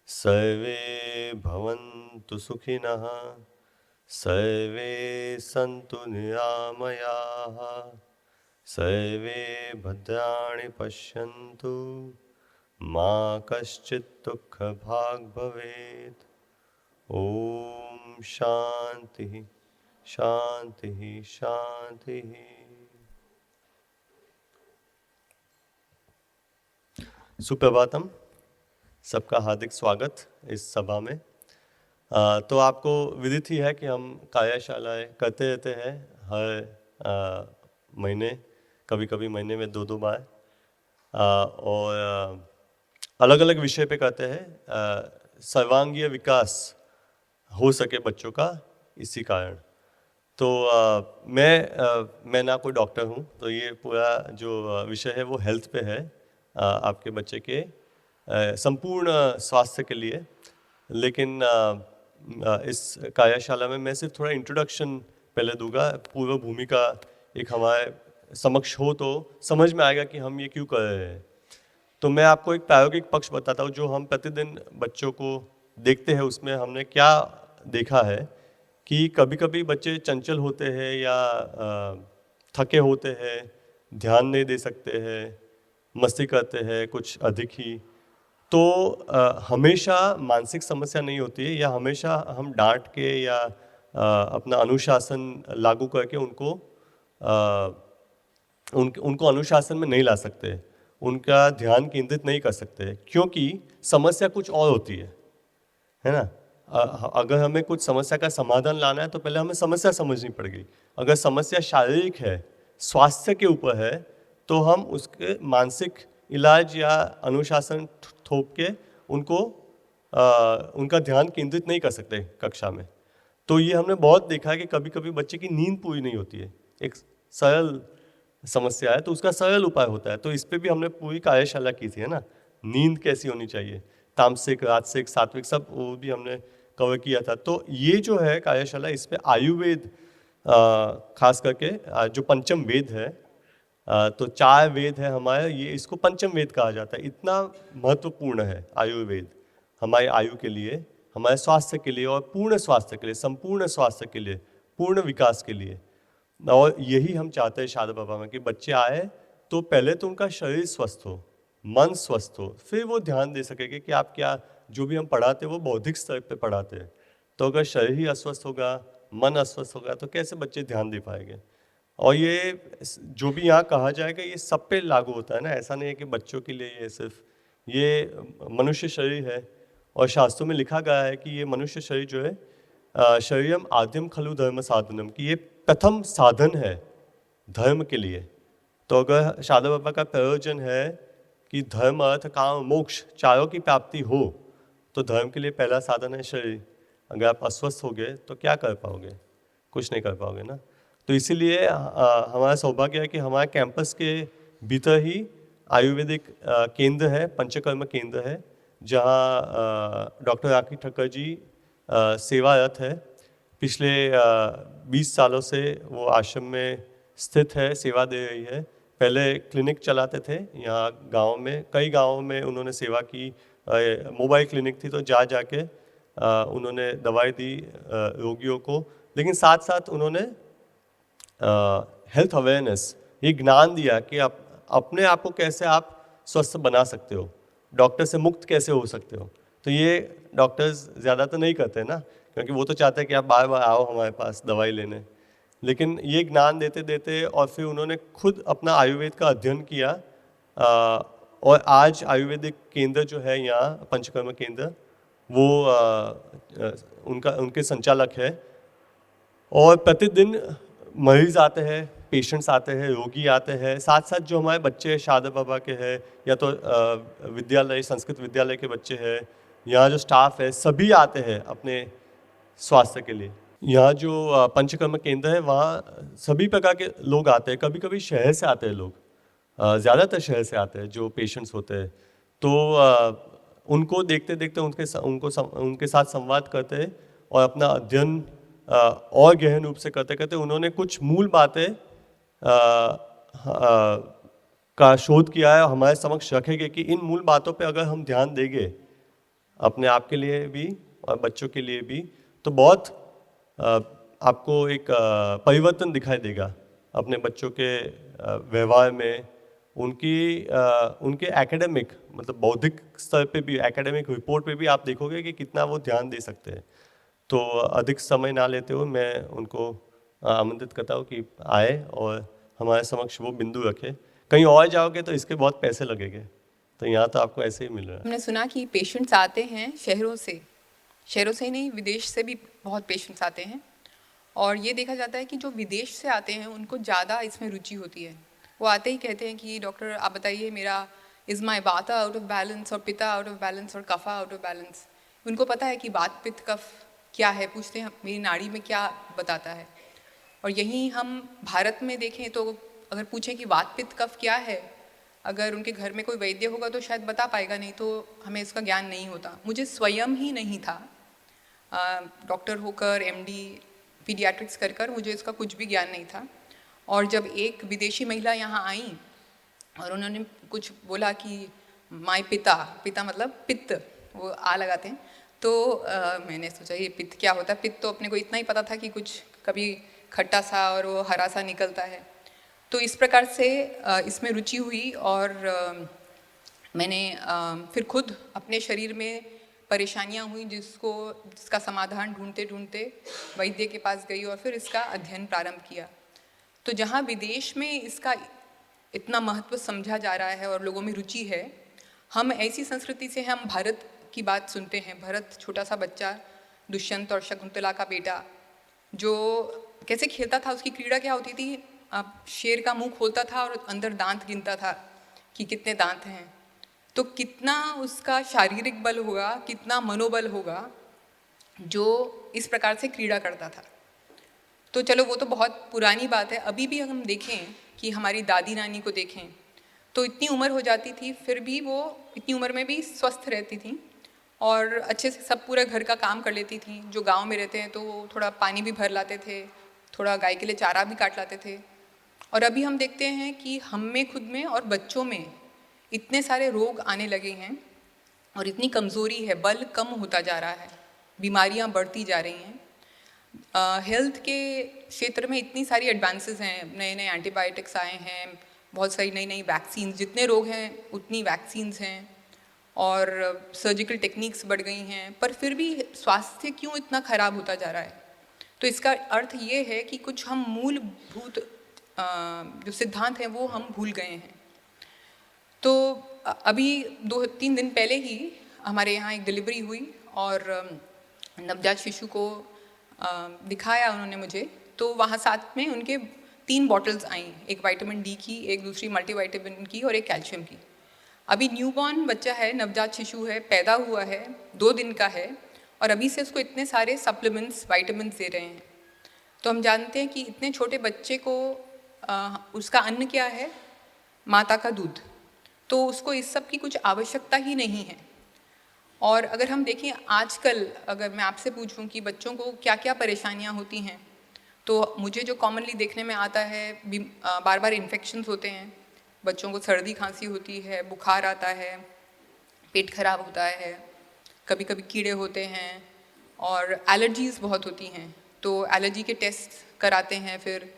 सर्वे भवन्तु सुखिनः, सर्वे सन्तु निरामयाः, सर्वे भद्राणि पश्यन्तु, मा कश्चित् दुःखभाग् भवेत्। ओम शांति शांति शांति। सुप्रभातम, सबका हार्दिक स्वागत इस सभा में। तो आपको विदित ही है कि हम कार्यशालाएं करते रहते हैं हर महीने, कभी कभी महीने में 2-2 बार, और अलग अलग विषय पे करते हैं। सर्वांगीय विकास हो सके बच्चों का, इसी कारण। तो मैं ना कोई डॉक्टर हूँ, तो ये पूरा जो विषय है वो हेल्थ पे है, आपके बच्चे के संपूर्ण स्वास्थ्य के लिए। लेकिन इस कार्यशाला में मैं सिर्फ थोड़ा इंट्रोडक्शन पहले दूंगा, पूर्व भूमिका एक हमारे समक्ष हो तो समझ में आएगा कि हम ये क्यों कर रहे हैं। तो मैं आपको एक प्रायोगिक पक्ष बताता हूँ जो हम प्रतिदिन बच्चों को देखते हैं। उसमें हमने क्या देखा है कि कभी कभी बच्चे चंचल होते हैं या थके होते हैं, ध्यान नहीं दे सकते हैं, मस्ती करते हैं कुछ अधिक ही। तो हमेशा मानसिक समस्या नहीं होती है, या हमेशा हम डांट के या अपना अनुशासन लागू करके उनको अनुशासन में नहीं ला सकते, उनका ध्यान केंद्रित नहीं कर सकते, क्योंकि समस्या कुछ और होती है ना। अगर हमें कुछ समस्या का समाधान लाना है तो पहले हमें समस्या समझनी पड़ेगी। अगर समस्या शारीरिक है, स्वास्थ्य के ऊपर है, तो हम उसके मानसिक इलाज या अनुशासन थोप के उनका ध्यान केंद्रित नहीं कर सकते कक्षा में। तो ये हमने बहुत देखा है कि कभी कभी बच्चे की नींद पूरी नहीं होती है। एक सरल समस्या है तो उसका सरल उपाय होता है। तो इस पे भी हमने पूरी कार्यशाला की थी, है ना। नींद कैसी होनी चाहिए, तामसिक, राजसिक, सात्विक, सब वो भी हमने कवर किया था। तो ये जो है कार्यशाला, इस पे आयुर्वेद खास करके जो पंचम वेद है, तो 4 वेद है हमारे, ये इसको पंचम वेद कहा जाता है। इतना महत्वपूर्ण है आयुर्वेद हमारी आयु के लिए, हमारे स्वास्थ्य के लिए, और पूर्ण स्वास्थ्य के लिए, संपूर्ण स्वास्थ्य के लिए, पूर्ण विकास के लिए। और यही हम चाहते हैं शारदा बाबा में कि बच्चे आए तो पहले तो उनका शरीर स्वस्थ हो, मन स्वस्थ हो, फिर वो ध्यान दे सकेंगे कि आप क्या, जो भी हम पढ़ाते हैं वो बौद्धिक स्तर पे पढ़ाते हैं। तो अगर शरीर ही अस्वस्थ होगा, मन अस्वस्थ होगा, तो कैसे बच्चे ध्यान दे पाएंगे। और ये जो भी यहाँ कहा जाएगा ये सब पे लागू होता है ना, ऐसा नहीं है कि बच्चों के लिए ये सिर्फ, ये मनुष्य शरीर है। और शास्त्रों में लिखा गया है कि ये मनुष्य शरीर जो है, शरीरम आद्यम खलु धर्म साधनम, कि ये प्रथम साधन है धर्म के लिए। तो अगर शारदा बाबा का प्रयोजन है कि धर्म, अर्थ, काम, मोक्ष चारों की प्राप्ति हो, तो धर्म के लिए पहला साधन है शरीर। अगर आप अस्वस्थ हो गए तो क्या कर पाओगे, कुछ नहीं कर पाओगे ना। तो इसीलिए हमारा सौभाग्य है कि हमारे कैंपस के भीतर ही आयुर्वेदिक केंद्र है, पंचकर्म केंद्र है, जहाँ डॉक्टर राखी ठक्कर जी सेवारत है। पिछले 20 सालों से वो आश्रम में स्थित है, सेवा दे रही है। पहले क्लिनिक चलाते थे यहाँ गांव में, कई गांवों में उन्होंने सेवा की। मोबाइल क्लिनिक थी, तो जा जाके उन्होंने दवाई दी रोगियों को, लेकिन साथ साथ उन्होंने हेल्थ अवेयरनेस, ये ज्ञान दिया कि आप अपने आप को कैसे आप स्वस्थ बना सकते हो, डॉक्टर से मुक्त कैसे हो सकते हो। तो ये डॉक्टर्स ज़्यादा तो नहीं करते ना, क्योंकि वो तो चाहते हैं कि आप बार बार आओ हमारे पास दवाई लेने। लेकिन ये ज्ञान देते देते और फिर उन्होंने खुद अपना आयुर्वेद का अध्ययन किया, और आज आयुर्वेदिक केंद्र जो है यहाँ पंचकर्म केंद्र, वो उनके संचालक है। और प्रतिदिन मरीज आते हैं, पेशेंट्स आते हैं, रोगी आते हैं, साथ साथ जो हमारे बच्चे शारदा बाबा के हैं, या तो विद्यालय, संस्कृत विद्यालय के बच्चे हैं, यहाँ जो स्टाफ है, सभी आते हैं अपने स्वास्थ्य के लिए। यहाँ जो पंचकर्म केंद्र है वहाँ सभी प्रकार के लोग आते हैं। कभी कभी शहर से आते हैं लोग, ज़्यादातर शहर से आते हैं जो पेशेंट्स होते हैं। तो उनको देखते देखते उनके साथ संवाद करते हैं, और अपना अध्ययन और गहन रूप से करते करते उन्होंने कुछ मूल बातें का शोध किया है, हमारे समक्ष रखेंगे कि इन मूल बातों पे अगर हम ध्यान देंगे अपने आप के लिए भी और बच्चों के लिए भी, तो बहुत आपको एक परिवर्तन दिखाई देगा अपने बच्चों के व्यवहार में, उनके एकेडमिक मतलब बौद्धिक स्तर पे भी, एकेडमिक रिपोर्ट पे भी आप देखोगे कि कितना वो ध्यान दे सकते हैं। तो अधिक समय ना लेते हुए मैं उनको आमंत्रित करता हूँ कि आए और हमारे समक्ष वो बिंदु रखे। कहीं और जाओगे तो इसके बहुत पैसे लगेंगे, तो यहाँ तो आपको ऐसे ही मिल रहा है। हमने सुना कि पेशेंट्स आते हैं शहरों से ही नहीं, विदेश से भी बहुत पेशेंट्स आते हैं, और ये देखा जाता है कि जो विदेश से आते हैं उनको ज़्यादा इसमें रुचि होती है। वो आते ही कहते हैं कि डॉक्टर आप बताइए, मेरा इज़ माई वाता आउट ऑफ बैलेंस और पिता आउट ऑफ बैलेंस और कफा आउट ऑफ बैलेंस। उनको पता है कि वात पित्त कफ क्या है, पूछते हैं मेरी नाड़ी में क्या बताता है। और यहीं हम भारत में देखें तो अगर पूछें कि वात पित्त कफ क्या है, अगर उनके घर में कोई वैद्य होगा तो शायद बता पाएगा, नहीं तो हमें इसका ज्ञान नहीं होता। मुझे स्वयं ही नहीं था, डॉक्टर होकर एमडी पीडियाट्रिक्स कर मुझे इसका कुछ भी ज्ञान नहीं था। और जब एक विदेशी महिला यहाँ आई और उन्होंने कुछ बोला कि माय पिता मतलब पित्त, वो आ लगाते हैं, तो मैंने सोचा ये पित्त क्या होता है। पित्त तो अपने को इतना ही पता था कि कुछ कभी खट्टा सा और वो हरा सा निकलता है। तो इस प्रकार से इसमें रुचि हुई, और मैंने फिर खुद अपने शरीर में परेशानियां हुई जिसका समाधान ढूंढते ढूंढते वैद्य के पास गई और फिर इसका अध्ययन प्रारंभ किया। तो जहाँ विदेश में इसका इतना महत्व समझा जा रहा है और लोगों में रुचि है, हम ऐसी संस्कृति से, हम भारत की बात सुनते हैं। भरत छोटा सा बच्चा, दुष्यंत और शकुंतला का बेटा, जो कैसे खेलता था, उसकी क्रीड़ा क्या होती थी, शेर का मुंह खोलता था और अंदर दांत गिनता था कि कितने दांत हैं। तो कितना उसका शारीरिक बल होगा, कितना मनोबल होगा जो इस प्रकार से क्रीड़ा करता था। तो चलो वो तो बहुत पुरानी बात है। अभी भी हम देखें कि हमारी दादी नानी को देखें तो इतनी उम्र हो जाती थी, फिर भी वो इतनी उम्र में भी स्वस्थ रहती थी और अच्छे से सब पूरा घर का काम कर लेती थी। जो गांव में रहते हैं तो थोड़ा पानी भी भर लाते थे, थोड़ा गाय के लिए चारा भी काट लाते थे। और अभी हम देखते हैं कि हम में, खुद में और बच्चों में इतने सारे रोग आने लगे हैं और इतनी कमज़ोरी है, बल कम होता जा रहा है, बीमारियां बढ़ती जा रही हैं। हेल्थ के क्षेत्र में इतनी सारी एडवांसेस हैं, नए नए एंटीबायोटिक्स आए हैं, बहुत सारी नई नई वैक्सीन, जितने रोग हैं उतनी वैक्सीन्स हैं, और सर्जिकल टेक्निक्स बढ़ गई हैं, पर फिर भी स्वास्थ्य क्यों इतना ख़राब होता जा रहा है? तो इसका अर्थ ये है कि कुछ हम मूलभूत जो सिद्धांत हैं वो हम भूल गए हैं। तो अभी 2-3 दिन पहले ही हमारे यहाँ एक डिलीवरी हुई और नवजात शिशु को दिखाया उन्होंने मुझे। तो वहाँ साथ में उनके 3 बॉटल्स आई, एक विटामिन डी की, एक दूसरी मल्टीविटामिन की और एक कैल्शियम की। अभी न्यूबॉर्न बच्चा है, नवजात शिशु है, पैदा हुआ है, 2 दिन का है, और अभी से उसको इतने सारे सप्लीमेंट्स, विटामिन दे रहे हैं। तो हम जानते हैं कि इतने छोटे बच्चे को उसका अन्न क्या है, माता का दूध, तो उसको इस सब की कुछ आवश्यकता ही नहीं है। और अगर हम देखें आजकल, अगर मैं आपसे पूछूं कि बच्चों को क्या क्या परेशानियां होती हैं, तो मुझे जो कॉमनली देखने में आता है, बार बार इन्फेक्शंस होते हैं, बच्चों को सर्दी खांसी होती है, बुखार आता है, पेट खराब होता है, कभी कभी कीड़े होते हैं, और एलर्जीज़ बहुत होती हैं। तो एलर्जी के टेस्ट कराते हैं फिर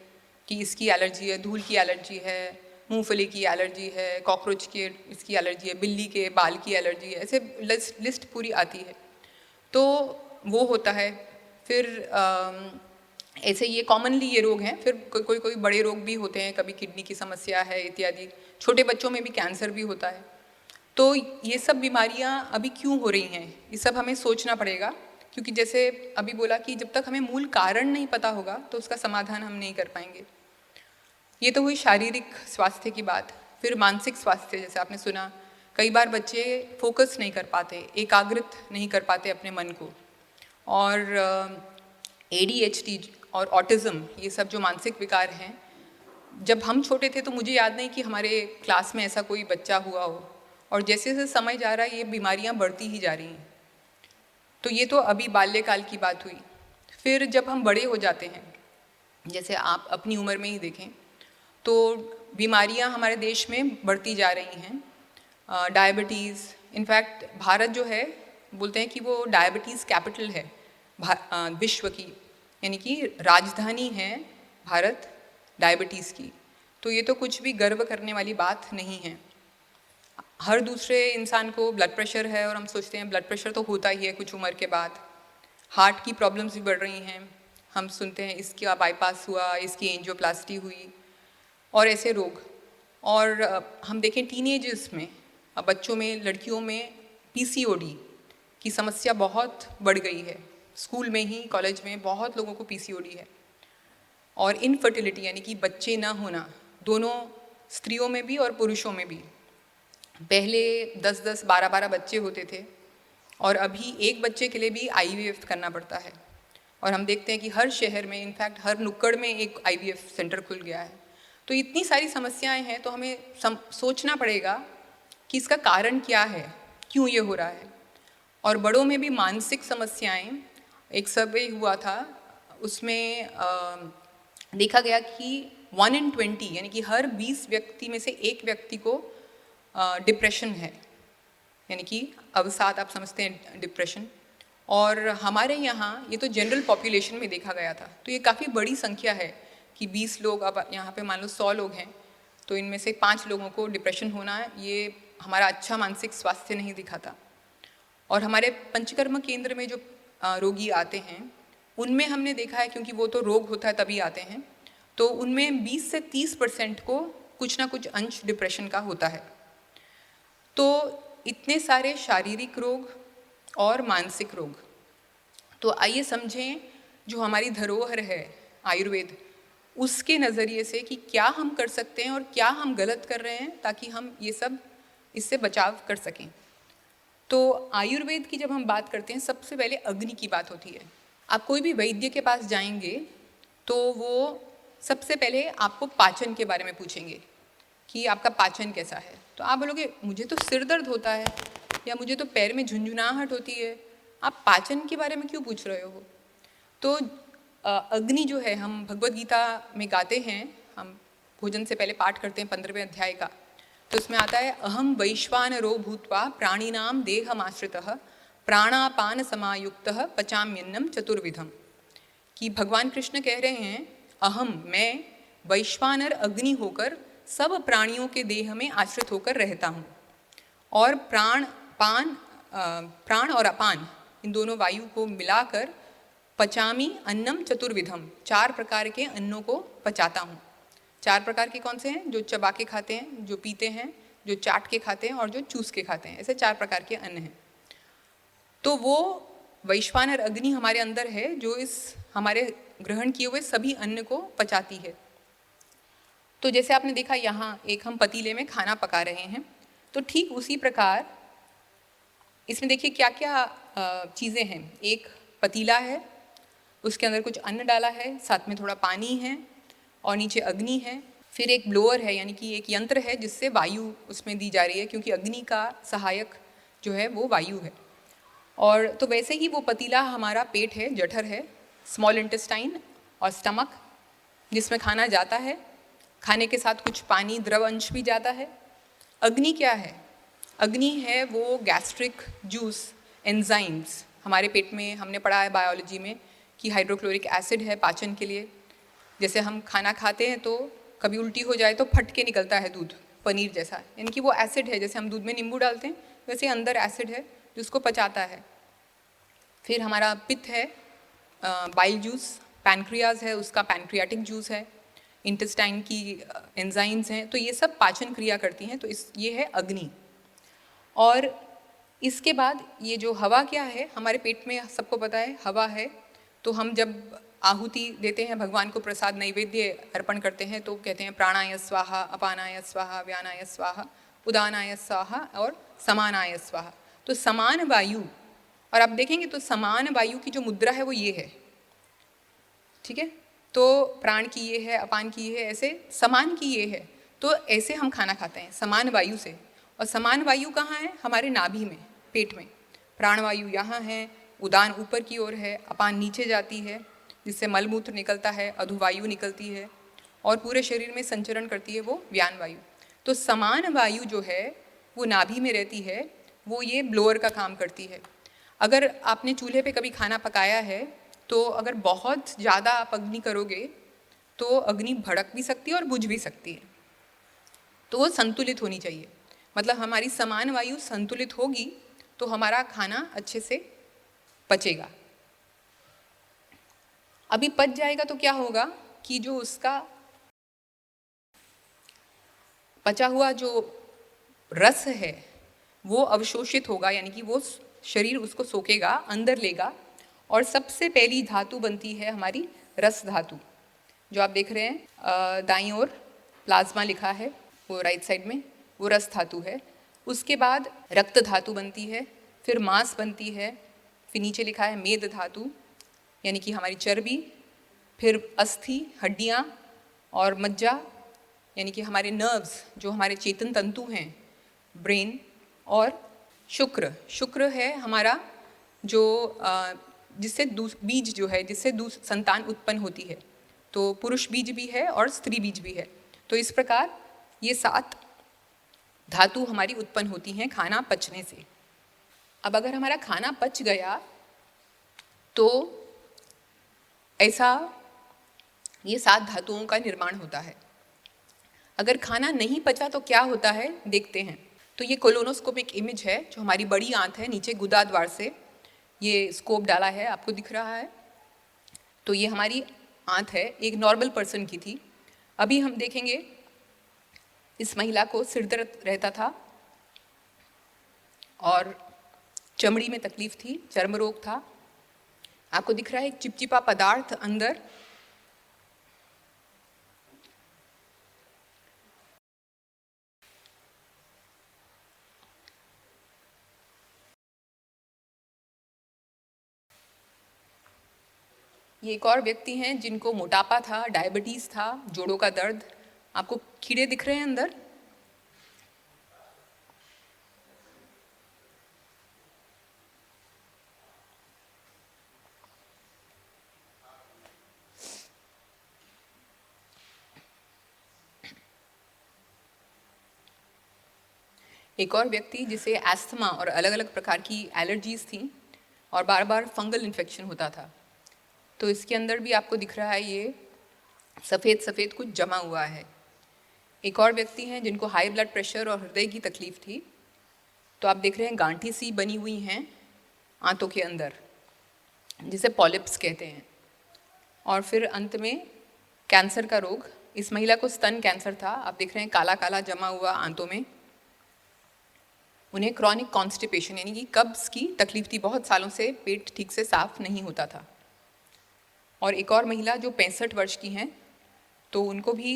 कि इसकी एलर्जी है, धूल की एलर्जी है, मूंगफली की एलर्जी है, कॉकरोच की इसकी एलर्जी है, बिल्ली के बाल की एलर्जी है, ऐसे लिस्ट पूरी आती है। तो वो होता है। फिर ऐसे ये कॉमनली ये रोग हैं। फिर कोई बड़े रोग भी होते हैं, कभी किडनी की समस्या है इत्यादि, छोटे बच्चों में भी कैंसर भी होता है। तो ये सब बीमारियां अभी क्यों हो रही हैं, ये सब हमें सोचना पड़ेगा, क्योंकि जैसे अभी बोला कि जब तक हमें मूल कारण नहीं पता होगा तो उसका समाधान हम नहीं कर पाएंगे। ये तो हुई शारीरिक स्वास्थ्य की बात। फिर मानसिक स्वास्थ्य, जैसे आपने सुना, कई बार बच्चे फोकस नहीं कर पाते, एकाग्रित नहीं कर पाते अपने मन को, और ADHD और ऑटिज़म, ये सब जो मानसिक विकार हैं, जब हम छोटे थे तो मुझे याद नहीं कि हमारे क्लास में ऐसा कोई बच्चा हुआ हो, और जैसे जैसे समय जा रहा है ये बीमारियां बढ़ती ही जा रही हैं। तो ये तो अभी बाल्यकाल की बात हुई। फिर जब हम बड़े हो जाते हैं, जैसे आप अपनी उम्र में ही देखें, तो बीमारियां हमारे देश में बढ़ती जा रही हैं। डायबिटीज़, इनफैक्ट भारत जो है बोलते हैं कि वो डायबिटीज़ कैपिटल है विश्व की, यानी कि राजधानी है भारत डायबिटीज़ की। तो ये तो कुछ भी गर्व करने वाली बात नहीं है। हर दूसरे इंसान को ब्लड प्रेशर है और हम सोचते हैं ब्लड प्रेशर तो होता ही है कुछ उम्र के बाद। हार्ट की प्रॉब्लम्स भी बढ़ रही हैं, हम सुनते हैं इसका बाईपास हुआ, इसकी एंजियोप्लास्टी हुई और ऐसे रोग। और हम देखें टीनेजर्स में, बच्चों में, लड़कियों में पीसीओडी की समस्या बहुत बढ़ गई है। स्कूल में ही, कॉलेज में बहुत लोगों को पीसीओडी है। और इनफर्टिलिटी यानी कि बच्चे ना होना, दोनों स्त्रियों में भी और पुरुषों में भी। पहले 10-10, 12-12 बच्चे होते थे और अभी एक बच्चे के लिए भी आईवीएफ करना पड़ता है। और हम देखते हैं कि हर शहर में, इनफैक्ट हर नुक्कड़ में एक आईवीएफ सेंटर खुल गया है। तो इतनी सारी समस्याएं हैं, तो हमें सोचना पड़ेगा कि इसका कारण क्या है, क्यों ये हो रहा है। और बड़ों में भी मानसिक समस्याएं, एक सर्वे हुआ था, उसमें देखा गया कि 1 in 20 यानी कि हर 20 व्यक्ति में से एक व्यक्ति को डिप्रेशन है, यानी कि अवसाद, आप समझते हैं डिप्रेशन। और हमारे यहाँ ये तो जनरल पॉपुलेशन में देखा गया था, तो ये काफ़ी बड़ी संख्या है कि 20 लोग, अब यहाँ पे मान लो 100 लोग हैं, तो इनमें से 5 लोगों को डिप्रेशन होना है, ये हमारा अच्छा मानसिक स्वास्थ्य नहीं दिखाता। और हमारे पंचकर्म केंद्र में जो रोगी आते हैं, उनमें हमने देखा है, क्योंकि वो तो रोग होता है तभी आते हैं, तो उनमें 20 से 30% को कुछ ना कुछ अंश डिप्रेशन का होता है। तो इतने सारे शारीरिक रोग और मानसिक रोग, तो आइए समझें जो हमारी धरोहर है आयुर्वेद, उसके नज़रिए से कि क्या हम कर सकते हैं और क्या हम गलत कर रहे हैं, ताकि हम ये सब इससे बचाव कर सकें। तो आयुर्वेद की जब हम बात करते हैं, सबसे पहले अग्नि की बात होती है। आप कोई भी वैद्य के पास जाएंगे तो वो सबसे पहले आपको पाचन के बारे में पूछेंगे कि आपका पाचन कैसा है। तो आप बोलोगे मुझे तो सिर दर्द होता है या मुझे तो पैर में झुंझुनाहट होती है, आप पाचन के बारे में क्यों पूछ रहे हो। तो अग्नि जो है, हम भगवद गीता में गाते हैं, हम भोजन से पहले पाठ करते हैं 15वें अध्याय का, तो उसमें आता है अहम वैश्वानरो भूत्वा प्राणिनाम देहमाश्रितः प्राणापान समायुक्तः पचाम्यन्नम चतुर्विधम। कि भगवान कृष्ण कह रहे हैं अहम, मैं वैश्वानर अग्नि होकर सब प्राणियों के देह में आश्रित होकर रहता हूँ, और प्राण और अपान, इन दोनों वायु को मिलाकर पचामी अन्नम चतुर्विधम, 4 प्रकार के अन्नों को पचाता हूँ। 4 प्रकार के कौन से हैं? जो चबा के खाते हैं, जो पीते हैं, जो चाट के खाते हैं और जो चूस के खाते हैं, ऐसे 4 प्रकार के अन्न हैं। तो वो वैश्वानर अग्नि हमारे अंदर है, जो इस हमारे ग्रहण किए हुए सभी अन्न को पचाती है। तो जैसे आपने देखा यहाँ एक हम पतीले में खाना पका रहे हैं, तो ठीक उसी प्रकार इसमें देखिए क्या क्या चीज़ें हैं। एक पतीला है, उसके अंदर कुछ अन्न डाला है, साथ में थोड़ा पानी है और नीचे अग्नि है। फिर एक ब्लोअर है, यानी कि एक यंत्र है जिससे वायु उसमें दी जा रही है, क्योंकि अग्नि का सहायक जो है वो वायु है। और तो वैसे ही वो पतीला हमारा पेट है, जठर है, स्मॉल इंटेस्टाइन और स्टमक, जिसमें खाना जाता है। खाने के साथ कुछ पानी, द्रव अंश भी जाता है। अग्नि क्या है? अग्नि है वो गैस्ट्रिक जूस, एंजाइम्स। हमारे पेट में हमने पढ़ा है बायोलॉजी में कि हाइड्रोक्लोरिक एसिड है पाचन के लिए। जैसे हम खाना खाते हैं तो कभी उल्टी हो जाए तो फट के निकलता है दूध, पनीर जैसा, यानी कि वो एसिड है। जैसे हम दूध में नींबू डालते हैं, वैसे अंदर एसिड है जो उसको पचाता है। फिर हमारा पित्त है, बाइल जूस, पैनक्रियाज है, उसका पैनक्रियाटिक जूस है, इंटेस्टाइन की एंजाइम्स हैं, तो ये सब पाचन क्रिया करती हैं। तो ये है अग्नि। और इसके बाद ये जो हवा क्या है, हमारे पेट में सबको पता है हवा है। तो हम जब आहुति देते हैं, भगवान को प्रसाद नैवेद्य अर्पण करते हैं, तो कहते हैं प्राणाय स्वाहा, अपानाय स्वाहा, व्यानाय स्वाहा, उदानाय स्वाहा और समानाय स्वाहा। तो समान वायु, और आप देखेंगे तो समान वायु की जो मुद्रा है वो ये है, ठीक है। तो प्राण की ये है, अपान की ये है, ऐसे समान की ये है। तो ऐसे हम खाना खाते हैं समान वायु से। और समान वायु कहाँ है? हमारे नाभि में, पेट में। प्राण वायु यहाँ है, उदान ऊपर की ओर है, अपान नीचे जाती है जिससे मलमूत्र निकलता है, अधुवायु निकलती है और पूरे शरीर में संचरण करती है वो व्यान वायु। तो समान वायु जो है वो नाभि में रहती है, वो ये ब्लोअर का काम करती है। अगर आपने चूल्हे पे कभी खाना पकाया है तो अगर बहुत ज़्यादा आप अग्नि करोगे तो अग्नि भड़क भी सकती है और बुझ भी सकती है। तो वो संतुलित होनी चाहिए, मतलब हमारी समान वायु संतुलित होगी तो हमारा खाना अच्छे से पचेगा। अभी पच जाएगा तो क्या होगा कि जो उसका पचा हुआ जो रस है वो अवशोषित होगा, यानी कि वो शरीर उसको सोखेगा, अंदर लेगा, और सबसे पहली धातु बनती है हमारी रस धातु, जो आप देख रहे हैं दाईं ओर प्लाज्मा लिखा है, वो राइट साइड में, वो रस धातु है। उसके बाद रक्त धातु बनती है, फिर मांस बनती है, फिर नीचे लिखा है मेद धातु यानी कि हमारी चर्बी, फिर अस्थि हड्डियाँ और मज्जा यानी कि हमारे नर्व्स जो हमारे चेतन तंतु हैं, ब्रेन, और शुक्र है हमारा जो जिससे बीज जो है जिससे संतान उत्पन्न होती है, तो पुरुष बीज भी है और स्त्री बीज भी है। तो इस प्रकार ये 7 धातु हमारी उत्पन्न होती हैं खाना पचने से। अब अगर हमारा खाना पच गया तो ऐसा ये 7 धातुओं का निर्माण होता है। अगर खाना नहीं पचा तो क्या होता है देखते हैं। तो ये कोलोनोस्कोपिक इमेज है, जो हमारी बड़ी आंत है, नीचे गुदा द्वार से ये स्कोप डाला है, आपको दिख रहा है। तो ये हमारी आंत है, एक नॉर्मल पर्सन की थी। अभी हम देखेंगे इस महिला को सिर दर्द रहता था और चमड़ी में तकलीफ थी, चर्म रोग था। आपको दिख रहा है एक चिपचिपा पदार्थ अंदर, ये एक और व्यक्ति हैं जिनको मोटापा था, डायबिटीज़ था, जोड़ों का दर्द। आपको कीड़े दिख रहे हैं अंदर। एक और व्यक्ति जिसे एस्थमा और अलग अलग प्रकार की एलर्जीज थी और बार बार फंगल इन्फेक्शन होता था। तो इसके अंदर भी आपको दिख रहा है ये सफ़ेद सफ़ेद कुछ जमा हुआ है। एक और व्यक्ति हैं जिनको हाई ब्लड प्रेशर और हृदय की तकलीफ थी। तो आप देख रहे हैं गांठी सी बनी हुई हैं आंतों के अंदर, जिसे पॉलिप्स कहते हैं। और फिर अंत में कैंसर का रोग, इस महिला को स्तन कैंसर था। आप देख रहे हैं काला काला जमा हुआ आंतों में। उन्हें क्रॉनिक कॉन्स्टिपेशन यानी कि कब्ज़ की तकलीफ थी, बहुत सालों से पेट ठीक से साफ नहीं होता था। और एक और महिला जो 65 वर्ष की हैं, तो उनको भी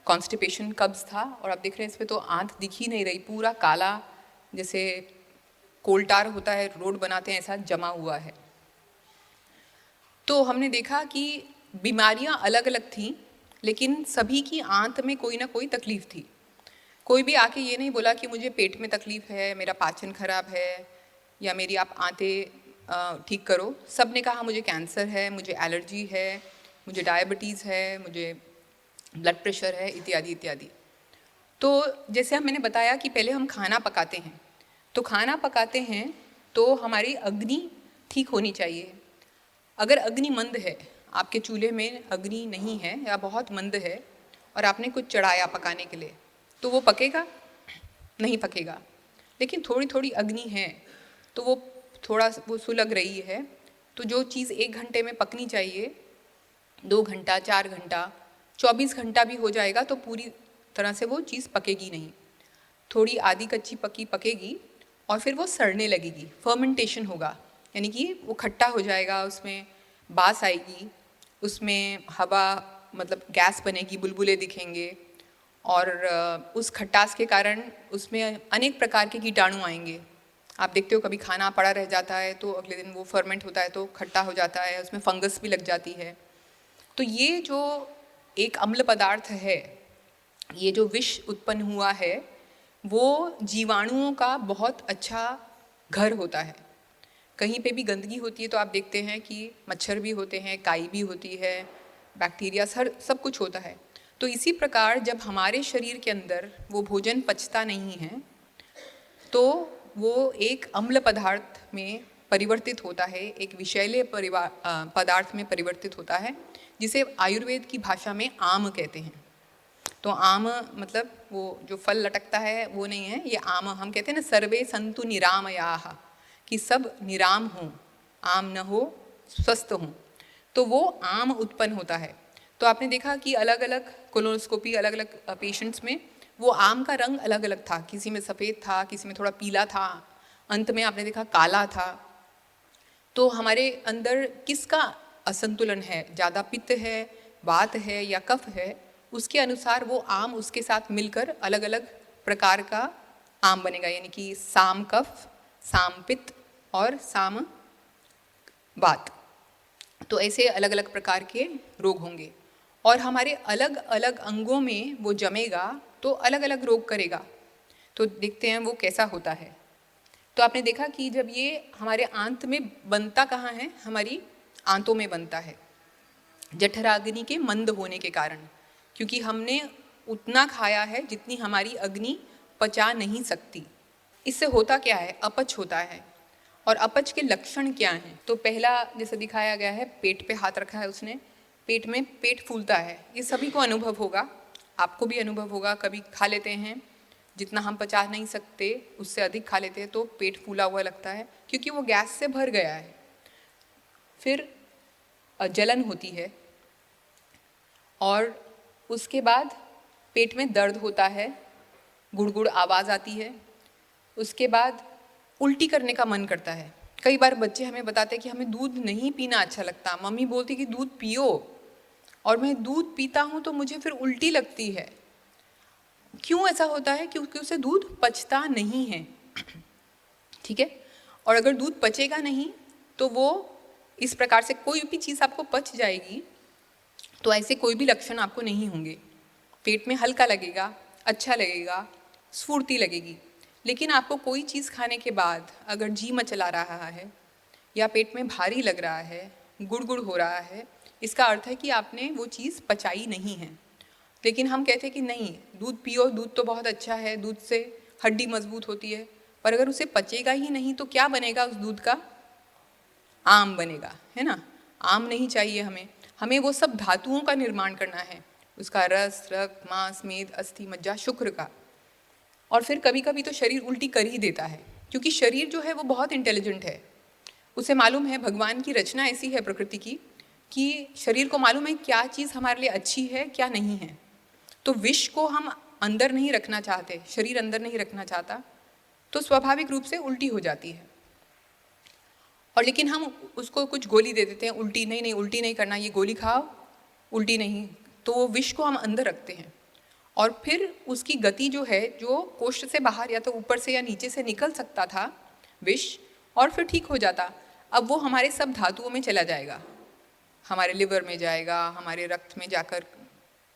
कॉन्स्टिपेशन कब्ज़ था। और आप देख रहे हैं इस पर तो आंत दिख ही नहीं रही, पूरा काला जैसे कोलटार होता है, रोड बनाते हैं, ऐसा जमा हुआ है। तो हमने देखा कि बीमारियां अलग अलग थीं, लेकिन सभी की आंत में कोई ना कोई तकलीफ थी। कोई भी आके ये नहीं बोला कि मुझे पेट में तकलीफ है, मेरा पाचन खराब है, या मेरी आप आंतें ठीक करो। सब ने कहा मुझे कैंसर है, मुझे एलर्जी है, मुझे डायबिटीज़ है, मुझे ब्लड प्रेशर है, इत्यादि इत्यादि। तो जैसे मैंने बताया कि पहले हम खाना पकाते हैं, तो खाना पकाते हैं तो हमारी अग्नि ठीक होनी चाहिए। अगर अग्नि मंद है, आपके चूल्हे में अग्नि नहीं है या बहुत मंद है और आपने कुछ चढ़ाया पकाने के लिए, तो वो पकेगा? नहीं पकेगा। लेकिन थोड़ी थोड़ी अग्नि है तो वो सुलग रही है, तो जो चीज़ 1 घंटे में पकनी चाहिए 2 घंटा, 4 घंटा, 24 घंटा भी हो जाएगा तो पूरी तरह से वो चीज़ पकेगी नहीं। थोड़ी आधी कच्ची पकी पकेगी और फिर वो सड़ने लगेगी, फर्मेंटेशन होगा, यानी कि वो खट्टा हो जाएगा, उसमें बास आएगी, उसमें हवा मतलब गैस बनेगी, बुलबुले दिखेंगे, और उस खटास के कारण उसमें अनेक प्रकार के कीटाणु आएंगे। आप देखते हो कभी खाना पड़ा रह जाता है तो अगले दिन वो फर्मेंट होता है तो खट्टा हो जाता है, उसमें फंगस भी लग जाती है। तो ये जो एक अम्ल पदार्थ है, ये जो विष उत्पन्न हुआ है, वो जीवाणुओं का बहुत अच्छा घर होता है। कहीं पे भी गंदगी होती है तो आप देखते हैं कि मच्छर भी होते हैं, काई भी होती है, बैक्टीरिया सब कुछ होता है। तो इसी प्रकार जब हमारे शरीर के अंदर वो भोजन पचता नहीं है तो वो एक अम्ल पदार्थ में परिवर्तित होता है, एक विषैले पदार्थ में परिवर्तित होता है, जिसे आयुर्वेद की भाषा में आम कहते हैं। तो आम मतलब वो जो फल लटकता है वो नहीं है, ये आम हम कहते हैं ना, सर्वे संतु निरामयाः, कि सब निराम हों, आम न हो, स्वस्थ हों, तो वो आम उत्पन्न होता है। तो आपने देखा कि अलग अलग कोलोनोस्कोपी, अलग अलग पेशेंट्स में वो आम का रंग अलग अलग था, किसी में सफ़ेद था, किसी में थोड़ा पीला था, अंत में आपने देखा काला था। तो हमारे अंदर किसका असंतुलन है, ज़्यादा पित्त है, वात है या कफ है, उसके अनुसार वो आम उसके साथ मिलकर अलग अलग प्रकार का आम बनेगा, यानी कि साम कफ, साम पित्त और साम वात। तो ऐसे अलग अलग प्रकार के रोग होंगे और हमारे अलग अलग अंगों में वो जमेगा तो अलग अलग रोग करेगा। तो देखते हैं वो कैसा होता है। तो आपने देखा कि जब ये हमारे आंत में बनता कहाँ है, हमारी आंतों में बनता है, जठराग्नि के मंद होने के कारण, क्योंकि हमने उतना खाया है जितनी हमारी अग्नि पचा नहीं सकती। इससे होता क्या है, अपच होता है। और अपच के लक्षण क्या हैं? तो पहला जैसे दिखाया गया है, पेट पे हाथ रखा है उसने, पेट में पेट फूलता है। ये सभी को अनुभव होगा, आपको भी अनुभव होगा। कभी खा लेते हैं, जितना हम पचा नहीं सकते उससे अधिक खा लेते हैं तो पेट फूला हुआ लगता है, क्योंकि वो गैस से भर गया है। फिर जलन होती है और उसके बाद पेट में दर्द होता है, गुड़गुड़ आवाज़ आती है। उसके बाद उल्टी करने का मन करता है। कई बार बच्चे हमें बताते हैं कि हमें दूध नहीं पीना अच्छा लगता, मम्मी बोलती कि दूध पियो, और मैं दूध पीता हूँ तो मुझे फिर उल्टी लगती है। क्यों ऐसा होता है? क्योंकि उसे दूध पचता नहीं है। ठीक है, और अगर दूध पचेगा नहीं तो वो इस प्रकार से कोई भी चीज़ आपको पच जाएगी, तो ऐसे कोई भी लक्षण आपको नहीं होंगे। पेट में हल्का लगेगा, अच्छा लगेगा, स्फूर्ति लगेगी। लेकिन आपको कोई चीज़ खाने के बाद अगर जी मचला रहा है या पेट में भारी लग रहा है, गुड़गुड़ हो रहा है, इसका अर्थ है कि आपने वो चीज़ पचाई नहीं है। लेकिन हम कहते हैं कि नहीं, दूध पियो, दूध तो बहुत अच्छा है, दूध से हड्डी मजबूत होती है। पर अगर उसे पचेगा ही नहीं तो क्या बनेगा उस दूध का? आम बनेगा, है ना। आम नहीं चाहिए हमें, हमें वो सब धातुओं का निर्माण करना है, उसका रस, रक्त, मांस, मेद, अस्थि, मज्जा, शुक्र का। और फिर कभी कभी तो शरीर उल्टी कर ही देता है, क्योंकि शरीर जो है वो बहुत इंटेलिजेंट है। उसे मालूम है, भगवान की रचना ऐसी है प्रकृति की कि शरीर को मालूम है क्या चीज़ हमारे लिए अच्छी है, क्या नहीं है। तो विष को हम अंदर नहीं रखना चाहते, शरीर अंदर नहीं रखना चाहता, तो स्वाभाविक रूप से उल्टी हो जाती है। और लेकिन हम उसको कुछ गोली दे देते हैं, उल्टी नहीं, नहीं उल्टी नहीं करना, ये गोली खाओ, उल्टी नहीं, तो वो विष को हम अंदर रखते हैं। और फिर उसकी गति जो है, जो कोष्ठ से बाहर या तो ऊपर से या नीचे से निकल सकता था विष, और फिर ठीक हो जाता, अब वो हमारे सब धातुओं में चला जाएगा, हमारे लिवर में जाएगा, हमारे रक्त में जाकर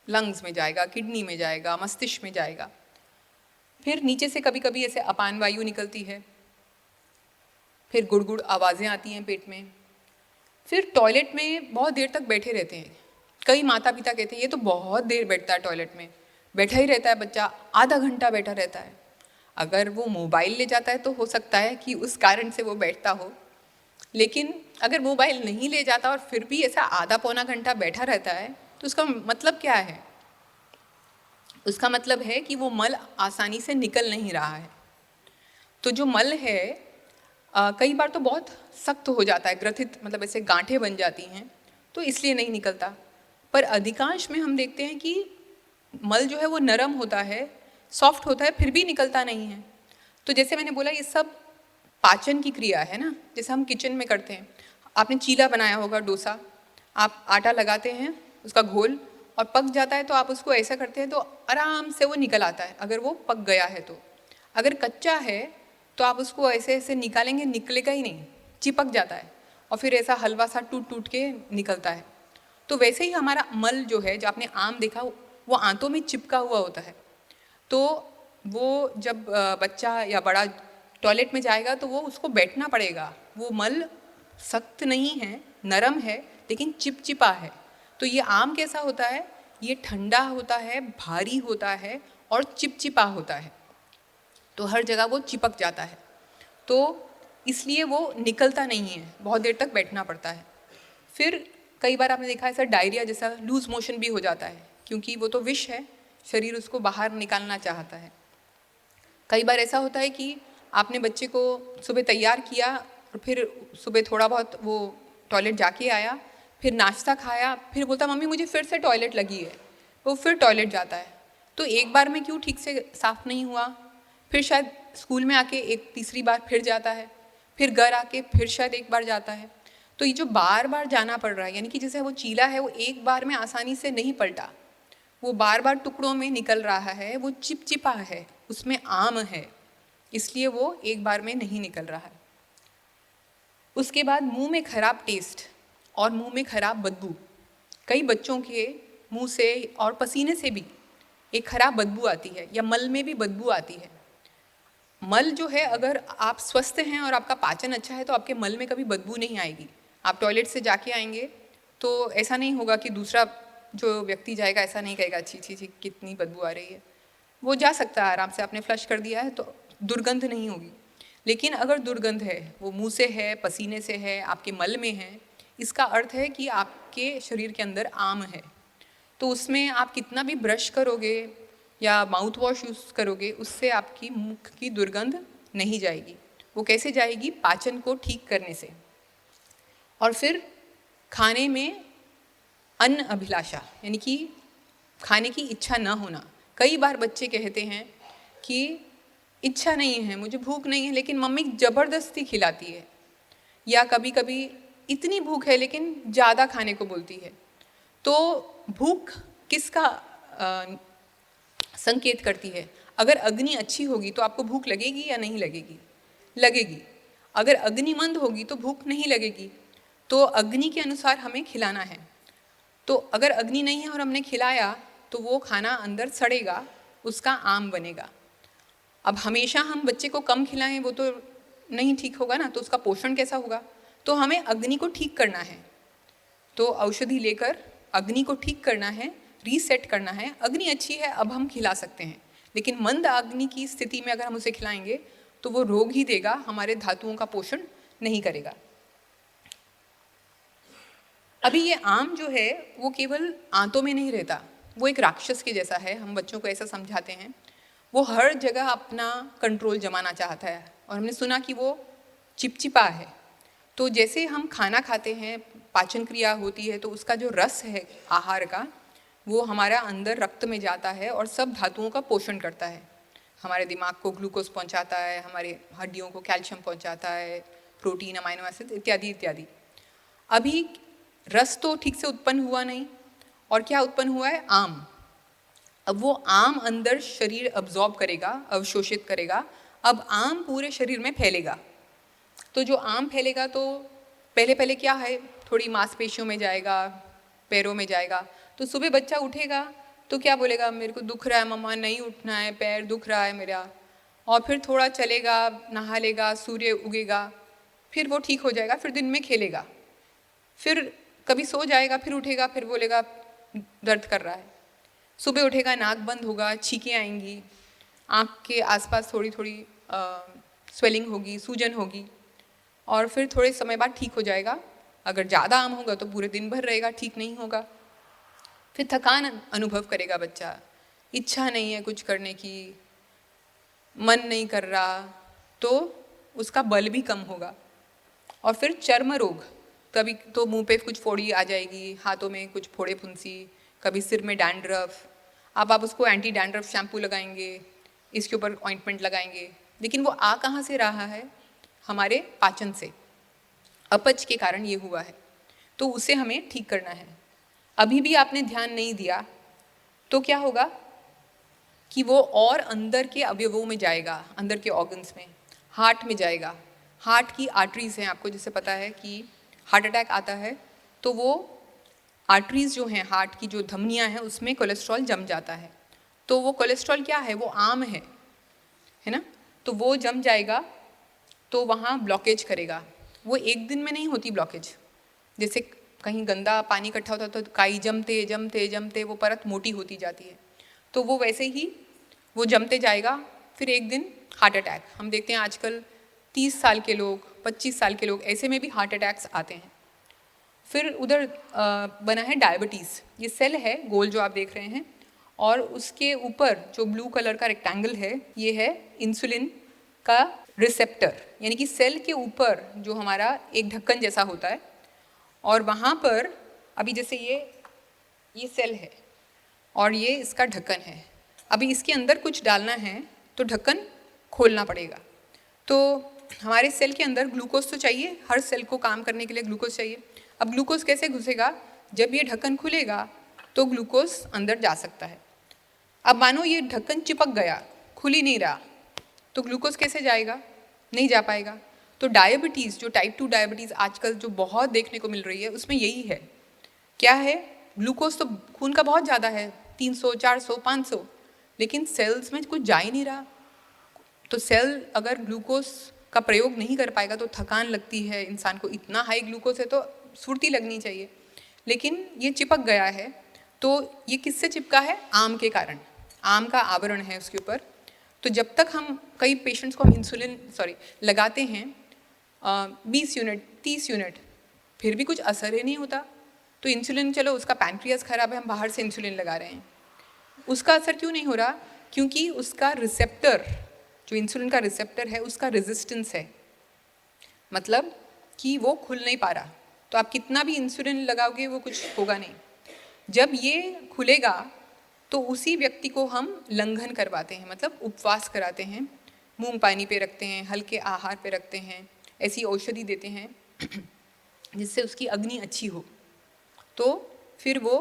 लंग्स में जाएगा, किडनी में जाएगा, मस्तिष्क में जाएगा। फिर नीचे से कभी कभी ऐसे अपान वायु निकलती है, फिर गुड़गुड़ आवाज़ें आती हैं पेट में। फिर टॉयलेट में बहुत देर तक बैठे रहते हैं। कई माता पिता कहते हैं ये तो बहुत देर बैठता है टॉयलेट में, बैठा ही रहता है बच्चा, आधा घंटा बैठा रहता है। अगर वो मोबाइल ले जाता है तो हो सकता है कि उस कारण से वो बैठता हो, लेकिन अगर मोबाइल नहीं ले जाता और फिर भी ऐसा आधा पौना घंटा बैठा रहता है तो उसका मतलब क्या है? उसका मतलब है कि वो मल आसानी से निकल नहीं रहा है। तो जो मल है कई बार तो बहुत सख्त हो जाता है, ग्रथित, मतलब ऐसे गांठें बन जाती हैं, तो इसलिए नहीं निकलता। पर अधिकांश में हम देखते हैं कि मल जो है वो नरम होता है, सॉफ्ट होता है, फिर भी निकलता नहीं है। तो जैसे मैंने बोला, ये सब पाचन की क्रिया है ना, जैसे हम किचन में करते हैं। आपने चीला बनाया होगा, डोसा, आप आटा लगाते हैं, उसका घोल, और पक जाता है तो आप उसको ऐसा करते हैं तो आराम से वो निकल आता है, अगर वो पक गया है तो। अगर कच्चा है तो आप उसको ऐसे ऐसे निकालेंगे, निकलेगा ही नहीं, चिपक जाता है, और फिर ऐसा हलवा सा टूट टूट के निकलता है। तो वैसे ही हमारा मल जो है, जो आपने आम देखा, वो आंतों में चिपका हुआ होता है। तो वो जब बच्चा या बड़ा टॉयलेट में जाएगा तो वो उसको बैठना पड़ेगा। वो मल सख्त नहीं है, नरम है, लेकिन चिपचिपा है। तो ये आम कैसा होता है? ये ठंडा होता है, भारी होता है और चिपचिपा होता है, तो हर जगह वो चिपक जाता है। तो इसलिए वो निकलता नहीं है, बहुत देर तक बैठना पड़ता है। फिर कई बार आपने देखा ऐसा डायरिया जैसा लूज मोशन भी हो जाता है, क्योंकि वो तो विष है, शरीर उसको बाहर निकालना चाहता है। कई बार ऐसा होता है कि आपने बच्चे को सुबह तैयार किया और फिर सुबह थोड़ा बहुत वो टॉयलेट जाके आया, फिर नाश्ता खाया, फिर बोलता मम्मी मुझे फिर से टॉयलेट लगी है, वो फिर टॉयलेट जाता है। तो एक बार में क्यों ठीक से साफ नहीं हुआ, फिर शायद स्कूल में आके एक तीसरी बार फिर जाता है, फिर घर आके फिर शायद एक बार जाता है। तो ये जो बार बार जाना पड़ रहा है, यानी कि जैसे वो चीला है वो एक बार में आसानी से नहीं पलटा, वो बार बार टुकड़ों में निकल रहा है, वो चिपचिपा है, उसमें आम है, इसलिए वो एक बार में नहीं निकल रहा है। उसके बाद मुंह में खराब टेस्ट और मुंह में खराब बदबू। कई बच्चों के मुंह से और पसीने से भी एक खराब बदबू आती है, या मल में भी बदबू आती है। मल जो है, अगर आप स्वस्थ हैं और आपका पाचन अच्छा है तो आपके मल में कभी बदबू नहीं आएगी। आप टॉयलेट से जाके आएंगे तो ऐसा नहीं होगा कि दूसरा जो व्यक्ति जाएगा ऐसा नहीं कहेगा छी छी छी कितनी बदबू आ रही है। वो जा सकता है आराम से, आपने फ्लश कर दिया है तो दुर्गंध नहीं होगी। लेकिन अगर दुर्गंध है, वो मुंह से है, पसीने से है, आपके मल में है, इसका अर्थ है कि आपके शरीर के अंदर आम है। तो उसमें आप कितना भी ब्रश करोगे या माउथ वॉश यूज़ करोगे, उससे आपकी मुख की दुर्गंध नहीं जाएगी। वो कैसे जाएगी? पाचन को ठीक करने से। और फिर खाने में अन्न अभिलाषा, यानी कि खाने की इच्छा न होना। कई बार बच्चे कहते हैं कि इच्छा नहीं है, मुझे भूख नहीं है, लेकिन मम्मी ज़बरदस्ती खिलाती है। या कभी कभी इतनी भूख है लेकिन ज़्यादा खाने को बोलती है। तो भूख किसका संकेत करती है? अगर अग्नि अच्छी होगी तो आपको भूख लगेगी या नहीं लगेगी? लगेगी। अगर अग्नि मंद होगी तो भूख नहीं लगेगी। तो अग्नि के अनुसार हमें खिलाना है। तो अगर अग्नि नहीं है और हमने खिलाया तो वो खाना अंदर सड़ेगा, उसका आम बनेगा। अब हमेशा हम बच्चे को कम खिलाएं वो तो नहीं ठीक होगा ना, तो उसका पोषण कैसा होगा? तो हमें अग्नि को ठीक करना है। तो औषधि लेकर अग्नि को ठीक करना है, रीसेट करना है। अग्नि अच्छी है, अब हम खिला सकते हैं। लेकिन मंद अग्नि की स्थिति में अगर हम उसे खिलाएंगे तो वो रोग ही देगा, हमारे धातुओं का पोषण नहीं करेगा। अभी ये आम जो है वो केवल आंतों में नहीं रहता, वो एक राक्षस के जैसा है। हम बच्चों को ऐसा समझाते हैं, वो हर जगह अपना कंट्रोल जमाना चाहता है। और हमने सुना कि वो चिपचिपा है। तो जैसे हम खाना खाते हैं, पाचन क्रिया होती है, तो उसका जो रस है आहार का, वो हमारा अंदर रक्त में जाता है और सब धातुओं का पोषण करता है। हमारे दिमाग को ग्लूकोज पहुंचाता है, हमारे हड्डियों को कैल्शियम पहुंचाता है, प्रोटीन, अमाइनो एसिड इत्यादि इत्यादि। अभी रस तो ठीक से उत्पन्न हुआ नहीं, और क्या उत्पन्न हुआ है? आम। अब वो आम अंदर शरीर अब्जॉर्ब करेगा, अवशोषित करेगा। अब आम पूरे शरीर में फैलेगा। तो जो आम फैलेगा तो पहले पहले क्या है, थोड़ी मांसपेशियों में जाएगा, पैरों में जाएगा। तो सुबह बच्चा उठेगा तो क्या बोलेगा? मेरे को दुख रहा है मम्मा, नहीं उठना है, पैर दुख रहा है मेरा। और फिर थोड़ा चलेगा, नहा लेगा, सूर्य उगेगा, फिर वो ठीक हो जाएगा, फिर दिन में खेलेगा। फिर कभी सो जाएगा, फिर उठेगा, फिर बोलेगा दर्द कर रहा है। सुबह उठेगा, नाक बंद होगा, छींकें आएंगी, आँख के आसपास थोड़ी थोड़ी स्वेलिंग होगी, सूजन होगी, और फिर थोड़े समय बाद ठीक हो जाएगा। अगर ज़्यादा आम होगा तो पूरे दिन भर रहेगा, ठीक नहीं होगा। फिर थकान अनुभव करेगा बच्चा, इच्छा नहीं है कुछ करने की, मन नहीं कर रहा, तो उसका बल भी कम होगा। और फिर चर्म रोग, कभी तो मुंह पे कुछ फोड़ी आ जाएगी, हाथों में कुछ फोड़े फुंसी, कभी सिर में डैंड्रफ। अब आप उसको एंटी डैंड्रफ शैम्पू लगाएंगे, इसके ऊपर ऑइंटमेंट लगाएंगे, लेकिन वो आ कहाँ से रहा है? हमारे पाचन से। अपच के कारण ये हुआ है, तो उसे हमें ठीक करना है। अभी भी आपने ध्यान नहीं दिया तो क्या होगा कि वो और अंदर के अवयवों में जाएगा, अंदर के ऑर्गन्स में, हार्ट में जाएगा। हार्ट की आर्टरीज हैं, आपको जैसे पता है कि हार्ट अटैक आता है तो वो आर्टरीज जो हैं, हार्ट की जो धमनियां हैं, उसमें कोलेस्ट्रॉल जम जाता है। तो वो कोलेस्ट्रॉल क्या है? वो आम है ना? तो वो जम जाएगा तो वहाँ ब्लॉकेज करेगा। वो एक दिन में नहीं होती ब्लॉकेज। जैसे कहीं गंदा पानी इकट्ठा होता है तो काई जमते जमते जमते वो परत मोटी होती जाती है, तो वो वैसे ही वो जमते जाएगा, फिर एक दिन हार्ट अटैक। हम देखते हैं आजकल 30 साल के लोग, 25 साल के लोग, ऐसे में भी हार्ट अटैक्स आते हैं। फिर उधर बना है डायबिटीज़। ये सेल है गोल जो आप देख रहे हैं, और उसके ऊपर जो ब्लू कलर का रेक्टेंगल है, ये है इंसुलिन का रिसेप्टर, यानी कि सेल के ऊपर जो हमारा एक ढक्कन जैसा होता है, और वहाँ पर अभी जैसे ये सेल है और ये इसका ढक्कन है। अभी इसके अंदर कुछ डालना है तो ढक्कन खोलना पड़ेगा। तो हमारे सेल के अंदर ग्लूकोज तो चाहिए, हर सेल को काम करने के लिए ग्लूकोज चाहिए। अब ग्लूकोज कैसे घुसेगा? जब ये ढक्कन खुलेगा तो ग्लूकोज अंदर जा सकता है। अब मानो ये ढक्कन चिपक गया, खुल ही नहीं रहा, तो ग्लूकोज कैसे जाएगा? नहीं जा पाएगा। तो डायबिटीज़, जो टाइप 2 डायबिटीज़ आजकल जो बहुत देखने को मिल रही है, उसमें यही है। क्या है? ग्लूकोज तो खून का बहुत ज़्यादा है, 300, 400, 500, लेकिन सेल्स में कुछ जा ही नहीं रहा। तो सेल अगर ग्लूकोज का प्रयोग नहीं कर पाएगा तो थकान लगती है इंसान को। इतना हाई ग्लूकोज है तो स्फूर्ति लगनी चाहिए, लेकिन ये चिपक गया है। तो ये किससे चिपका है? आम के कारण। आम का आवरण है उसके ऊपर। तो जब तक हम, कई पेशेंट्स को हम इंसुलिन लगाते हैं 20 यूनिट 30 यूनिट, फिर भी कुछ असर ही नहीं होता। तो इंसुलिन, चलो उसका पैनक्रियाज खराब है, हम बाहर से इंसुलिन लगा रहे हैं, उसका असर क्यों नहीं हो रहा? क्योंकि उसका रिसेप्टर, जो इंसुलिन का रिसेप्टर है, उसका रेजिस्टेंस है, मतलब कि वो खुल नहीं पा रहा। तो आप कितना भी इंसुलिन लगाओगे वो कुछ होगा नहीं। जब ये खुलेगा तो उसी व्यक्ति को हम लंघन करवाते हैं, मतलब उपवास कराते हैं, मूंग पानी पे रखते हैं, हल्के आहार पे रखते हैं, ऐसी औषधि देते हैं जिससे उसकी अग्नि अच्छी हो। तो फिर वो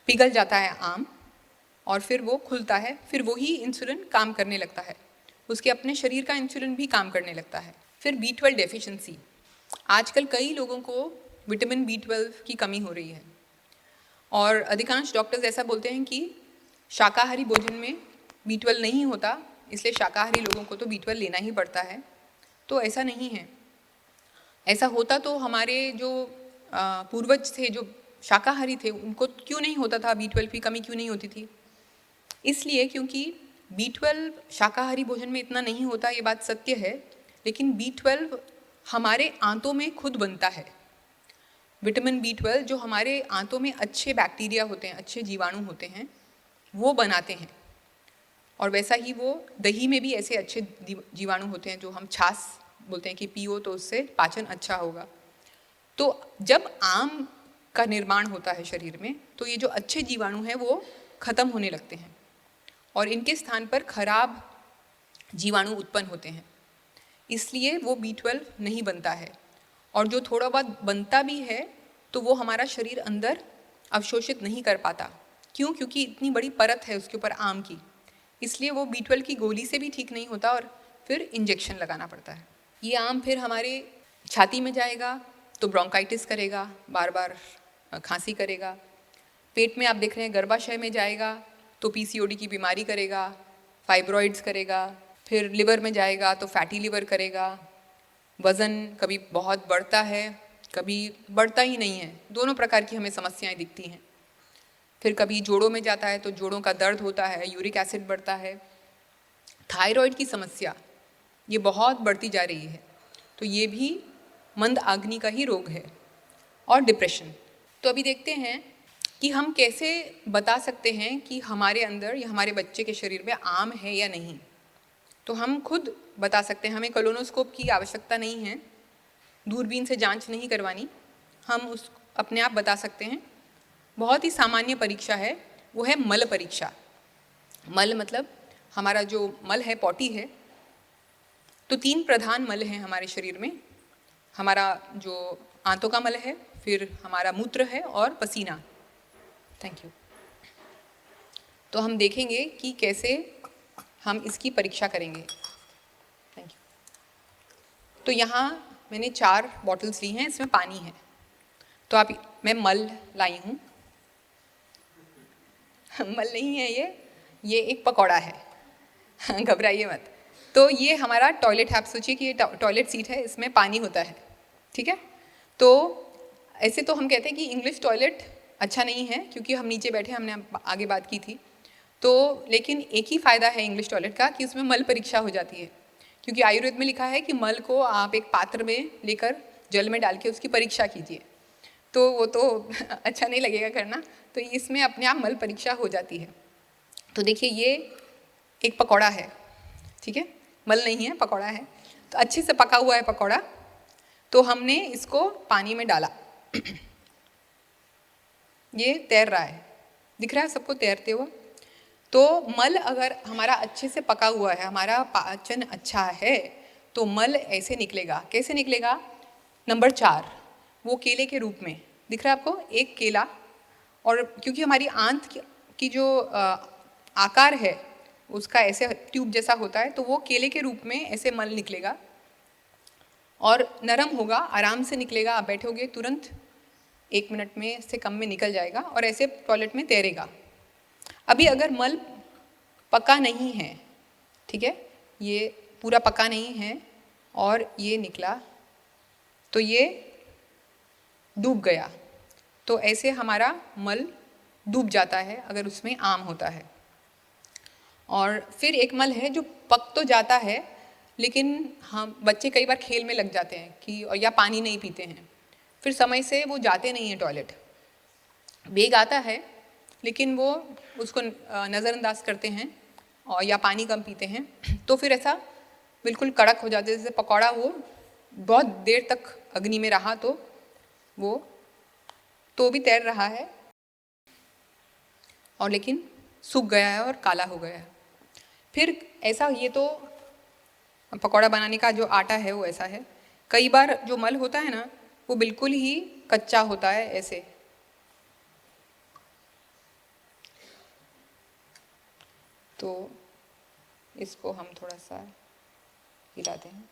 पिघल जाता है आम, और फिर वो खुलता है, फिर वही इंसुलिन काम करने लगता है, उसके अपने शरीर का इंसुलिन भी काम करने लगता है। फिर B12 डेफिशिएंसी। आजकल कई लोगों को विटामिन B12 की कमी हो रही है, और अधिकांश डॉक्टर्स ऐसा बोलते हैं कि शाकाहारी भोजन में B12 नहीं होता, इसलिए शाकाहारी लोगों को तो B12 लेना ही पड़ता है। तो ऐसा नहीं है। ऐसा होता तो हमारे जो पूर्वज थे, जो शाकाहारी थे, उनको क्यों नहीं होता था? B12 की कमी क्यों नहीं होती थी? इसलिए क्योंकि B12 शाकाहारी भोजन में इतना नहीं होता, ये बात सत्य है, लेकिन B12 हमारे आंतों में खुद बनता है। विटामिन B12 जो हमारे आंतों में अच्छे बैक्टीरिया होते हैं, अच्छे जीवाणु होते हैं, वो बनाते हैं। और वैसा ही वो दही में भी ऐसे अच्छे जीवाणु होते हैं, जो हम छाछ बोलते हैं कि पियो तो उससे पाचन अच्छा होगा। तो जब आम का निर्माण होता है शरीर में, तो ये जो अच्छे जीवाणु हैं वो खत्म होने लगते हैं, और इनके स्थान पर खराब जीवाणु उत्पन्न होते हैं। इसलिए वो B12 नहीं बनता है, और जो थोड़ा बहुत बनता भी है तो वो हमारा शरीर अंदर अवशोषित नहीं कर पाता। क्यों? क्योंकि इतनी बड़ी परत है उसके ऊपर आम की, इसलिए वो B12 की गोली से भी ठीक नहीं होता, और फिर इंजेक्शन लगाना पड़ता है। ये आम फिर हमारे छाती में जाएगा तो ब्रोंकाइटिस करेगा, बार बार खांसी करेगा। पेट में आप देख रहे हैं गर्भाशय में जाएगा तो PCOD की बीमारी करेगा, फाइब्रॉइड्स करेगा। फिर लिवर में जाएगा तो फैटी लिवर करेगा। वज़न कभी बहुत बढ़ता है, कभी बढ़ता ही नहीं है, दोनों प्रकार की हमें समस्याएं दिखती हैं। फिर कभी जोड़ों में जाता है तो जोड़ों का दर्द होता है, यूरिक एसिड बढ़ता है। थायराइड की समस्या ये बहुत बढ़ती जा रही है, तो ये भी मंद अग्नि का ही रोग है। और डिप्रेशन। तो अभी देखते हैं कि हम कैसे बता सकते हैं कि हमारे अंदर या हमारे बच्चे के शरीर में आम है या नहीं। तो हम खुद बता सकते हैं, हमें कोलोनोस्कोप की आवश्यकता नहीं है, दूरबीन से जांच नहीं करवानी, हम उस अपने आप बता सकते हैं। बहुत ही सामान्य परीक्षा है, वो है मल परीक्षा। मल मतलब हमारा जो मल है, पॉटी है। तो 3 प्रधान मल हैं हमारे शरीर में। हमारा जो आंतों का मल है, फिर हमारा मूत्र है, और पसीना। Thank you. तो हम देखेंगे कि कैसे हम इसकी परीक्षा करेंगे। Thank you. तो यहाँ मैंने 4 बॉटल्स ली हैं, इसमें पानी है। तो मैं मल लाई हूँ। मल नहीं है ये एक पकौड़ा है, घबराइए मत। तो ये हमारा टॉयलेट है, आप सोचिए कि ये टॉयलेट सीट है, इसमें पानी होता है, ठीक है। तो ऐसे तो हम कहते हैं कि इंग्लिश टॉयलेट अच्छा नहीं है, क्योंकि हम नीचे बैठे, हमने आगे बात की थी। तो लेकिन एक ही फ़ायदा है इंग्लिश टॉयलेट का कि उसमें मल परीक्षा हो जाती है, क्योंकि आयुर्वेद में लिखा है कि मल को आप एक पात्र में लेकर जल में डाल के उसकी परीक्षा कीजिए, तो वो तो अच्छा नहीं लगेगा करना, तो इसमें अपने आप मल परीक्षा हो जाती है। तो देखिए ये एक पकौड़ा है, ठीक है, मल नहीं है, पकौड़ा है। तो अच्छे से पका हुआ है पकौड़ा, तो हमने इसको पानी में डाला, ये तैर रहा है, दिख रहा है सबको तैरते हुए। तो मल अगर हमारा अच्छे से पका हुआ है, हमारा पाचन अच्छा है, तो मल ऐसे निकलेगा। कैसे निकलेगा? नंबर 4, वो केले के रूप में दिख रहा है आपको, एक केला, और क्योंकि हमारी आंत की जो आकार है उसका ऐसे ट्यूब जैसा होता है, तो वो केले के रूप में ऐसे मल निकलेगा और नरम होगा, आराम से निकलेगा। आप बैठोगे तुरंत 1 मिनट में से कम में निकल जाएगा और ऐसे टॉयलेट में तैरेगा। अभी अगर मल पका नहीं है, ठीक है, ये पूरा पका नहीं है और ये निकला, तो ये डूब गया, तो ऐसे हमारा मल डूब जाता है अगर उसमें आम होता है। और फिर एक मल है जो पक तो जाता है, लेकिन हम बच्चे कई बार खेल में लग जाते हैं कि या पानी नहीं पीते हैं, फिर समय से वो जाते नहीं हैं टॉयलेट, वेग आता है लेकिन वो उसको नज़रअंदाज करते हैं और या पानी कम पीते हैं, तो फिर ऐसा बिल्कुल कड़क हो जाता है। जैसे पकौड़ा वो बहुत देर तक अग्नि में रहा तो वो तो भी तैर रहा है और लेकिन सूख गया है और काला हो गया है। फिर ऐसा, ये तो पकौड़ा बनाने का जो आटा है वो ऐसा है। कई बार जो मल होता है ना वो बिल्कुल ही कच्चा होता है ऐसे, तो इसको हम थोड़ा सा हिलाते हैं।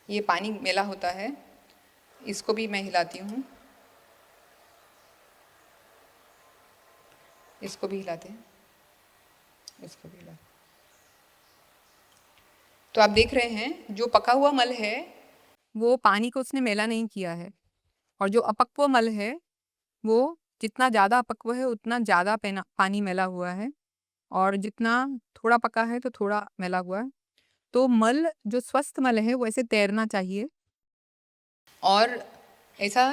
ये पानी मेला होता है, इसको भी मैं हिलाती हूँ, इसको भी हिलाते हैं, इसको भी हिलाते हैं। तो आप देख रहे हैं जो पका हुआ मल है वो पानी को उसने मेला नहीं किया है, और जो अपक्व मल है वो जितना ज़्यादा अपक्व है उतना ज़्यादा पानी मेला हुआ है, और जितना थोड़ा पका है तो थोड़ा मेला हुआ है। तो मल, जो स्वस्थ मल है वो ऐसे तैरना चाहिए और ऐसा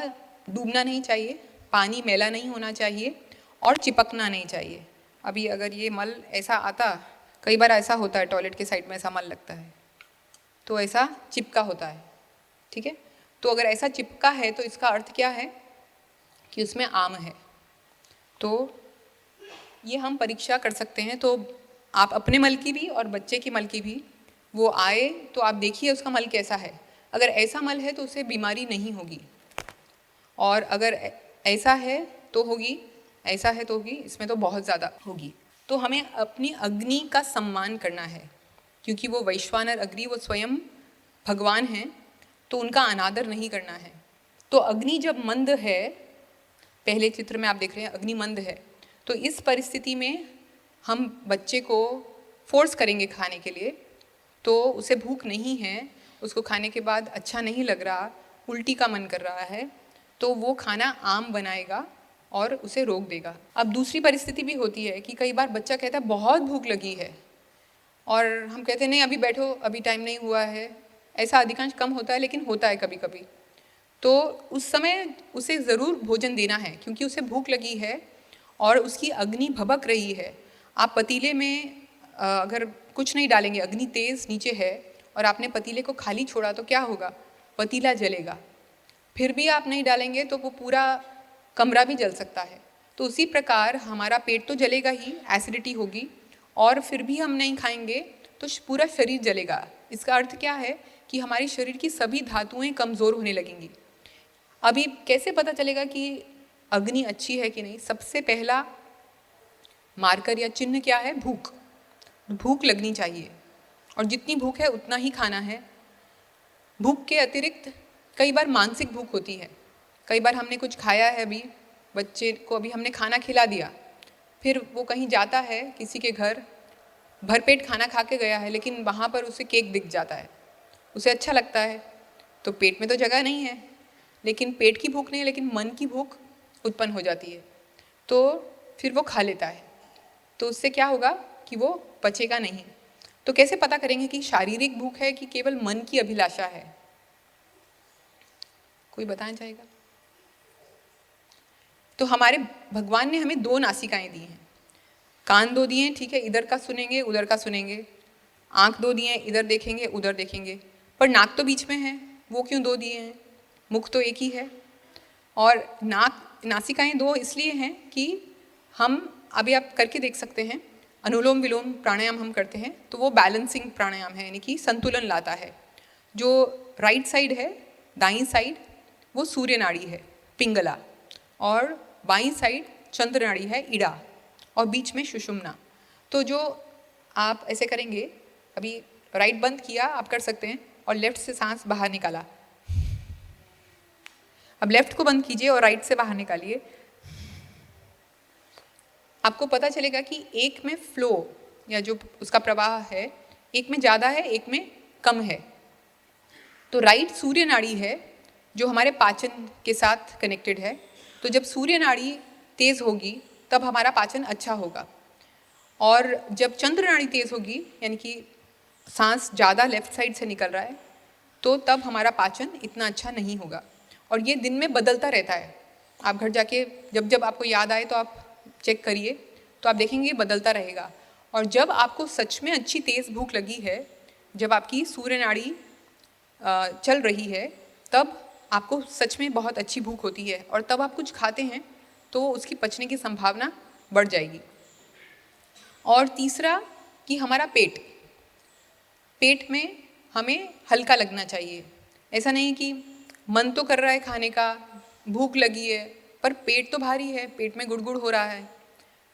डूबना नहीं चाहिए, पानी मेला नहीं होना चाहिए और चिपकना नहीं चाहिए। अभी अगर ये मल ऐसा आता, कई बार ऐसा होता है टॉयलेट के साइड में ऐसा मल लगता है, तो ऐसा चिपका होता है, ठीक है। तो अगर ऐसा चिपका है तो इसका अर्थ क्या है कि उसमें आम है। तो ये हम परीक्षा कर सकते हैं, तो आप अपने मल की भी और बच्चे की मल की भी, वो आए तो आप देखिए उसका मल कैसा है। अगर ऐसा मल है तो उसे बीमारी नहीं होगी, और अगर ऐसा है तो होगी, ऐसा है तो होगी, इसमें तो बहुत ज़्यादा होगी। तो हमें अपनी अग्नि का सम्मान करना है, क्योंकि वो वैश्वानर अग्नि, वो स्वयं भगवान हैं, तो उनका अनादर नहीं करना है। तो अग्नि जब मंद है, पहले चित्र में आप देख रहे हैं अग्नि मंद है, तो इस परिस्थिति में हम बच्चे को फोर्स करेंगे खाने के लिए, तो उसे भूख नहीं है, उसको खाने के बाद अच्छा नहीं लग रहा, उल्टी का मन कर रहा है, तो वो खाना आम बनाएगा और उसे रोक देगा। अब दूसरी परिस्थिति भी होती है कि कई बार बच्चा कहता है बहुत भूख लगी है, और हम कहते हैं नहीं अभी बैठो, अभी टाइम नहीं हुआ है। ऐसा अधिकांश कम होता है लेकिन होता है कभी कभी। तो उस समय उसे ज़रूर भोजन देना है, क्योंकि उसे भूख लगी है और उसकी अग्नि भभक रही है। आप पतीले में अगर कुछ नहीं डालेंगे, अग्नि तेज़ नीचे है और आपने पतीले को खाली छोड़ा तो क्या होगा? पतीला जलेगा। फिर भी आप नहीं डालेंगे तो वो पूरा कमरा भी जल सकता है। तो उसी प्रकार हमारा पेट तो जलेगा ही, एसिडिटी होगी, और फिर भी हम नहीं खाएंगे तो पूरा शरीर जलेगा। इसका अर्थ क्या है कि हमारे शरीर की सभी धातुएं कमज़ोर होने लगेंगी। अभी कैसे पता चलेगा कि अग्नि अच्छी है कि नहीं? सबसे पहला मार्कर या चिन्ह क्या है? भूख। भूख लगनी चाहिए, और जितनी भूख है उतना ही खाना है। भूख के अतिरिक्त कई बार मानसिक भूख होती है। कई बार हमने कुछ खाया है, अभी बच्चे को अभी हमने खाना खिला दिया, फिर वो कहीं जाता है किसी के घर, भरपेट खाना खा के गया है, लेकिन वहाँ पर उसे केक दिख जाता है, उसे अच्छा लगता है, तो पेट में तो जगह नहीं है, लेकिन पेट की भूख नहीं है, लेकिन मन की भूख उत्पन्न हो जाती है, तो फिर वो खा लेता है। तो उससे क्या होगा कि वो पचेगा नहीं। तो कैसे पता करेंगे कि शारीरिक भूख है कि केवल मन की अभिलाषा है? कोई बताना चाहेगा? तो हमारे भगवान ने हमें 2 नासिकाएं दी हैं, कान 2 दिए हैं, ठीक है, इधर का सुनेंगे उधर का सुनेंगे, आंख 2 दिए हैं, इधर देखेंगे उधर देखेंगे, पर नाक तो बीच में है, वो क्यों 2 दिए हैं? मुख तो एक ही है। और नासिकाएं 2 इसलिए हैं कि हम, अभी आप करके देख सकते हैं, अनुलोम विलोम प्राणायाम हम करते हैं तो वो बैलेंसिंग प्राणायाम है, यानी कि संतुलन लाता है। जो राइट साइड है, दाईं साइड, वो सूर्य नाड़ी है, पिंगला, और बाईं साइड चंद्र नाड़ी है, इड़ा, और बीच में सुषुम्ना। तो जो आप ऐसे करेंगे, अभी राइट बंद किया, आप कर सकते हैं, और लेफ्ट से सांस बाहर निकाला। अब लेफ्ट को बंद कीजिए और राइट से बाहर निकालिए। आपको पता चलेगा कि एक में फ्लो या जो उसका प्रवाह है, एक में ज़्यादा है, एक में कम है। तो राइट सूर्य नाड़ी है जो हमारे पाचन के साथ कनेक्टेड है। तो जब सूर्य नाड़ी तेज होगी तब हमारा पाचन अच्छा होगा, और जब चंद्र नाड़ी तेज होगी, यानी कि सांस ज़्यादा लेफ्ट साइड से निकल रहा है, तो तब हमारा पाचन इतना अच्छा नहीं होगा। और ये दिन में बदलता रहता है। आप घर जाके जब जब आपको याद आए तो आप चेक करिए, तो आप देखेंगे बदलता रहेगा। और जब आपको सच में अच्छी तेज़ भूख लगी है, जब आपकी सूर्य नाड़ी चल रही है, तब आपको सच में बहुत अच्छी भूख होती है, और तब आप कुछ खाते हैं तो उसकी पचने की संभावना बढ़ जाएगी। और तीसरा कि हमारा पेट में हमें हल्का लगना चाहिए। ऐसा नहीं कि मन तो कर रहा है खाने का, भूख लगी है, पर पेट तो भारी है, पेट में गुड़गुड़ हो रहा है।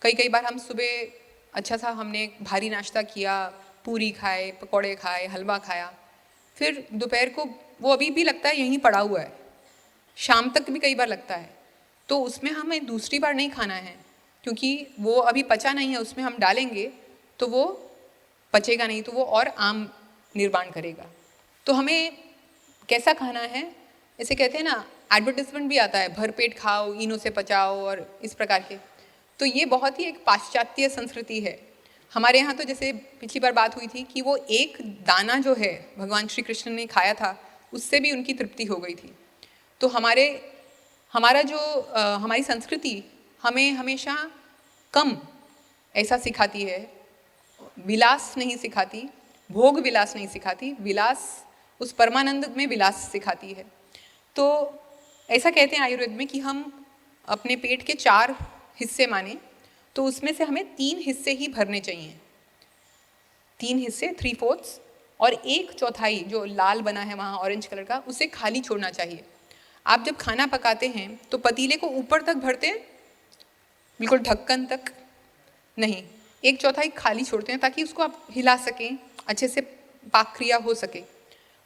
कई बार हम सुबह अच्छा सा हमने भारी नाश्ता किया, पूरी खाए, पकौड़े खाए, हलवा खाया, फिर दोपहर को वो अभी भी लगता है यहीं पड़ा हुआ है, शाम तक भी कई बार लगता है। तो उसमें हमें दूसरी बार नहीं खाना है, क्योंकि वो अभी पचा नहीं है, उसमें हम डालेंगे तो वो पचेगा नहीं, तो वो और आम निर्माण करेगा। तो हमें कैसा खाना है, ऐसे कहते हैं ना, एडवर्टिजमेंट भी आता है, भरपेट खाओ, इनो से पचाओ, और इस प्रकार के। तो ये बहुत ही एक पाश्चात्य संस्कृति है। हमारे यहाँ तो जैसे पिछली बार बात हुई थी कि वो एक दाना जो है भगवान श्री कृष्ण ने खाया था, उससे भी उनकी तृप्ति हो गई थी। तो हमारी संस्कृति हमें हमेशा कम ऐसा सिखाती है, विलास नहीं सिखाती, भोग विलास नहीं सिखाती, विलास उस परमानंद में विलास सिखाती है। तो ऐसा कहते हैं आयुर्वेद में कि हम अपने पेट के 4 हिस्से माने, तो उसमें से हमें 3 हिस्से ही भरने चाहिए, 3 हिस्से 3/4, और 1/4 जो लाल बना है वहाँ ऑरेंज कलर का, उसे खाली छोड़ना चाहिए। आप जब खाना पकाते हैं तो पतीले को ऊपर तक भरते हैं, बिल्कुल ढक्कन तक नहीं, 1/4 खाली छोड़ते हैं ताकि उसको आप हिला सकें, अच्छे से पाक क्रिया हो सके।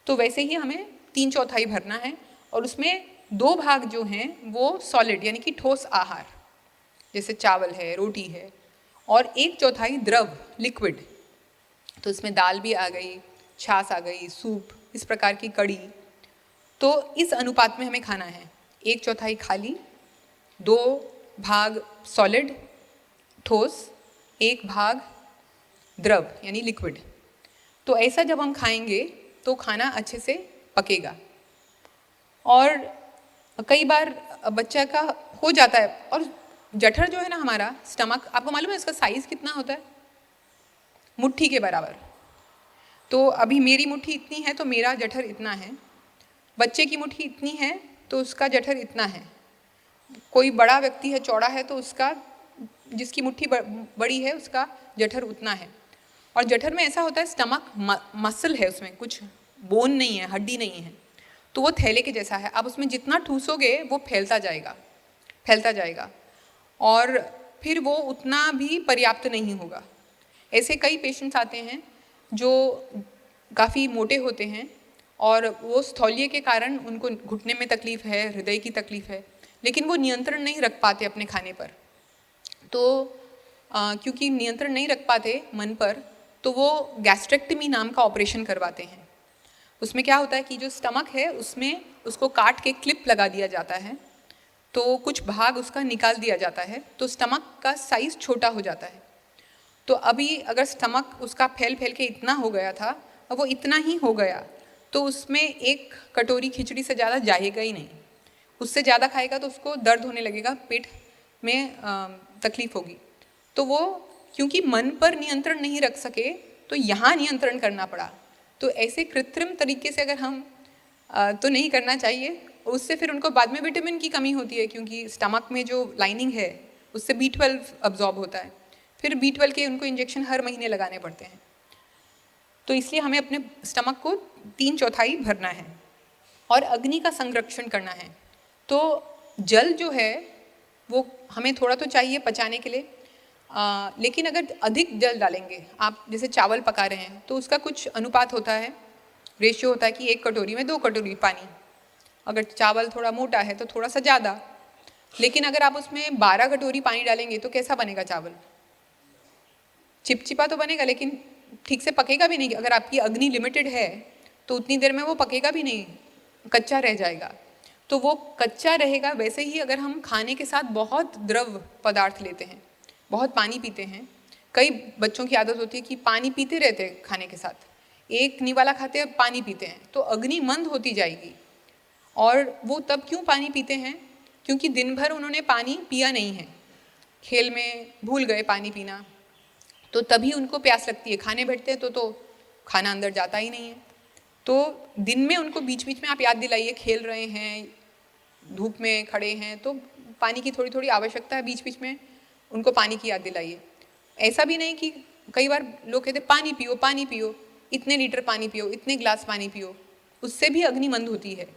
तो वैसे ही हमें 3/4 भरना है, और उसमें 2 भाग जो हैं वो सॉलिड यानी कि ठोस आहार, जैसे चावल है, रोटी है, और 1/4 द्रव लिक्विड। तो इसमें दाल भी आ गई, छाछ आ गई, सूप, इस प्रकार की कड़ी। तो इस अनुपात में हमें खाना है, 1/4 खाली, 2 भाग सॉलिड ठोस, 1 भाग द्रव यानी लिक्विड। तो ऐसा जब हम खाएंगे तो खाना अच्छे से पकेगा। और कई बार बच्चा का हो जाता है, और जठर जो है ना हमारा स्टमक, आपको मालूम है इसका साइज़ कितना होता है? मुट्ठी के बराबर। तो अभी मेरी मुट्ठी इतनी है तो मेरा जठर इतना है, बच्चे की मुट्ठी इतनी है तो उसका जठर इतना है, कोई बड़ा व्यक्ति है, चौड़ा है, तो उसका, जिसकी मुट्ठी बड़ी है उसका जठर उतना है। और जठर में ऐसा होता है, स्टमक मसल है, उसमें कुछ बोन नहीं है, हड्डी नहीं है, तो वो थैले के जैसा है। आप उसमें जितना ठूसोगे वो फैलता जाएगा, और फिर वो उतना भी पर्याप्त नहीं होगा। ऐसे कई पेशेंट्स आते हैं जो काफ़ी मोटे होते हैं, और वो स्थौल्य के कारण उनको घुटने में तकलीफ है, हृदय की तकलीफ है, लेकिन वो नियंत्रण नहीं रख पाते अपने खाने पर। तो क्योंकि नियंत्रण नहीं रख पाते मन पर, तो वो गैस्ट्रेक्टमी नाम का ऑपरेशन करवाते हैं। उसमें क्या होता है कि जो स्टमक है उसमें उसको काट के क्लिप लगा दिया जाता है, तो कुछ भाग उसका निकाल दिया जाता है, तो स्टमक का साइज़ छोटा हो जाता है। तो अभी अगर स्टमक उसका फैल फैल के इतना हो गया था, अब वो इतना ही हो गया, तो उसमें एक कटोरी खिचड़ी से ज़्यादा जाएगा ही नहीं। उससे ज़्यादा खाएगा तो उसको दर्द होने लगेगा, पेट में तकलीफ होगी। तो वो क्योंकि मन पर नियंत्रण नहीं रख सके तो यहाँ नियंत्रण करना पड़ा। तो ऐसे कृत्रिम तरीके से अगर हम तो नहीं करना चाहिए, उससे फिर उनको बाद में विटामिन की कमी होती है, क्योंकि स्टमक में जो लाइनिंग है उससे B12 अब्जॉर्ब होता है, फिर B12 के उनको इंजेक्शन हर महीने लगाने पड़ते हैं। तो इसलिए हमें अपने स्टमक को 3/4 भरना है और अग्नि का संरक्षण करना है। तो जल जो है वो हमें थोड़ा तो चाहिए पचाने के लिए, लेकिन अगर अधिक जल डालेंगे, आप जैसे चावल पका रहे हैं तो उसका कुछ अनुपात होता है, रेशियो होता है कि 1 कटोरी में 2 कटोरी पानी। अगर चावल थोड़ा मोटा है तो थोड़ा सा ज़्यादा, लेकिन अगर आप उसमें 12 कटोरी पानी डालेंगे तो कैसा बनेगा चावल? चिपचिपा तो बनेगा लेकिन ठीक से पकेगा भी नहीं। अगर आपकी अग्नि लिमिटेड है तो उतनी देर में वो पकेगा भी नहीं, कच्चा रह जाएगा। तो वो कच्चा रहेगा। वैसे ही अगर हम खाने के साथ बहुत द्रव पदार्थ लेते हैं, बहुत पानी पीते हैं, कई बच्चों की आदत होती है कि पानी पीते रहते हैं खाने के साथ, एक निवाला खाते हैं पानी पीते हैं, तो अग्नि मंद होती जाएगी। और वो तब क्यों पानी पीते हैं? क्योंकि दिन भर उन्होंने पानी पिया नहीं है, खेल में भूल गए पानी पीना, तो तभी उनको प्यास लगती है। खाने बैठते हैं तो खाना अंदर जाता ही नहीं है। तो दिन में उनको बीच बीच में आप याद दिलाइए, खेल रहे हैं, धूप में खड़े हैं, तो पानी की थोड़ी थोड़ी आवश्यकता है, बीच बीच में उनको पानी की याद दिलाइए। ऐसा भी नहीं कि कई बार लोग कहते पानी पियो पानी पियो, इतने लीटर पानी पियो, इतने गिलास पानी पियो, उससे भी अग्नि मंद होती है।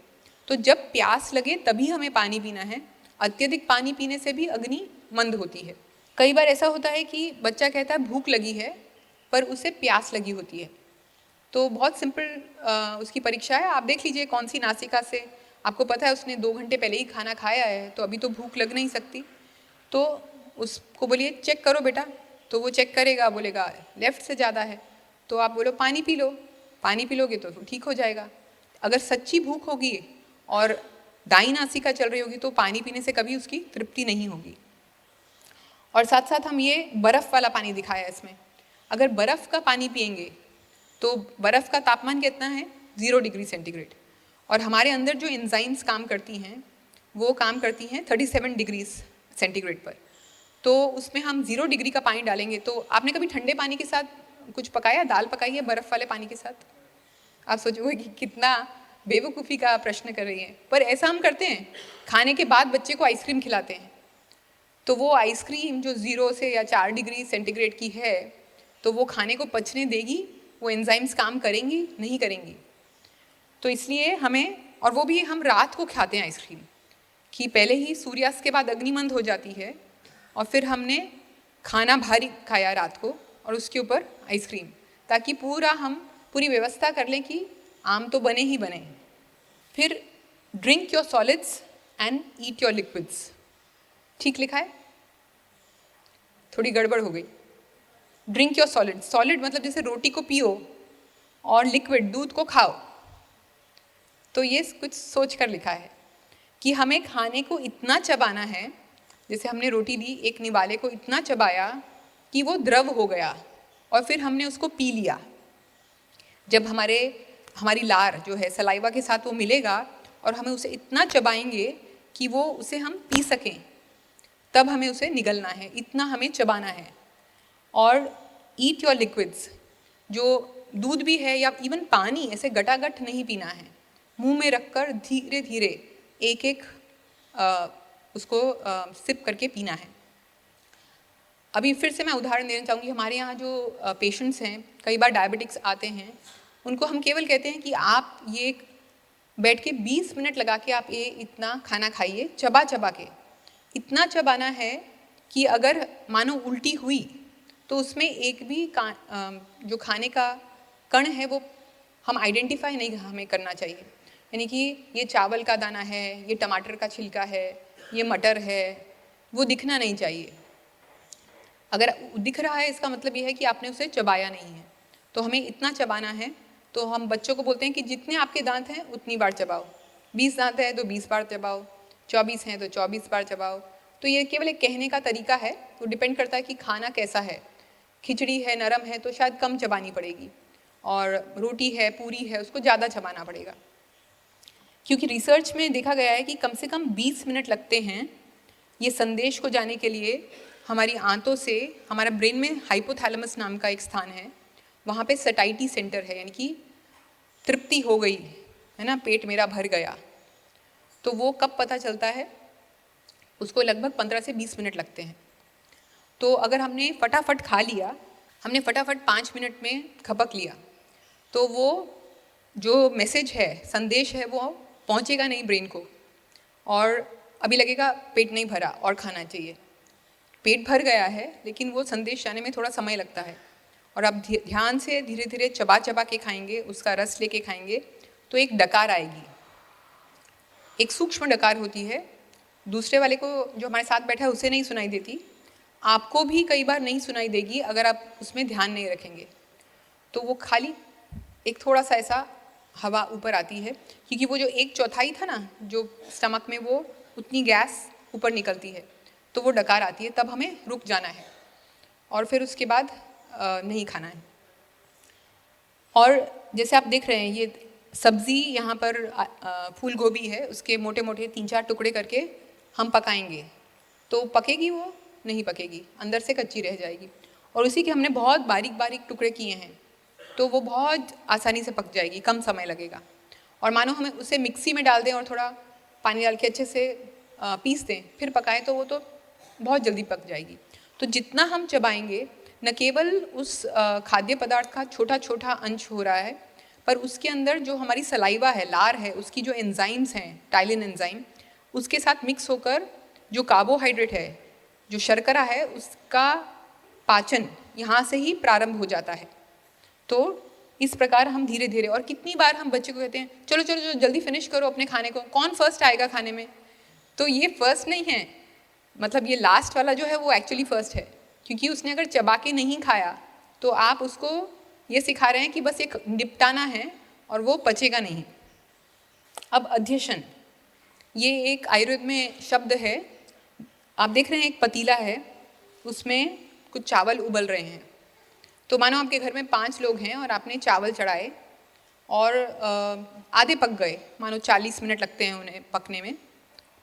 तो जब प्यास लगे तभी हमें पानी पीना है, अत्यधिक पानी पीने से भी अग्नि मंद होती है। कई बार ऐसा होता है कि बच्चा कहता है भूख लगी है पर उसे प्यास लगी होती है। तो बहुत सिंपल उसकी परीक्षा है, आप देख लीजिए कौन सी नासिका से, आपको पता है उसने 2 घंटे पहले ही खाना खाया है तो अभी तो भूख लग नहीं सकती, तो उसको बोलिए चेक करो बेटा, तो वो चेक करेगा, बोलेगा लेफ्ट से ज़्यादा है, तो आप बोलो पानी पी लो, पानी पी लोगे तो ठीक हो जाएगा। अगर सच्ची भूख होगी और दाई नासिका चल रही होगी तो पानी पीने से कभी उसकी तृप्ति नहीं होगी। और साथ साथ हम ये बर्फ़ वाला पानी दिखाया है इसमें। अगर बर्फ़ का पानी पिएंगे तो बर्फ़ का तापमान कितना है? 0 डिग्री सेंटीग्रेड, और हमारे अंदर जो एंजाइम्स काम करती हैं वो काम करती हैं 37 डिग्री सेंटीग्रेड पर। तो उसमें हम 0 डिग्री का पानी डालेंगे। तो आपने कभी ठंडे पानी के साथ कुछ पकाया, दाल पकाई है बर्फ़ वाले पानी के साथ? आप सोचोगे कि कितना बेवकूफ़ी का प्रश्न कर रही हैं, पर ऐसा हम करते हैं। खाने के बाद बच्चे को आइसक्रीम खिलाते हैं, तो वो आइसक्रीम जो 0 से या 4 डिग्री सेंटीग्रेड की है, तो वो खाने को पचने देगी? वो एंजाइम्स काम करेंगी? नहीं करेंगी। तो इसलिए हमें, और वो भी हम रात को खाते हैं आइसक्रीम, कि पहले ही सूर्यास्त के बाद अग्निमंद हो जाती है और फिर हमने खाना भारी खाया रात को और उसके ऊपर आइसक्रीम, ताकि हम पूरी व्यवस्था कर लें कि आम तो बने ही बने। फिर drink your solids and eat your liquids, ठीक लिखा है, थोड़ी गड़बड़ हो गई। ड्रिंक योर सॉलिड, सॉलिड मतलब जैसे रोटी को पियो और लिक्विड दूध को खाओ। तो ये कुछ सोच कर लिखा है कि हमें खाने को इतना चबाना है, जैसे हमने रोटी ली, एक निवाले को इतना चबाया कि वो द्रव हो गया और फिर हमने उसको पी लिया। जब हमारी लार जो है सलाइवा के साथ वो मिलेगा और हमें उसे इतना चबाएंगे कि वो उसे हम पी सकें, तब हमें उसे निगलना है, इतना हमें चबाना है। और ईट योर लिक्विड्स, जो दूध भी है या इवन पानी, ऐसे गटागट नहीं पीना है, मुंह में रखकर धीरे धीरे एक एक उसको सिप करके पीना है। अभी फिर से मैं उदाहरण देना चाहूँगी। हमारे यहाँ जो पेशेंट्स हैं, कई बार डायबिटिक्स आते हैं, उनको हम केवल कहते हैं कि आप ये बैठ के 20 मिनट लगा के आप ये इतना खाना खाइए, चबा चबा के। इतना चबाना है कि अगर मानो उल्टी हुई तो उसमें एक भी जो खाने का कण है वो हम आइडेंटिफाई नहीं हमें करना चाहिए। यानी कि ये चावल का दाना है, ये टमाटर का छिलका है, ये मटर है, वो दिखना नहीं चाहिए। अगर दिख रहा है इसका मतलब ये है कि आपने उसे चबाया नहीं है। तो हमें इतना चबाना है। तो हम बच्चों को बोलते हैं कि जितने आपके दांत हैं उतनी बार चबाओ। 20 दांत है तो 20 बार चबाओ, 24 हैं तो 24 बार चबाओ। तो ये केवल एक कहने का तरीका है, तो डिपेंड करता है कि खाना कैसा है। खिचड़ी है, नरम है, तो शायद कम चबानी पड़ेगी, और रोटी है, पूरी है, उसको ज़्यादा चबाना पड़ेगा। क्योंकि रिसर्च में देखा गया है कि कम से कम 20 मिनट लगते हैं ये संदेश को जाने के लिए। हमारी आंतों से, हमारा ब्रेन में हाइपोथैलेमस नाम का एक स्थान है, वहाँ पे सटाइटी सेंटर है, यानी कि तृप्ति हो गई है ना, पेट मेरा भर गया। तो वो कब पता चलता है? उसको लगभग 15 से 20 मिनट लगते हैं। तो अगर हमने फटाफट खा लिया, हमने फटाफट 5 मिनट में खपक लिया, तो वो जो मैसेज है, संदेश है, वो पहुंचेगा नहीं ब्रेन को, और अभी लगेगा पेट नहीं भरा और खाना चाहिए। पेट भर गया है, लेकिन वो संदेश जाने में थोड़ा समय लगता है। और आप ध्यान से धीरे धीरे चबा चबा के खाएंगे, उसका रस लेके खाएंगे, तो एक डकार आएगी, एक सूक्ष्म डकार होती है। दूसरे वाले को, जो हमारे साथ बैठा है, उसे नहीं सुनाई देती, आपको भी कई बार नहीं सुनाई देगी अगर आप उसमें ध्यान नहीं रखेंगे। तो वो खाली एक थोड़ा सा ऐसा हवा ऊपर आती है, क्योंकि वो जो 1/4 था ना जो स्टमक में, वो उतनी गैस ऊपर निकलती है, तो वो डकार आती है। तब हमें रुक जाना है और फिर उसके बाद नहीं खाना है। और जैसे आप देख रहे हैं, ये सब्ज़ी यहाँ पर फूल गोभी है, उसके मोटे मोटे 3-4 टुकड़े करके हम पकाएंगे, तो पकेगी वो? नहीं पकेगी, अंदर से कच्ची रह जाएगी। और उसी के हमने बहुत बारीक बारीक टुकड़े किए हैं, तो वो बहुत आसानी से पक जाएगी, कम समय लगेगा। और मानो हमें उसे मिक्सी में डाल दें और थोड़ा पानी डाल के अच्छे से पीस दें, फिर पकाएं, तो वो तो बहुत जल्दी पक जाएगी। तो जितना हम चबाएंगे, न केवल उस खाद्य पदार्थ का छोटा छोटा अंश हो रहा है, पर उसके अंदर जो हमारी सलाइवा है, लार है, उसकी जो एंजाइम्स हैं, टाइलिन एंजाइम, उसके साथ मिक्स होकर जो कार्बोहाइड्रेट है, जो शर्करा है, उसका पाचन यहाँ से ही प्रारंभ हो जाता है। तो इस प्रकार हम धीरे धीरे, और कितनी बार हम बच्चे को कहते हैं चलो चलो चलो जल्दी फिनिश करो अपने खाने को, कौन फर्स्ट आएगा खाने में? तो ये फर्स्ट नहीं है, मतलब ये लास्ट वाला जो है वो एक्चुअली फर्स्ट है, क्योंकि उसने अगर चबा के नहीं खाया तो आप उसको ये सिखा रहे हैं कि बस एक निपटाना है और वो पचेगा नहीं। अब अध्यशन, ये एक आयुर्वेद में शब्द है। आप देख रहे हैं एक पतीला है, उसमें कुछ चावल उबल रहे हैं। तो मानो आपके घर में 5 लोग हैं और आपने चावल चढ़ाए और आधे पक गए, मानो 40 मिनट लगते हैं उन्हें पकने में,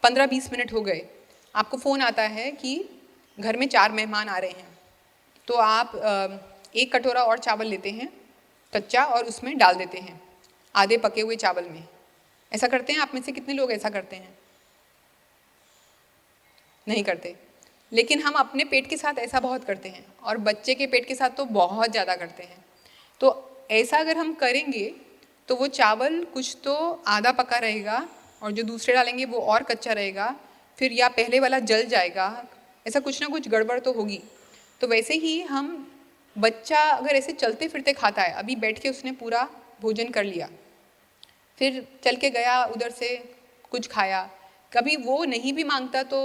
15-20 मिनट हो गए, आपको फ़ोन आता है कि घर में 4 मेहमान आ रहे हैं। तो आप 1 कटोरा और चावल लेते हैं कच्चा और उसमें डाल देते हैं आधे पके हुए चावल में। ऐसा करते हैं? आप में से कितने लोग ऐसा करते हैं? नहीं करते। लेकिन हम अपने पेट के साथ ऐसा बहुत करते हैं, और बच्चे के पेट के साथ तो बहुत ज़्यादा करते हैं। तो ऐसा अगर हम करेंगे तो वो चावल कुछ तो आधा पका रहेगा और जो दूसरे डालेंगे वो और कच्चा रहेगा, फिर या पहले वाला जल जाएगा, ऐसा कुछ ना कुछ गड़बड़ तो होगी। तो वैसे ही हम, बच्चा अगर ऐसे चलते फिरते खाता है, अभी बैठ के उसने पूरा भोजन कर लिया, फिर चल के गया उधर से कुछ खाया, कभी वो नहीं भी मांगता तो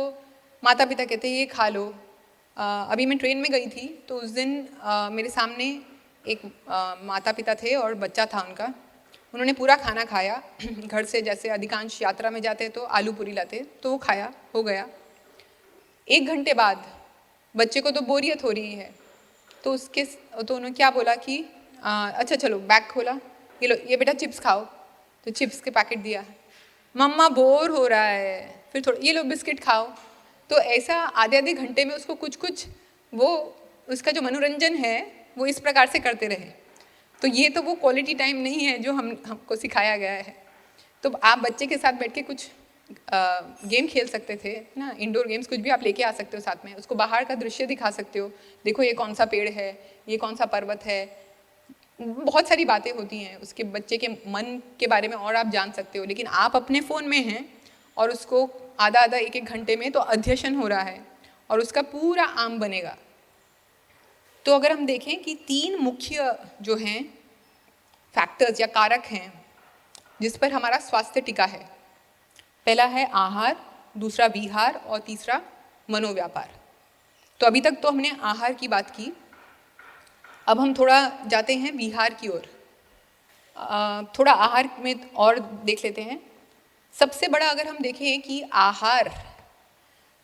माता पिता कहते हैं ये खा लो। अभी मैं ट्रेन में गई थी, तो उस दिन मेरे सामने एक माता पिता थे और बच्चा था उनका, उन्होंने पूरा खाना खाया घर से, जैसे अधिकांश यात्रा में जाते तो आलू पूरी लाते, तो वो खाया, हो गया। 1 घंटे बाद बच्चे को तो बोरियत हो रही है, तो उन्होंने क्या बोला कि अच्छा चलो बैग खोला, ये लो ये बेटा चिप्स खाओ, तो चिप्स के पैकेट दिया, मम्मा बोर हो रहा है, फिर थोड़ा ये लो बिस्किट खाओ। तो ऐसा आधे घंटे में उसको कुछ कुछ, वो उसका जो मनोरंजन है वो इस प्रकार से करते रहे। तो ये तो वो क्वालिटी टाइम नहीं है जो हमको सिखाया गया है। तो आप बच्चे के साथ बैठ के कुछ गेम खेल सकते थे ना, इंडोर गेम्स कुछ भी आप लेके आ सकते हो साथ में, उसको बाहर का दृश्य दिखा सकते हो, देखो ये कौन सा पेड़ है, ये कौन सा पर्वत है, बहुत सारी बातें होती हैं उसके बच्चे के मन के बारे में और आप जान सकते हो। लेकिन आप अपने फ़ोन में हैं और उसको आधा 1-1 घंटे में तो अध्यशन हो रहा है और उसका पूरा आम बनेगा। तो अगर हम देखें कि 3 मुख्य जो हैं फैक्टर्स या कारक हैं जिस पर हमारा स्वास्थ्य टिका है, पहला है आहार, दूसरा विहार और तीसरा मनोव्यापार। तो अभी तक तो हमने आहार की बात की, अब हम थोड़ा जाते हैं विहार की ओर। थोड़ा आहार में और देख लेते हैं। सबसे बड़ा अगर हम देखें कि आहार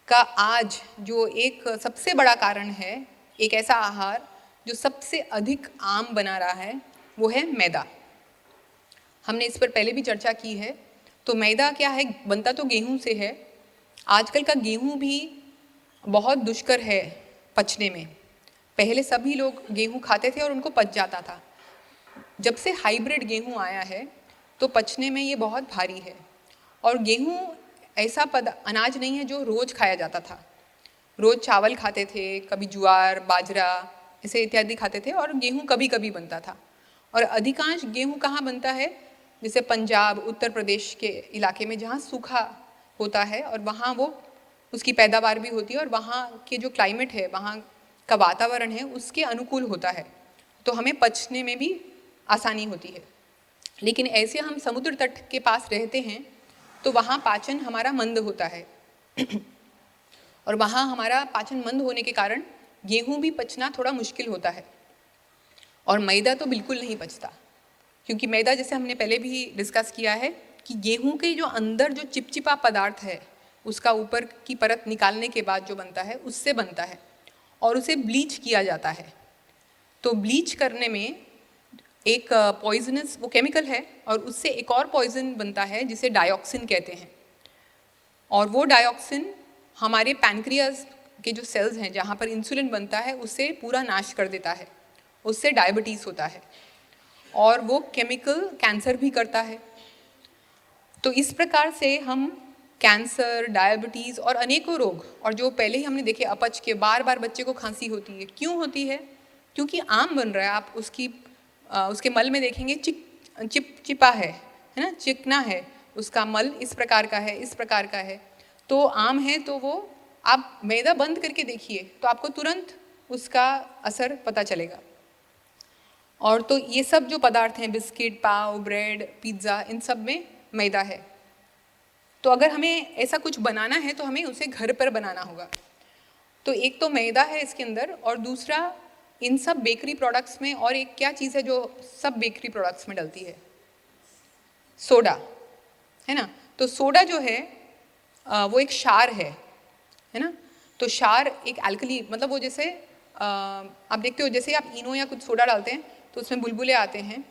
का आज जो एक सबसे बड़ा कारण है, एक ऐसा आहार जो सबसे अधिक आम बना रहा है वो है मैदा। हमने इस पर पहले भी चर्चा की है। तो मैदा क्या है, बनता तो गेहूं से है। आजकल का गेहूं भी बहुत दुष्कर है पचने में। पहले सभी लोग गेहूं खाते थे और उनको पच जाता था। जब से हाइब्रिड गेहूं आया है तो पचने में ये बहुत भारी है। और गेहूं ऐसा अनाज नहीं है जो रोज खाया जाता था। रोज चावल खाते थे, कभी ज्वार, बाजरा ऐसे इत्यादि खाते थे, और गेहूं कभी कभी बनता था। और अधिकांश गेहूं कहाँ बनता है, जैसे पंजाब, उत्तर प्रदेश के इलाके में जहाँ सूखा होता है और वहाँ वो उसकी पैदावार भी होती है, और वहाँ के जो क्लाइमेट है, वहाँ का वातावरण है, उसके अनुकूल होता है, तो हमें पचने में भी आसानी होती है। लेकिन ऐसे हम समुद्र तट के पास रहते हैं तो वहाँ पाचन हमारा मंद होता है और वहाँ हमारा पाचन मंद होने के कारण गेहूं भी पचना थोड़ा मुश्किल होता है। और मैदा तो बिल्कुल नहीं पचता, क्योंकि मैदा, जैसे हमने पहले भी डिस्कस किया है, कि गेहूं के जो अंदर जो चिपचिपा पदार्थ है उसका ऊपर की परत निकालने के बाद जो बनता है उससे बनता है, और उसे ब्लीच किया जाता है। तो ब्लीच करने में एक पॉइजनस वो केमिकल है, और उससे एक और पॉइजन बनता है जिसे डायोक्सिन कहते हैं। और वो डायोक्सिन हमारे पैनक्रियाज के जो सेल्स हैं जहाँ पर इंसुलिन बनता है उसे पूरा नाश कर देता है, उससे डायबिटीज़ होता है, और वो केमिकल कैंसर भी करता है। तो इस प्रकार से हम कैंसर, डायबिटीज़ और अनेकों रोग, और जो पहले ही हमने देखे अपच के, बार बार बच्चे को खांसी होती है, क्यों होती है? क्योंकि आम बन रहा है। आप उसके मल में देखेंगे चिपचिपा है ना, चिकना है, उसका मल इस प्रकार का है, इस प्रकार का है, तो आम है। तो वो आप मैदा बंद करके देखिए तो आपको तुरंत उसका असर पता चलेगा। और तो ये सब जो पदार्थ हैं, बिस्किट, पाव, ब्रेड, पिज्ज़ा, इन सब में मैदा है। तो अगर हमें ऐसा कुछ बनाना है तो हमें उसे घर पर बनाना होगा। तो एक तो मैदा है इसके अंदर, और दूसरा इन सब बेकरी प्रोडक्ट्स में और एक क्या चीज़ है जो सब बेकरी प्रोडक्ट्स में डलती है? सोडा, है ना। तो सोडा जो है वो एक क्षार है ना। तो क्षार एक एल्कली, मतलब वो जैसे आप देखते हो, जैसे आप इनो या कुछ सोडा डालते हैं तो उसमें बुलबुले आते हैं,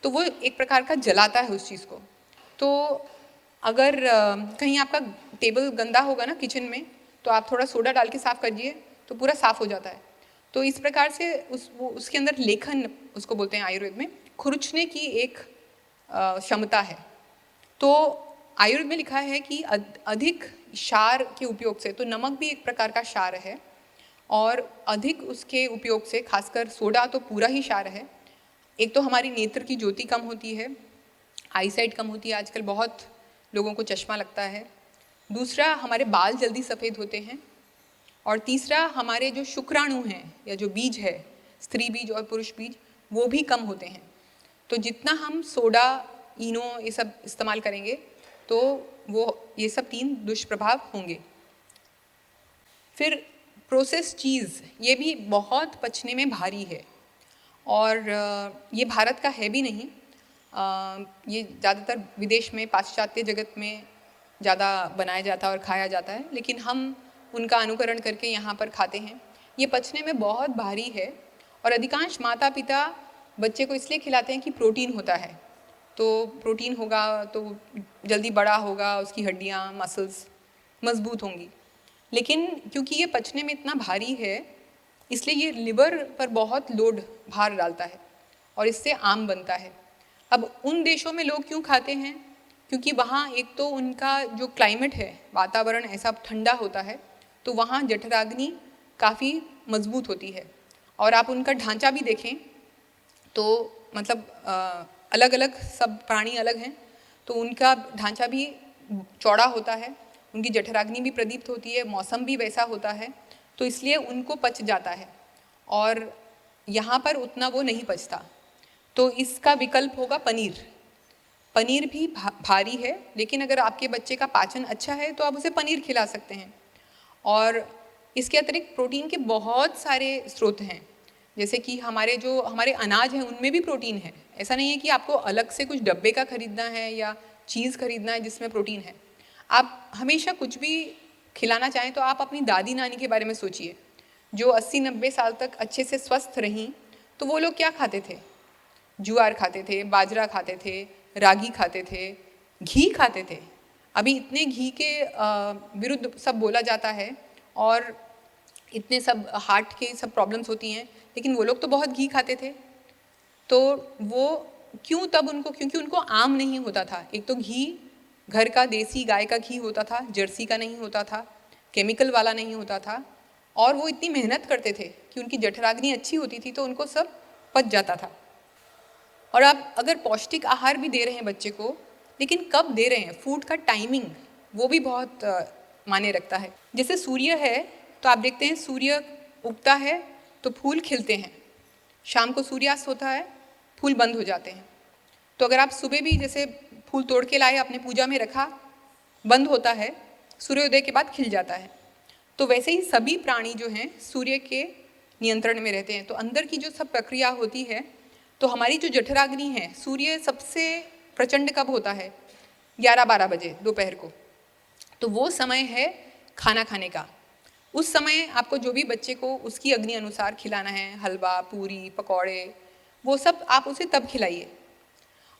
तो वो एक प्रकार का जलाता है उस चीज़ को। तो अगर कहीं आपका टेबल गंदा होगा ना किचन में, तो आप थोड़ा सोडा डाल के साफ़ करिए तो पूरा साफ़ हो जाता है। तो इस प्रकार से उसके अंदर लेखन, उसको बोलते हैं आयुर्वेद में, खुरचने की एक क्षमता है। तो आयुर्वेद में लिखा है कि अधिक क्षार के उपयोग से, तो नमक भी एक प्रकार का क्षार है, और अधिक उसके उपयोग से, खासकर सोडा तो पूरा ही क्षार है। एक तो हमारी नेत्र की ज्योति कम होती है, आईसाइट कम होती है, आजकल बहुत लोगों को चश्मा लगता है। दूसरा, हमारे बाल जल्दी सफ़ेद होते हैं। और तीसरा, हमारे जो शुक्राणु हैं या जो बीज है, स्त्री बीज और पुरुष बीज, वो भी कम होते हैं। तो जितना हम सोडा, इनो ये सब इस्तेमाल करेंगे तो वो ये सब 3 दुष्प्रभाव होंगे। फिर प्रोसेस चीज़, ये भी बहुत पचने में भारी है, और ये भारत का है भी नहीं। ये ज़्यादातर विदेश में, पाश्चात्य जगत में ज़्यादा बनाया जाता है और खाया जाता है, लेकिन हम उनका अनुकरण करके यहाँ पर खाते हैं। ये पचने में बहुत भारी है, और अधिकांश माता पिता बच्चे को इसलिए खिलाते हैं कि प्रोटीन होता है, तो प्रोटीन होगा तो जल्दी बड़ा होगा, उसकी हड्डियाँ, मसल्स मजबूत होंगी। लेकिन क्योंकि ये पचने में इतना भारी है, इसलिए ये लिवर पर बहुत लोड, भार डालता है, और इससे आम बनता है। अब उन देशों में लोग क्यों खाते हैं? क्योंकि वहाँ एक तो उनका जो क्लाइमेट है, वातावरण ऐसा ठंडा होता है, तो वहाँ जठराग्नि काफ़ी मजबूत होती है। और आप उनका ढांचा भी देखें तो मतलब अलग अलग, सब प्राणी अलग हैं, तो उनका ढांचा भी चौड़ा होता है, उनकी जठराग्नि भी प्रदीप्त होती है, मौसम भी वैसा होता है, तो इसलिए उनको पच जाता है, और यहाँ पर उतना वो नहीं पचता। तो इसका विकल्प होगा पनीर। पनीर भी भारी है, लेकिन अगर आपके बच्चे का पाचन अच्छा है तो आप उसे पनीर खिला सकते हैं। और इसके अतिरिक्त प्रोटीन के बहुत सारे स्रोत हैं, जैसे कि हमारे अनाज हैं उनमें भी प्रोटीन है। ऐसा नहीं है कि आपको अलग से कुछ डब्बे का खरीदना है या चीज़ खरीदना है जिसमें प्रोटीन है। आप हमेशा कुछ भी खिलाना चाहें तो आप अपनी दादी नानी के बारे में सोचिए, जो 80-90 साल तक अच्छे से स्वस्थ रहीं, तो वो लोग क्या खाते थे? ज्वार खाते थे, बाजरा खाते थे, रागी खाते थे, घी खाते थे। अभी इतने घी के विरुद्ध सब बोला जाता है और इतने सब हार्ट के सब प्रॉब्लम्स होती हैं, लेकिन वो लोग तो बहुत घी खाते थे। तो वो क्यों तब उनको, क्योंकि उनको आम नहीं होता था। एक तो घी घर का देसी गाय का घी होता था, जर्सी का नहीं होता था, केमिकल वाला नहीं होता था, और वो इतनी मेहनत करते थे कि उनकी जठराग्नि अच्छी होती थी तो उनको सब पच जाता था। और आप अगर पौष्टिक आहार भी दे रहे हैं बच्चे को, लेकिन कब दे रहे हैं, फूड का टाइमिंग वो भी बहुत मायने रखता है। जैसे सूर्य है तो आप देखते हैं सूर्य उगता है तो फूल खिलते हैं, शाम को सूर्यास्त होता है फूल बंद हो जाते हैं। तो अगर आप सुबह भी जैसे फूल तोड़ के लाए, अपने पूजा में रखा, बंद होता है, सूर्योदय के बाद खिल जाता है। तो वैसे ही सभी प्राणी जो हैं सूर्य के नियंत्रण में रहते हैं। तो अंदर की जो सब प्रक्रिया होती है, तो हमारी जो जठराग्नि है, सूर्य सबसे प्रचंड कब होता है? 11-12 बजे दोपहर को। तो वो समय है खाना खाने का। उस समय आपको जो भी बच्चे को उसकी अग्नि अनुसार खिलाना है, हलवा, पूरी, पकौड़े, वो सब आप उसे तब खिलाइए।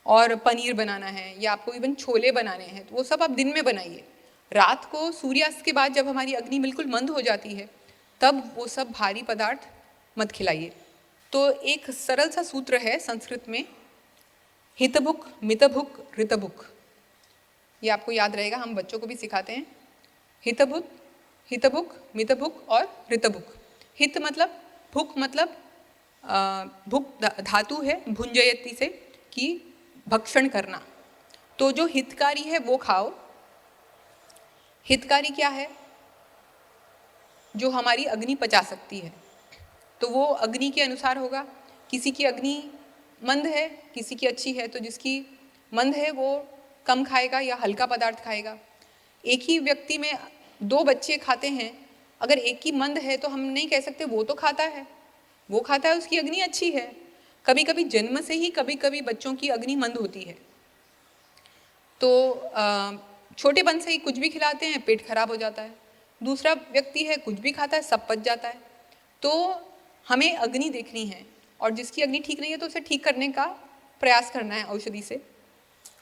और पनीर बनाना है या आपको इवन छोले बनाने हैं तो वो सब आप दिन में बनाइए। रात को सूर्यास्त के बाद जब हमारी अग्नि बिल्कुल मंद हो जाती है, तब वो सब भारी पदार्थ मत खिलाइए। तो एक सरल सा सूत्र है संस्कृत में, हितभुक, मितभुक, ऋतभुक। ये आपको याद रहेगा, हम बच्चों को भी सिखाते हैं। हितभुक, हितभुक, मितभुक और ऋतभुक। हित मतलब, भुक मतलब भुक धातु है भुंजयति से, कि भक्षण करना। तो जो हितकारी है वो खाओ। हितकारी क्या है? जो हमारी अग्नि पचा सकती है। तो वो अग्नि के अनुसार होगा। किसी की अग्नि मंद है, किसी की अच्छी है, तो जिसकी मंद है वो कम खाएगा या हल्का पदार्थ खाएगा। एक ही व्यक्ति में 2 बच्चे खाते हैं, अगर एक की मंद है तो हम नहीं कह सकते वो तो खाता है, वो खाता है, उसकी अग्नि अच्छी है। कभी कभी जन्म से ही कभी कभी बच्चों की अग्नि मंद होती है। तो छोटेपन से ही कुछ भी खिलाते हैं, पेट खराब हो जाता है। दूसरा व्यक्ति है, कुछ भी खाता है, सब पच जाता है। तो हमें अग्नि देखनी है, और जिसकी अग्नि ठीक नहीं है तो उसे ठीक करने का प्रयास करना है औषधि से।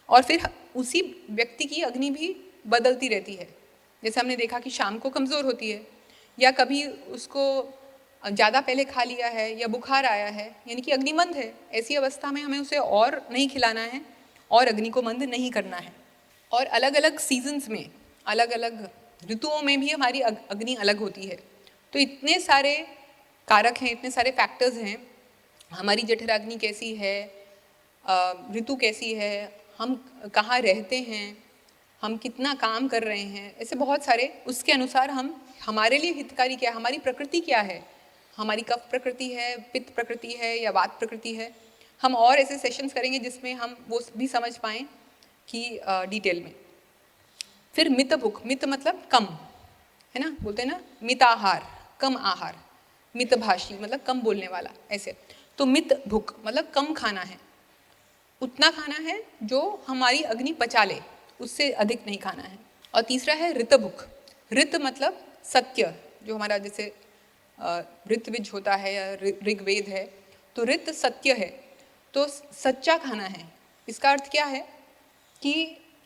और फिर उसी व्यक्ति की अग्नि भी बदलती रहती है। जैसे हमने देखा कि शाम को कमज़ोर होती है, या कभी उसको ज़्यादा पहले खा लिया है या बुखार आया है, यानी कि अग्नि मंद है। ऐसी अवस्था में हमें उसे और नहीं खिलाना है और अग्नि को मंद नहीं करना है। और अलग अलग सीजन्स में, अलग अलग ऋतुओं में भी हमारी अग्नि अलग होती है। तो इतने सारे कारक हैं, इतने सारे फैक्टर्स हैं। हमारी जठराग्नि कैसी है, ऋतु कैसी है, हम कहाँ रहते हैं, हम कितना काम कर रहे हैं, ऐसे बहुत सारे, उसके अनुसार हम, हमारे लिए हितकारी क्या है, हमारी प्रकृति क्या है, हमारी कफ प्रकृति है, पित्त प्रकृति है या वात प्रकृति है। हम और ऐसे सेशंस करेंगे जिसमें हम वो भी समझ पाएँ कि डिटेल में। फिर मित भुक, मित मतलब कम, है ना, बोलते हैं ना मिताहार, कम आहार। मितभाषी मतलब कम बोलने वाला, ऐसे। तो मित भुक मतलब कम खाना है, उतना खाना है जो हमारी अग्नि पचा ले, उससे अधिक नहीं खाना है। और तीसरा है ऋतभुक। ऋत मतलब सत्य, जो हमारा जैसे ऋत्विज होता है या ऋग्वेद है, तो ऋत सत्य है, तो सच्चा खाना है। इसका अर्थ क्या है कि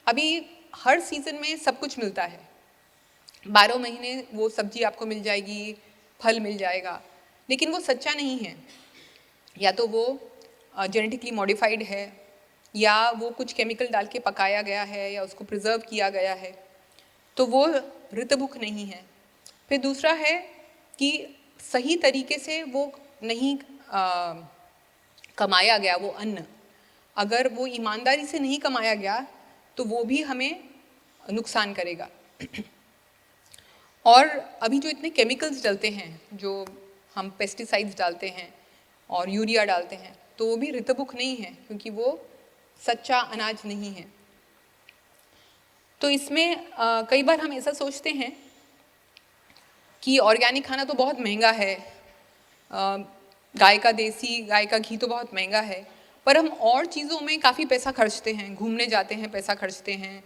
अभी हर सीजन में सब कुछ मिलता है, 12 महीने वो सब्जी आपको मिल जाएगी, फल मिल जाएगा, लेकिन वो सच्चा नहीं है। या तो वो जेनेटिकली मॉडिफाइड है, या वो कुछ केमिकल डाल के पकाया गया है, या उसको प्रिजर्व किया गया है, तो वो ऋतभुक नहीं है। फिर दूसरा है कि सही तरीके से वो नहीं कमाया गया वो अन्न, अगर वो ईमानदारी से नहीं कमाया गया तो वो भी हमें नुकसान करेगा। और अभी जो इतने केमिकल्स डलते हैं, जो हम पेस्टिसाइड्स डालते हैं और यूरिया डालते हैं, तो वो भी ऋतभुक नहीं है, क्योंकि वो सच्चा अनाज नहीं है। तो इसमें कई बार हम ऐसा सोचते हैं कि ऑर्गेनिक खाना तो बहुत महंगा है, गाय का देसी गाय का घी तो बहुत महंगा है, पर हम और चीज़ों में काफ़ी पैसा खर्चते हैं, घूमने जाते हैं पैसा खर्चते हैं,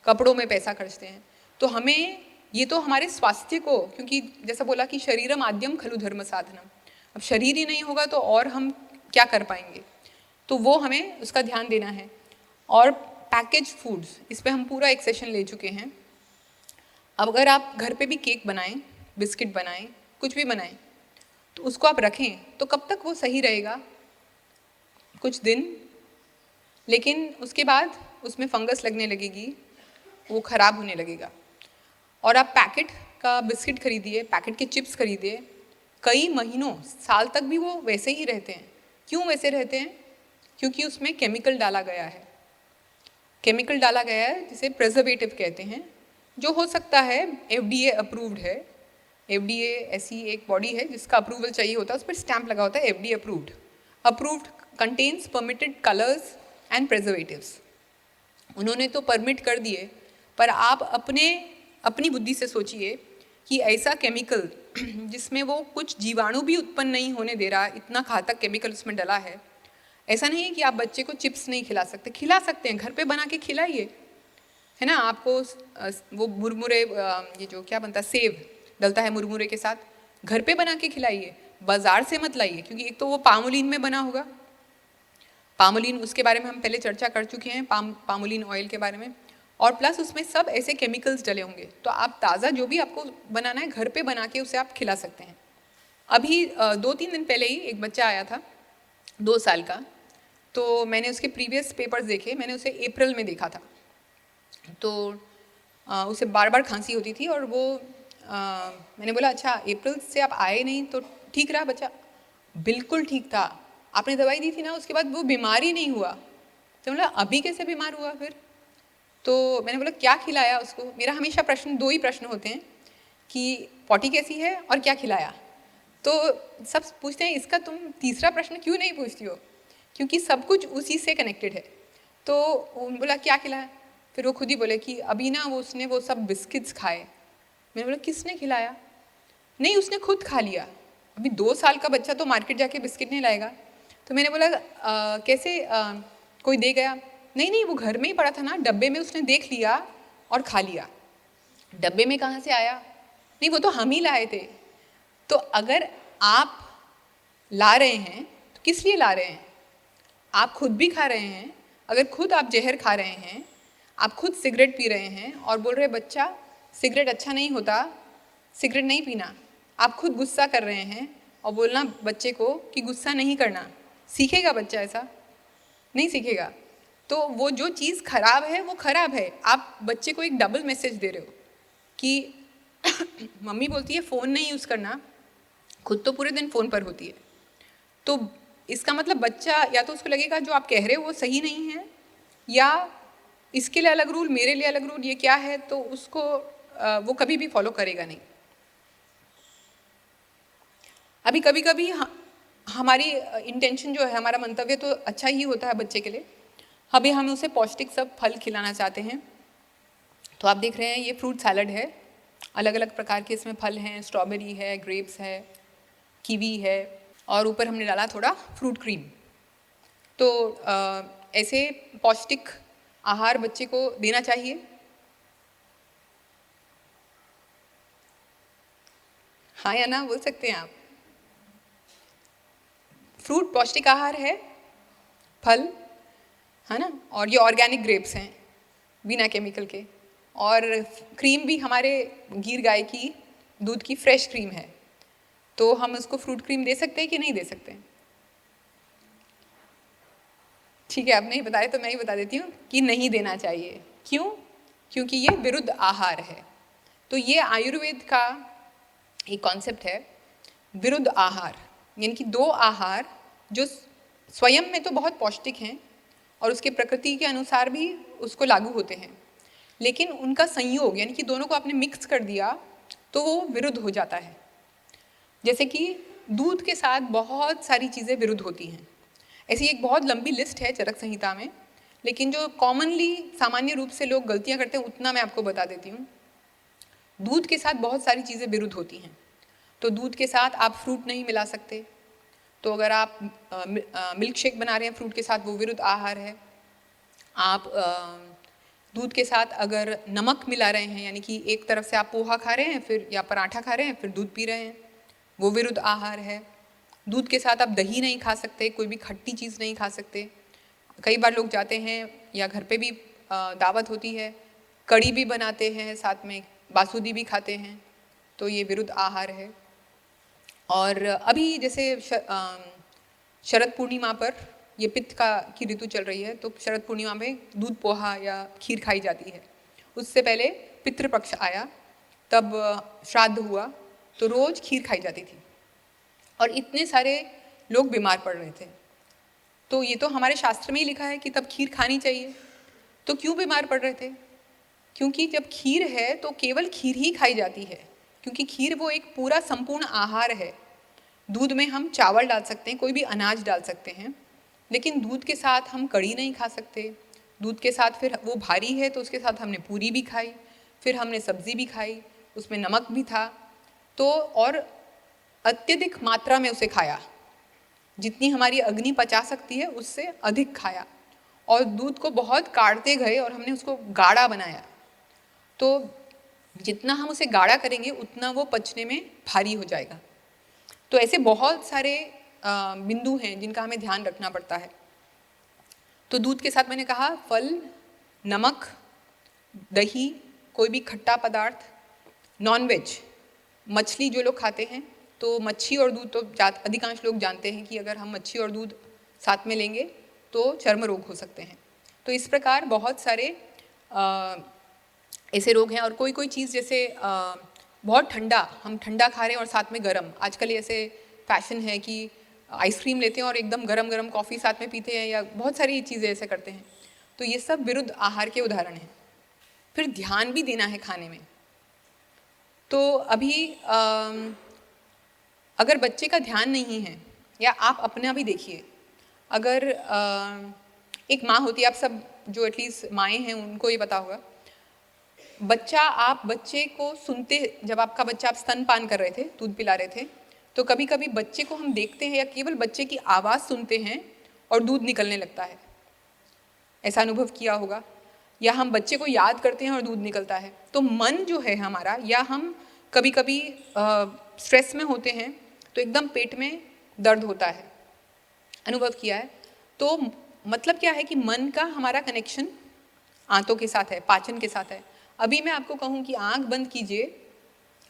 कपड़ों में पैसा खर्चते हैं। तो हमें ये तो हमारे स्वास्थ्य को, क्योंकि जैसा बोला कि शरीरम आद्यम खलु धर्म साधनम, अब शरीर ही नहीं होगा तो और हम क्या कर पाएंगे, तो वो हमें उसका ध्यान देना है। और पैकेज फूड्स, इस पे हम पूरा एक सेशन ले चुके हैं। अब अगर आप घर पे भी केक बनाएं, बिस्किट बनाएं, कुछ भी बनाएं, तो उसको आप रखें तो कब तक वो सही रहेगा, कुछ दिन, लेकिन उसके बाद उसमें फंगस लगने लगेगी, वो ख़राब होने लगेगा। और आप पैकेट का बिस्किट खरीदिए, पैकेट के चिप्स खरीदिए, कई महीनों, साल तक भी वो वैसे ही रहते हैं। क्यों वैसे रहते हैं? क्योंकि उसमें केमिकल डाला गया है। केमिकल डाला गया है जिसे प्रिजर्वेटिव कहते हैं, जो हो सकता है FDA अप्रूव्ड है। FDA ऐसी एक बॉडी है जिसका अप्रूवल चाहिए होता है, उस पर स्टैंप लगा होता है FDA approved. Approved contains permitted colours and preservatives. उन्होंने तो परमिट कर दिए, पर आप अपनी बुद्धि से सोचिए कि ऐसा केमिकल जिसमें वो कुछ जीवाणु भी उत्पन्न नहीं होने दे रहा, इतना घातक केमिकल उसमें डला है। ऐसा नहीं है कि आप बच्चे को चिप्स नहीं खिला सकते, खिला सकते हैं, घर पे बना के खिलाइए, है ना। आपको वो मुरमुरे, ये जो क्या बनता है, सेव डलता है मुरमुरे के साथ, घर पे बना के खिलाइए, बाजार से मत लाइए, क्योंकि एक तो वो पामोलिन में बना होगा। पामोलिन, उसके बारे में हम पहले चर्चा कर चुके हैं, पामोलिन ऑयल के बारे में, और प्लस उसमें सब ऐसे केमिकल्स डले होंगे। तो आप ताज़ा जो भी आपको बनाना है घर पे बना के उसे आप खिला सकते हैं। अभी 2-3 दिन पहले ही एक बच्चा आया था 2 साल का, तो मैंने उसके प्रीवियस पेपर्स देखे, मैंने उसे अप्रैल में देखा था। तो उसे बार बार खांसी होती थी, और वो मैंने बोला अच्छा अप्रैल से आप आए नहीं, तो ठीक रहा बच्चा? बिल्कुल ठीक था, आपने दवाई दी थी ना, उसके बाद वो बीमार ही नहीं हुआ। तो बोला अभी कैसे बीमार हुआ फिर? तो मैंने बोला क्या खिलाया उसको? मेरा हमेशा प्रश्न 2 ही प्रश्न होते हैं कि पॉटी कैसी है और क्या खिलाया। तो सब पूछते हैं इसका तुम तीसरा प्रश्न क्यों नहीं पूछती हो, क्योंकि सब कुछ उसी से कनेक्टेड है। तो बोला क्या खिलाया? फिर वो खुद ही बोले कि अभी ना उसने वो सब बिस्किट्स खाए। मैंने बोला किसने खिलाया? नहीं, उसने खुद खा लिया। अभी 2 साल का बच्चा तो मार्केट जाके बिस्किट नहीं लाएगा। तो मैंने बोला कैसे कोई दे गया? नहीं नहीं, वो घर में ही पड़ा था ना, डब्बे में उसने देख लिया और खा लिया। डब्बे में कहाँ से आया? नहीं, वो तो हम ही लाए थे। तो अगर आप ला रहे हैं तो किस लिए ला रहे हैं? आप खुद भी खा रहे हैं। अगर खुद आप जहर खा रहे हैं, आप खुद सिगरेट पी रहे हैं और बोल रहे बच्चा सिगरेट अच्छा नहीं होता, सिगरेट नहीं पीना, आप खुद गुस्सा कर रहे हैं और बोलना बच्चे को कि गुस्सा नहीं करना, सीखेगा बच्चा? ऐसा नहीं सीखेगा। तो वो जो चीज़ खराब है वो खराब है। आप बच्चे को एक डबल मैसेज दे रहे हो कि मम्मी बोलती है फ़ोन नहीं यूज़ करना, खुद तो पूरे दिन फ़ोन पर होती है। तो इसका मतलब बच्चा या तो उसको लगेगा जो आप कह रहे हो वो सही नहीं है, या इसके लिए अलग रूल, मेरे लिए अलग रूल, ये क्या है, तो उसको वो कभी भी फॉलो करेगा नहीं। अभी कभी कभी हमारी इंटेंशन जो है, हमारा मंतव्य तो अच्छा ही होता है बच्चे के लिए, अभी हम उसे पौष्टिक सब फल खिलाना चाहते हैं। तो आप देख रहे हैं ये फ्रूट सैलड है, अलग अलग प्रकार के इसमें फल हैं, स्ट्रॉबेरी है, ग्रेप्स है, कीवी है, और ऊपर हमने डाला थोड़ा फ्रूट क्रीम। तो ऐसे पौष्टिक आहार बच्चे को देना चाहिए। हाँ या ना बोल सकते हैं आप। फ्रूट पौष्टिक आहार है, फल है ना, और ये ऑर्गेनिक ग्रेप्स हैं बिना केमिकल के, और क्रीम भी हमारे गीर गाय की दूध की फ्रेश क्रीम है। तो हम उसको फ्रूट क्रीम दे सकते हैं कि नहीं दे सकते? ठीक है, आप नहीं बताए तो मैं ही बता देती हूँ कि नहीं देना चाहिए। क्यों? क्योंकि ये विरुद्ध आहार है। तो ये आयुर्वेद का एक कॉन्सेप्ट है, विरुद्ध आहार, यानी कि 2 आहार जो स्वयं में तो बहुत पौष्टिक हैं और उसके प्रकृति के अनुसार भी उसको लागू होते हैं, लेकिन उनका संयोग यानी कि दोनों को आपने मिक्स कर दिया तो वो विरुद्ध हो जाता है। जैसे कि दूध के साथ बहुत सारी चीज़ें विरुद्ध होती हैं। ऐसी एक बहुत लंबी लिस्ट है चरक संहिता में, लेकिन जो कॉमनली सामान्य रूप से लोग गलतियां करते हैं उतना मैं आपको बता देती हूँ। दूध के साथ बहुत सारी चीज़ें विरुद्ध होती हैं। तो दूध के साथ आप फ्रूट नहीं मिला सकते। तो अगर आप मिल्क शेक बना रहे हैं फ्रूट के साथ, वो विरुद्ध आहार है। आप दूध के साथ अगर नमक मिला रहे हैं, यानी कि एक तरफ से आप पोहा खा रहे हैं फिर या पराठा खा रहे हैं फिर दूध पी रहे हैं, वो विरुद्ध आहार है। दूध के साथ आप दही नहीं खा सकते, कोई भी खट्टी चीज़ नहीं खा सकते। कई बार लोग जाते हैं या घर पे भी दावत होती है, कढ़ी भी बनाते हैं, साथ में बासुदी भी खाते हैं, तो ये विरुद्ध आहार है। और अभी जैसे शरद पूर्णिमा पर, ये पित्त की ऋतु चल रही है, तो शरद पूर्णिमा में दूध पोहा या खीर खाई जाती है। उससे पहले पितृपक्ष आया, तब श्राद्ध हुआ, तो रोज खीर खाई जाती थी और इतने सारे लोग बीमार पड़ रहे थे। तो ये तो हमारे शास्त्र में ही लिखा है कि तब खीर खानी चाहिए, तो क्यों बीमार पड़ रहे थे? क्योंकि जब खीर है तो केवल खीर ही खाई जाती है, क्योंकि खीर वो एक पूरा संपूर्ण आहार है। दूध में हम चावल डाल सकते हैं, कोई भी अनाज डाल सकते हैं, लेकिन दूध के साथ हम कढ़ी नहीं खा सकते। दूध के साथ फिर वो भारी है तो उसके साथ हमने पूरी भी खाई, फिर हमने सब्जी भी खाई, उसमें नमक भी था, तो और अत्यधिक मात्रा में उसे खाया, जितनी हमारी अग्नि पचा सकती है उससे अधिक खाया, और दूध को बहुत काढ़ते गए और हमने उसको गाढ़ा बनाया। तो जितना हम उसे गाढ़ा करेंगे उतना वो पचने में भारी हो जाएगा। तो ऐसे बहुत सारे बिंदु हैं जिनका हमें ध्यान रखना पड़ता है। तो दूध के साथ मैंने कहा फल, नमक, दही, कोई भी खट्टा पदार्थ, नॉनवेज, मछली जो लोग खाते हैं, तो मच्छी और दूध तो अधिकांश लोग जानते हैं कि अगर हम मच्छी और दूध साथ में लेंगे तो चर्म रोग हो सकते हैं। तो इस प्रकार बहुत सारे ऐसे रोग हैं। और कोई कोई चीज़ जैसे बहुत ठंडा, हम ठंडा खा रहे हैं और साथ में गरम, आजकल ऐसे फैशन है कि आइसक्रीम लेते हैं और एकदम गरम गरम कॉफ़ी साथ में पीते हैं, या बहुत सारी चीज़ें ऐसे करते हैं। तो ये सब विरुद्ध आहार के उदाहरण हैं। फिर ध्यान भी देना है खाने में। तो अभी अगर बच्चे का ध्यान नहीं है, या आप अपना भी देखिए, अगर एक माँ होती है, आप सब जो एटलीस्ट माएँ हैं उनको ये पता होगा, आप बच्चे को सुनते, जब आपका बच्चा, आप स्तनपान कर रहे थे, दूध पिला रहे थे, तो कभी कभी बच्चे को हम देखते हैं या केवल बच्चे की आवाज़ सुनते हैं और दूध निकलने लगता है। ऐसा अनुभव किया होगा। या हम बच्चे को याद करते हैं और दूध निकलता है। तो मन जो है हमारा, या हम कभी कभी स्ट्रेस में होते हैं तो एकदम पेट में दर्द होता है, अनुभव किया है। तो मतलब क्या है कि मन का हमारा कनेक्शन आंतों के साथ है, पाचन के साथ है। अभी मैं आपको कहूँ कि आंख बंद कीजिए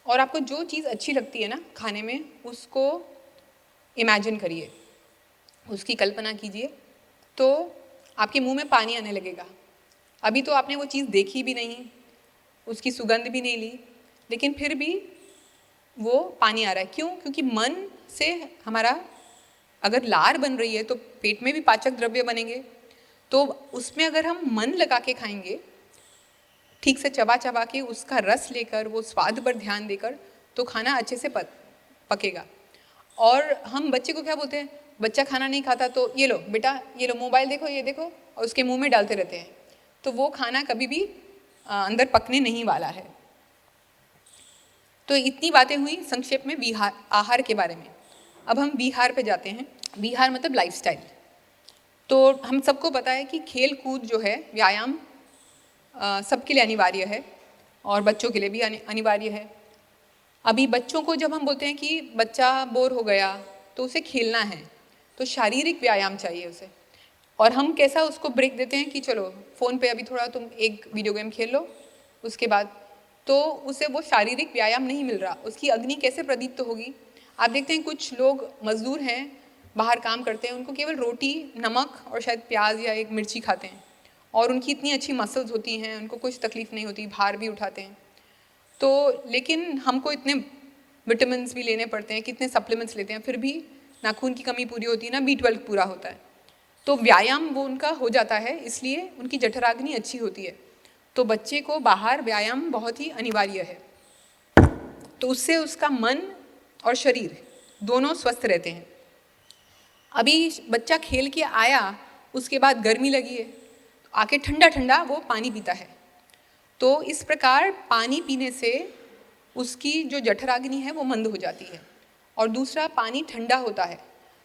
और आपको जो चीज़ अच्छी लगती है ना खाने में, उसको इमेजिन करिए, उसकी कल्पना कीजिए, तो आपके मुंह में पानी आने लगेगा। अभी तो आपने वो चीज़ देखी भी नहीं, उसकी सुगंध भी नहीं ली, लेकिन फिर भी वो पानी आ रहा है। क्यों? क्योंकि मन से हमारा, अगर लार बन रही है तो पेट में भी पाचक द्रव्य बनेंगे, तो उसमें अगर हम मन लगा के खाएंगे, ठीक से चबा चबा के उसका रस लेकर, वो स्वाद पर ध्यान देकर, तो खाना अच्छे से पकेगा। और हम बच्चे को क्या बोलते हैं, बच्चा खाना नहीं खाता तो ये लो बेटा, ये लो मोबाइल देखो, ये देखो, और उसके मुंह में डालते रहते हैं, तो वो खाना कभी भी अंदर पकने नहीं वाला है। तो इतनी बातें हुई संक्षेप में आहार के बारे में। अब हम विहार पे जाते हैं। विहार मतलब लाइफस्टाइल। तो हम सबको पता है कि खेल कूद जो है, व्यायाम सबके लिए अनिवार्य है और बच्चों के लिए भी अनिवार्य है। अभी बच्चों को जब हम बोलते हैं कि बच्चा बोर हो गया तो उसे खेलना है, तो शारीरिक व्यायाम चाहिए उसे। और हम कैसा उसको ब्रेक देते हैं कि चलो फ़ोन पे अभी थोड़ा तुम एक वीडियो गेम खेल लो, उसके बाद, तो उसे वो शारीरिक व्यायाम नहीं मिल रहा। उसकी अग्नि कैसे प्रदीप्त होगी? आप देखते हैं कुछ लोग मजदूर हैं, बाहर काम करते हैं, उनको केवल रोटी, नमक और शायद प्याज या एक मिर्ची खाते हैं, और उनकी इतनी अच्छी मसल्स होती हैं, उनको कुछ तकलीफ नहीं होती, भार भी उठाते हैं। तो लेकिन हमको इतने विटामिन्स भी लेने पड़ते हैं, कितने सप्लीमेंट्स लेते हैं, फिर भी ना खून की कमी पूरी होती है, ना B12 पूरा होता है। तो व्यायाम वो उनका हो जाता है, इसलिए उनकी जठराग्नि अच्छी होती है। तो बच्चे को बाहर व्यायाम बहुत ही अनिवार्य है, तो उससे उसका मन और शरीर दोनों स्वस्थ रहते हैं। अभी बच्चा खेल के आया, उसके बाद गर्मी लगी है, तो आके ठंडा ठंडा वो पानी पीता है। तो इस प्रकार पानी पीने से उसकी जो जठराग्नि है वो मंद हो जाती है। और दूसरा, पानी ठंडा होता है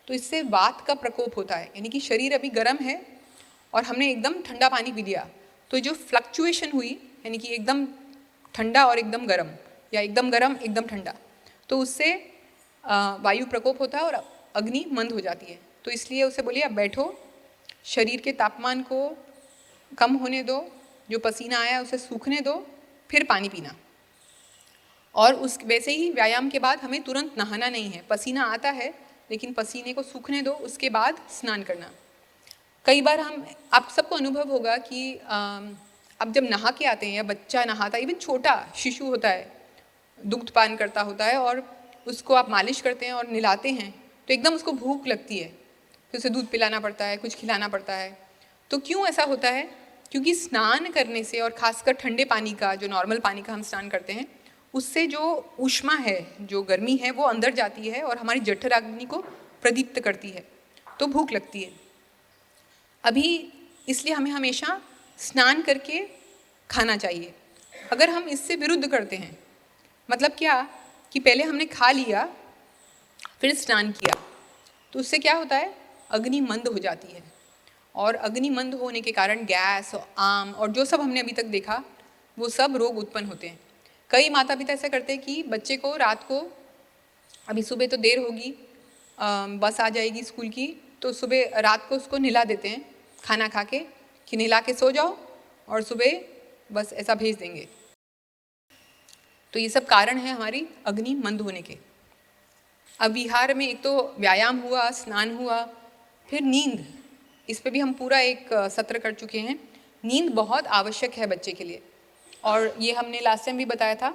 तो इससे वात का प्रकोप होता है, यानी कि शरीर अभी गर्म है और हमने एकदम ठंडा पानी पी लिया, तो जो फ्लक्चुएशन हुई, यानी कि एकदम ठंडा और एकदम गर्म, या एकदम गर्म एकदम ठंडा, तो उससे वायु प्रकोप होता है और अग्नि मंद हो जाती है। तो इसलिए उसे बोलिए आप बैठो, शरीर के तापमान को कम होने दो, जो पसीना आया उसे सूखने दो, फिर पानी पीना। और उस वैसे ही व्यायाम के बाद हमें तुरंत नहाना नहीं है, पसीना आता है लेकिन पसीने को सूखने दो, उसके बाद स्नान करना। कई बार आप सबको अनुभव होगा कि अब जब नहा के आते हैं या बच्चा नहाता है, इवन छोटा शिशु होता है, दुग्धपान करता होता है और उसको आप मालिश करते हैं और नहलाते हैं तो एकदम उसको भूख लगती है, फिर उसे दूध पिलाना पड़ता है, कुछ खिलाना पड़ता है। तो क्यों ऐसा होता है? क्योंकि स्नान करने से, और खासकर ठंडे पानी का, जो नॉर्मल पानी का हम स्नान करते हैं, उससे जो ऊष्मा है, जो गर्मी है, वो अंदर जाती है और हमारी जठराग्नि को प्रदीप्त करती है, तो भूख लगती है। अभी इसलिए हमें हमेशा स्नान करके खाना चाहिए। अगर हम इससे विरुद्ध करते हैं, मतलब क्या कि पहले हमने खा लिया फिर स्नान किया, तो उससे क्या होता है? अग्नि मंद हो जाती है, और अग्नि मंद होने के कारण गैस और आम और जो सब हमने अभी तक देखा वो सब रोग उत्पन्न होते हैं। कई माता पिता ऐसा करते हैं कि बच्चे को रात को, अभी सुबह तो देर होगी, बस आ जाएगी स्कूल की, तो सुबह रात को उसको नहला देते हैं खाना खा के कि नहला के सो जाओ, और सुबह बस ऐसा भेज देंगे। तो ये सब कारण है हमारी अग्नि मंद होने के। अब विहार में एक तो व्यायाम हुआ, स्नान हुआ, फिर नींद, इस पे भी हम पूरा एक सत्र कर चुके हैं। नींद बहुत आवश्यक है बच्चे के लिए, और ये हमने लास्ट टाइम भी बताया था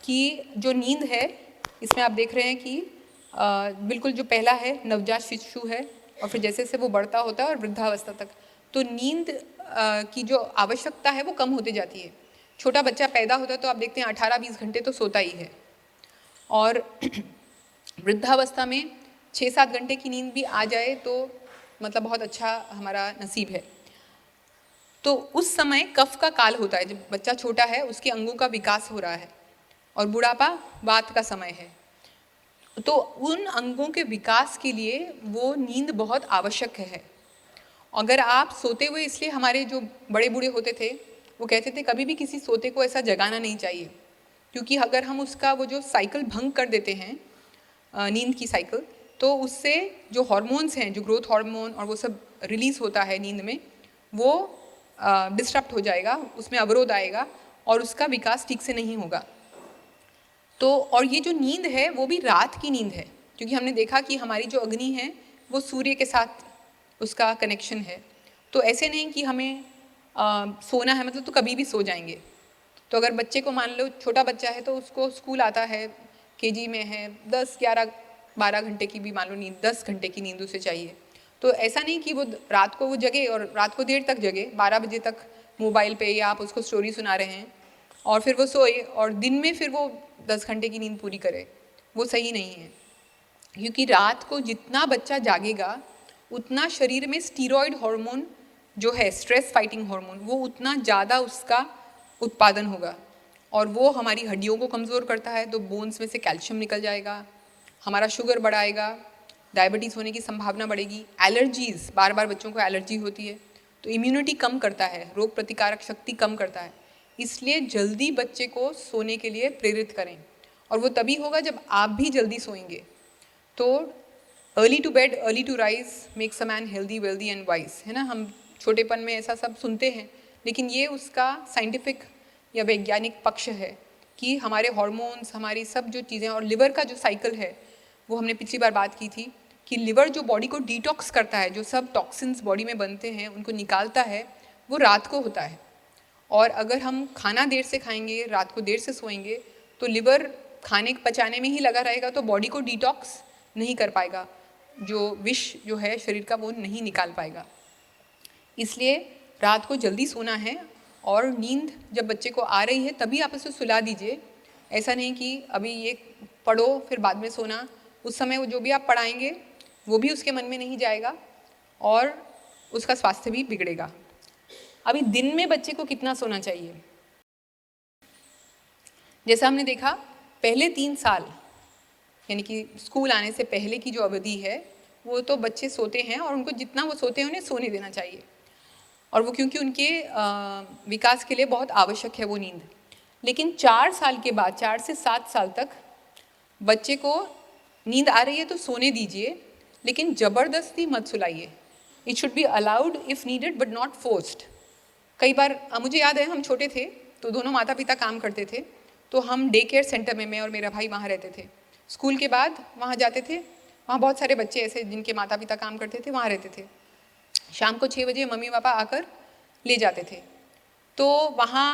कि जो नींद है, इसमें आप देख रहे हैं कि बिल्कुल जो पहला है नवजात शिशु है, और फिर जैसे जैसे वो बढ़ता होता है और वृद्धावस्था तक, तो नींद की जो आवश्यकता है वो कम होती जाती है। छोटा बच्चा पैदा होता है तो आप देखते हैं 18-20 घंटे तो सोता ही है, और वृद्धावस्था में 6-7 घंटे की नींद भी आ जाए तो मतलब बहुत अच्छा हमारा नसीब है। तो उस समय कफ का काल होता है, जब बच्चा छोटा है उसके अंगों का विकास हो रहा है, और बुढ़ापा वात का समय है। तो उन अंगों के विकास के लिए वो नींद बहुत आवश्यक है। अगर आप सोते हुए, इसलिए हमारे जो बड़े बूढ़े होते थे वो कहते थे कभी भी किसी सोते को ऐसा जगाना नहीं चाहिए, क्योंकि अगर हम उसका वो जो साइकिल भंग कर देते हैं, नींद की साइकिल, तो उससे जो हार्मोन्स हैं, जो ग्रोथ हार्मोन और वो सब रिलीज होता है नींद में, वो डिस्टर्ब हो जाएगा, उसमें अवरोध आएगा और उसका विकास ठीक से नहीं होगा। तो और ये जो नींद है वो भी रात की नींद है, क्योंकि हमने देखा कि हमारी जो अग्नि है वो सूर्य के साथ उसका कनेक्शन है। तो ऐसे नहीं कि हमें सोना है मतलब तो कभी भी सो जाएंगे। तो अगर बच्चे को मान लो, छोटा बच्चा है तो उसको स्कूल आता है, केजी में है, 10-11-12 घंटे की भी मान लो नींद, 10 घंटे की नींद उसे चाहिए। तो ऐसा नहीं कि वो रात को वो जगे और रात को देर तक जगे, 12 बजे तक मोबाइल पे या आप उसको स्टोरी सुना रहे हैं और फिर वो सोए और दिन में फिर वो 10 घंटे की नींद पूरी करे, वो सही नहीं है। क्योंकि रात को जितना बच्चा जागेगा उतना शरीर में स्टीरॉयड हार्मोन जो है, स्ट्रेस फाइटिंग हार्मोन, वो उतना ज़्यादा उसका उत्पादन होगा, और वो हमारी हड्डियों को कमज़ोर करता है, तो बोन्स में से कैल्शियम निकल जाएगा, हमारा शुगर बढ़ाएगा, डायबिटीज़ होने की संभावना बढ़ेगी, एलर्जीज़, बार बार बच्चों को एलर्जी होती है, तो इम्यूनिटी कम करता है, रोग प्रतिकारक शक्ति कम करता है। इसलिए जल्दी बच्चे को सोने के लिए प्रेरित करें, और वो तभी होगा जब आप भी जल्दी सोएंगे। तो early to bed early to rise makes a man healthy wealthy and wise, है ना। हम छोटेपन में ऐसा सब सुनते हैं, लेकिन ये उसका साइंटिफिक या वैज्ञानिक पक्ष है कि हमारे हार्मोन्स, हमारी सब जो चीज़ें, और लिवर का जो साइकिल है वो हमने पिछली बार बात की थी कि लिवर जो बॉडी को डिटॉक्स करता है, जो सब टॉक्सिन्स बॉडी में बनते हैं उनको निकालता है, वो रात को होता है। और अगर हम खाना देर से खाएंगे, रात को देर से सोएंगे, तो लिवर खाने पचाने में ही लगा रहेगा, तो बॉडी को डिटॉक्स नहीं कर पाएगा, जो विष जो है शरीर का वो नहीं निकाल पाएगा। इसलिए रात को जल्दी सोना है, और नींद जब बच्चे को आ रही है तभी आप उसे सुला दीजिए। ऐसा नहीं कि अभी ये पढ़ो फिर बाद में सोना, उस समय वो जो भी आप पढ़ाएंगे वो भी उसके मन में नहीं जाएगा और उसका स्वास्थ्य भी बिगड़ेगा। अभी दिन में बच्चे को कितना सोना चाहिए? जैसा हमने देखा, पहले 3 साल यानी कि स्कूल आने से पहले की जो अवधि है वो तो बच्चे सोते हैं, और उनको जितना वो सोते हैं उन्हें सोने देना चाहिए, और वो क्योंकि उनके विकास के लिए बहुत आवश्यक है वो नींद। लेकिन 4 साल के बाद, 4 से 7 साल तक बच्चे को नींद आ रही है तो सोने दीजिए, लेकिन ज़बरदस्ती मत सुलाइए। It should be allowed if needed but not forced. कई बार मुझे याद है हम छोटे थे तो दोनों माता पिता काम करते थे, तो हम डे केयर सेंटर में मैं और मेरा भाई वहाँ रहते थे। स्कूल के बाद वहाँ जाते थे, वहाँ बहुत सारे बच्चे ऐसे जिनके माता पिता काम करते थे वहाँ रहते थे। शाम को 6 बजे मम्मी पापा आकर ले जाते थे। तो वहाँ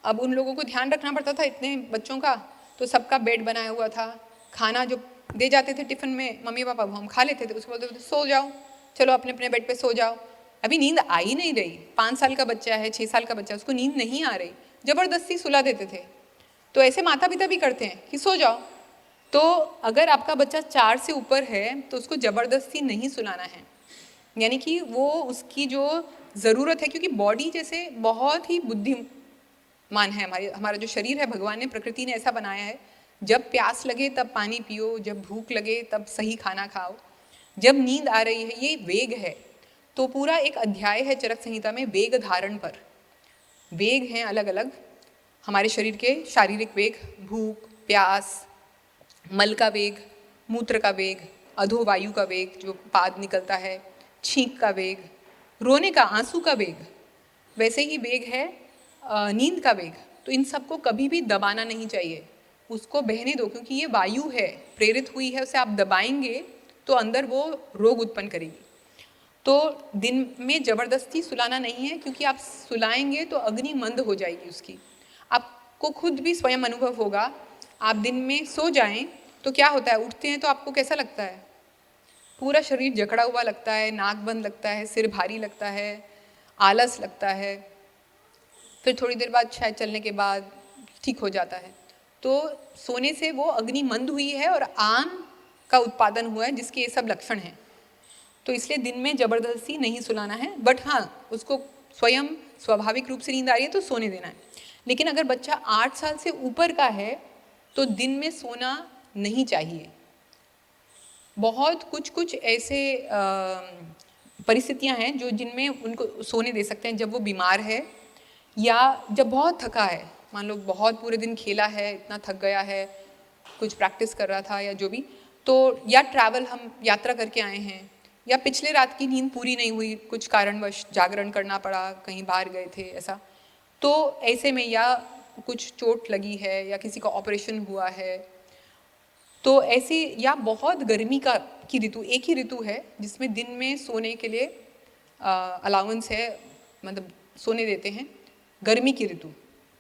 अब उन लोगों को ध्यान रखना पड़ता था इतने बच्चों का, तो सबका बेड बनाया हुआ था। खाना जो दे जाते थे टिफ़िन में मम्मी पापा, वो हम खा लेते थे। उसको बोलते थे सो जाओ, चलो अपने अपने बेड पे सो जाओ। अभी नींद आ ही नहीं रही, 5 साल का बच्चा है, 6 साल का बच्चा है, उसको नींद नहीं आ रही, ज़बरदस्ती सुला देते थे। तो ऐसे माता पिता भी करते हैं कि सो जाओ। तो अगर आपका बच्चा 4 से ऊपर है तो उसको ज़बरदस्ती नहीं सुलाना है, यानी कि वो उसकी जो ज़रूरत है, क्योंकि बॉडी जैसे बहुत ही बुद्धिमान है, हमारा जो शरीर है भगवान ने, प्रकृति ने ऐसा बनाया है, जब प्यास लगे तब पानी पियो, जब भूख लगे तब सही खाना खाओ, जब नींद आ रही है, ये वेग है। तो पूरा एक अध्याय है चरक संहिता में वेग धारण पर। वेग हैं अलग अलग हमारे शरीर के, शारीरिक वेग, भूख, प्यास, मल का वेग, मूत्र का वेग, अधोवायु का वेग जो पाद निकलता है, छींक का वेग, रोने का, आंसू का वेग। वैसे ही वेग है नींद का वेग। तो इन सबको कभी भी दबाना नहीं चाहिए, उसको बहने दो, क्योंकि ये वायु है, प्रेरित हुई है, उसे आप दबाएंगे तो अंदर वो रोग उत्पन्न करेगी। तो दिन में ज़बरदस्ती सुलाना नहीं है, क्योंकि आप सुलाएंगे तो अग्नि मंद हो जाएगी उसकी। आपको खुद भी स्वयं अनुभव होगा, आप दिन में सो जाएं तो क्या होता है, उठते हैं तो आपको कैसा लगता है, पूरा शरीर जकड़ा हुआ लगता है, नाक बंद लगता है, सिर भारी लगता है, आलस लगता है। फिर थोड़ी देर बाद शायद चलने के बाद ठीक हो जाता है। तो सोने से वो अग्नि मंद हुई है और आम का उत्पादन हुआ है, जिसके ये सब लक्षण हैं। तो इसलिए दिन में ज़बरदस्ती नहीं सुलाना है, बट हाँ उसको स्वयं स्वाभाविक रूप से नींद आ रही है तो सोने देना है। लेकिन अगर बच्चा 8 साल से ऊपर का है तो दिन में सोना नहीं चाहिए। बहुत कुछ ऐसे परिस्थितियां हैं जो जिनमें उनको सोने दे सकते हैं, जब वो बीमार है या जब बहुत थका है। मान लो बहुत पूरे दिन खेला है, इतना थक गया है, कुछ प्रैक्टिस कर रहा था या जो भी, तो या ट्रैवल, हम यात्रा करके आए हैं, या पिछले रात की नींद पूरी नहीं हुई, कुछ कारणवश जागरण करना पड़ा, कहीं बाहर गए थे ऐसा, तो ऐसे में या कुछ चोट लगी है या किसी का ऑपरेशन हुआ है, तो ऐसे, या बहुत गर्मी की ऋतु, एक ही ऋतु है जिसमें दिन में सोने के लिए अलाउंस है, मतलब सोने देते हैं, गर्मी की ऋतु।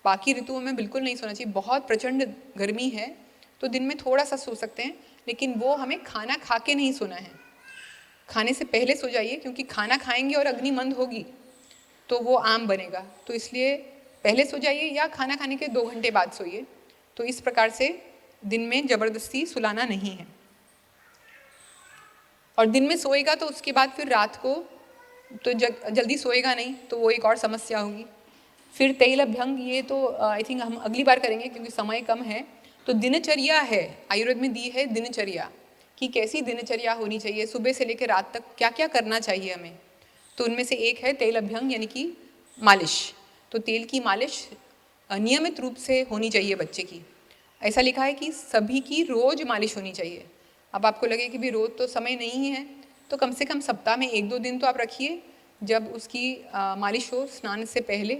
बाकी ऋतुओं में बिल्कुल नहीं सोना चाहिए। बहुत प्रचंड गर्मी है तो दिन में थोड़ा सा सो सकते हैं, लेकिन वो हमें खाना खा के नहीं सोना है, खाने से पहले सो जाइए, क्योंकि खाना खाएंगे और अग्नि मंद होगी तो वो आम बनेगा। तो इसलिए पहले सो जाइए या खाना खाने के 2 घंटे बाद सोइए। तो इस प्रकार से दिन में ज़बरदस्ती सुलाना नहीं है। और दिन में सोएगा तो उसके बाद फिर रात को तो जल्दी सोएगा नहीं, तो वो एक और समस्या होगी। फिर तैल अभ्यंग, ये तो आई थिंक हम अगली बार करेंगे क्योंकि समय कम है। तो दिनचर्या है, आयुर्वेद में दी है दिनचर्या, कि कैसी दिनचर्या होनी चाहिए, सुबह से लेकर रात तक क्या क्या करना चाहिए हमें। तो उनमें से एक है तैल अभ्यंग, यानी कि मालिश। तो तेल की मालिश नियमित रूप से होनी चाहिए बच्चे की। ऐसा लिखा है कि सभी की रोज़ मालिश होनी चाहिए। अब आपको लगे कि भी रोज़ तो समय नहीं है, तो कम से कम सप्ताह में 1-2 दिन तो आप रखिए जब उसकी मालिश हो स्नान से पहले।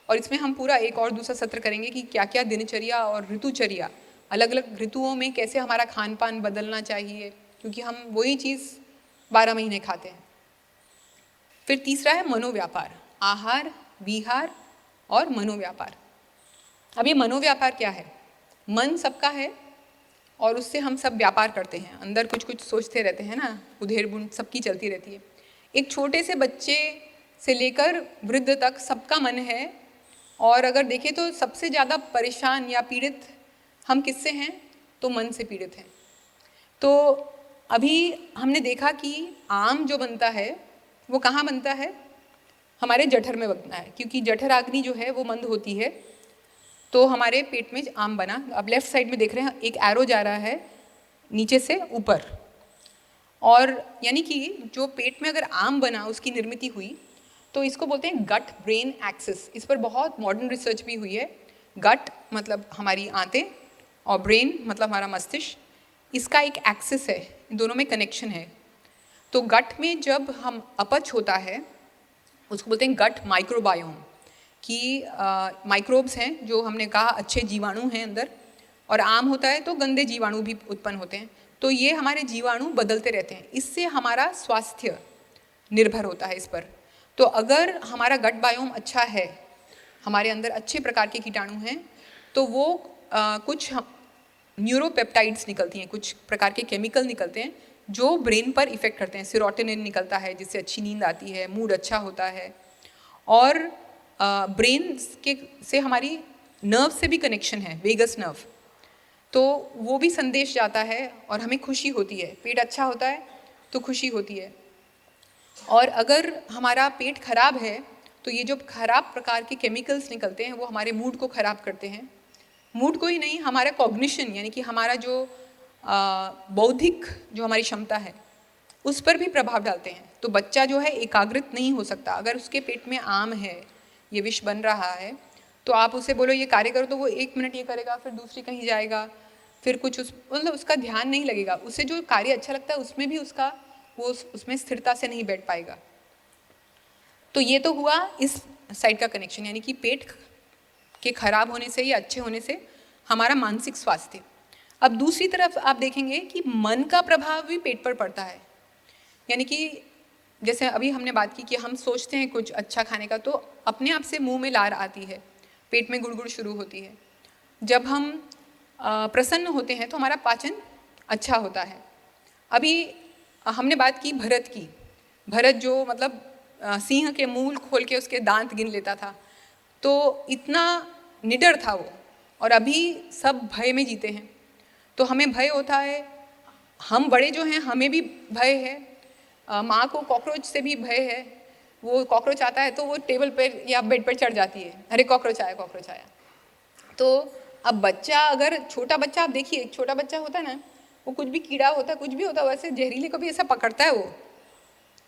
और इसमें हम पूरा एक और दूसरा सत्र करेंगे कि क्या क्या दिनचर्या और ऋतुचर्या, अलग अलग ऋतुओं में कैसे हमारा खान पान बदलना चाहिए, क्योंकि हम वही चीज़ 12 महीने खाते हैं। फिर तीसरा है मनोव्यापार, आहार, विहार और मनोव्यापार। अब ये मनोव्यापार क्या है? मन सबका है और उससे हम सब व्यापार करते हैं, अंदर कुछ कुछ सोचते रहते हैं ना, उधेड़ बुन सबकी चलती रहती है। एक छोटे से बच्चे से लेकर वृद्ध तक सबका मन है, और अगर देखें तो सबसे ज़्यादा परेशान या पीड़ित हम किससे हैं? तो मन से पीड़ित हैं। तो अभी हमने देखा कि आम जो बनता है वो कहाँ बनता है? हमारे जठर में बनता है, क्योंकि जठराग्नि जो है वो मंद होती है। तो हमारे पेट में आम बना। अब लेफ्ट साइड में देख रहे हैं एक एरो जा रहा है नीचे से ऊपर, और यानी कि जो पेट में अगर आम बना, उसकी निर्मित हुई, तो इसको बोलते हैं गट ब्रेन एक्सिस। इस पर बहुत मॉडर्न रिसर्च भी हुई है। गट मतलब हमारी आंतें और ब्रेन मतलब हमारा मस्तिष्क, इसका एक एक्सिस है, इन दोनों में कनेक्शन है। तो गट में जब हम अपच होता है, उसको बोलते हैं गट माइक्रोबायोम, कि माइक्रोब्स हैं जो हमने कहा अच्छे जीवाणु हैं अंदर, और आम होता है तो गंदे जीवाणु भी उत्पन्न होते हैं। तो ये हमारे जीवाणु बदलते रहते हैं, इससे हमारा स्वास्थ्य निर्भर होता है इस पर। तो अगर हमारा गट बायोम अच्छा है, हमारे अंदर अच्छे प्रकार के कीटाणु हैं, तो वो कुछ न्यूरोपेप्टाइड्स निकलती हैं, कुछ प्रकार के केमिकल निकलते हैं जो ब्रेन पर इफेक्ट करते हैं। सेरोटोनिन निकलता है जिससे अच्छी नींद आती है, मूड अच्छा होता है, और ब्रेन के से हमारी नर्व से भी कनेक्शन है, वेगस नर्व, तो वो भी संदेश जाता है और हमें खुशी होती है। पेट अच्छा होता है तो खुशी होती है। और अगर हमारा पेट खराब है तो ये जो खराब प्रकार के केमिकल्स निकलते हैं वो हमारे मूड को खराब करते हैं। मूड को ही नहीं, हमारा कॉग्निशन यानी कि हमारा जो बौद्धिक जो हमारी क्षमता है उस पर भी प्रभाव डालते हैं। तो बच्चा जो है एकाग्रित नहीं हो सकता। अगर उसके पेट में आम है, ये विष बन रहा है, तो आप उसे बोलो ये कार्य करो तो वो 1 मिनट ये करेगा, फिर दूसरी कहीं जाएगा, फिर कुछ मतलब उसका ध्यान नहीं लगेगा। उसे जो कार्य अच्छा लगता है उसमें भी वो उसमें स्थिरता से नहीं बैठ पाएगा। तो ये तो हुआ इस साइड का कनेक्शन, यानी कि पेट के खराब होने से या अच्छे होने से हमारा मानसिक स्वास्थ्य। अब दूसरी तरफ आप देखेंगे कि मन का प्रभाव भी पेट पर पड़ता है। यानी कि जैसे अभी हमने बात की कि हम सोचते हैं कुछ अच्छा खाने का तो अपने आप से मुंह में लार आती है, पेट में गुड़गुड़ शुरू होती है। जब हम प्रसन्न होते हैं तो हमारा पाचन अच्छा होता है। अभी हमने बात की भरत की। भरत जो मतलब सिंह के मूल खोल के उसके दांत गिन लेता था, तो इतना निडर था वो, और अभी सब भय में जीते हैं। तो हमें भय होता है, हम बड़े जो हैं हमें भी भय है, माँ को कॉकरोच से भी भय है। वो कॉकरोच आता है तो वो टेबल पर या बेड पर चढ़ जाती है, अरे कॉकरोच आया कॉकरोच आया। तो अब बच्चा, अगर छोटा बच्चा, आप देखिए एक छोटा बच्चा होता है ना, वो कुछ भी कीड़ा होता है, कुछ भी होता है, वैसे जहरीले को भी ऐसा पकड़ता है वो,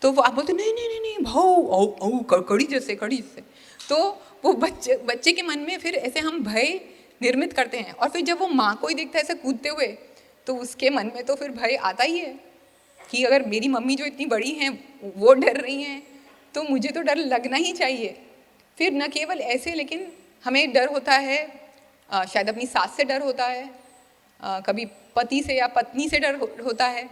तो वो आप बोलते नहीं नहीं नहीं नहीं भाव कड़ी जैसे कड़ी जैसे। तो वो बच्चे के मन में फिर ऐसे हम भय निर्मित करते हैं, और फिर जब वो माँ को ही देखता है ऐसे कूदते हुए, तो उसके मन में तो फिर भय आता ही है कि अगर मेरी मम्मी जो इतनी बड़ी हैं वो डर रही हैं तो मुझे तो डर लगना ही चाहिए। फिर न केवल ऐसे, लेकिन हमें डर होता है, शायद अपनी सास से डर होता है, कभी पति से या पत्नी से डर होता है,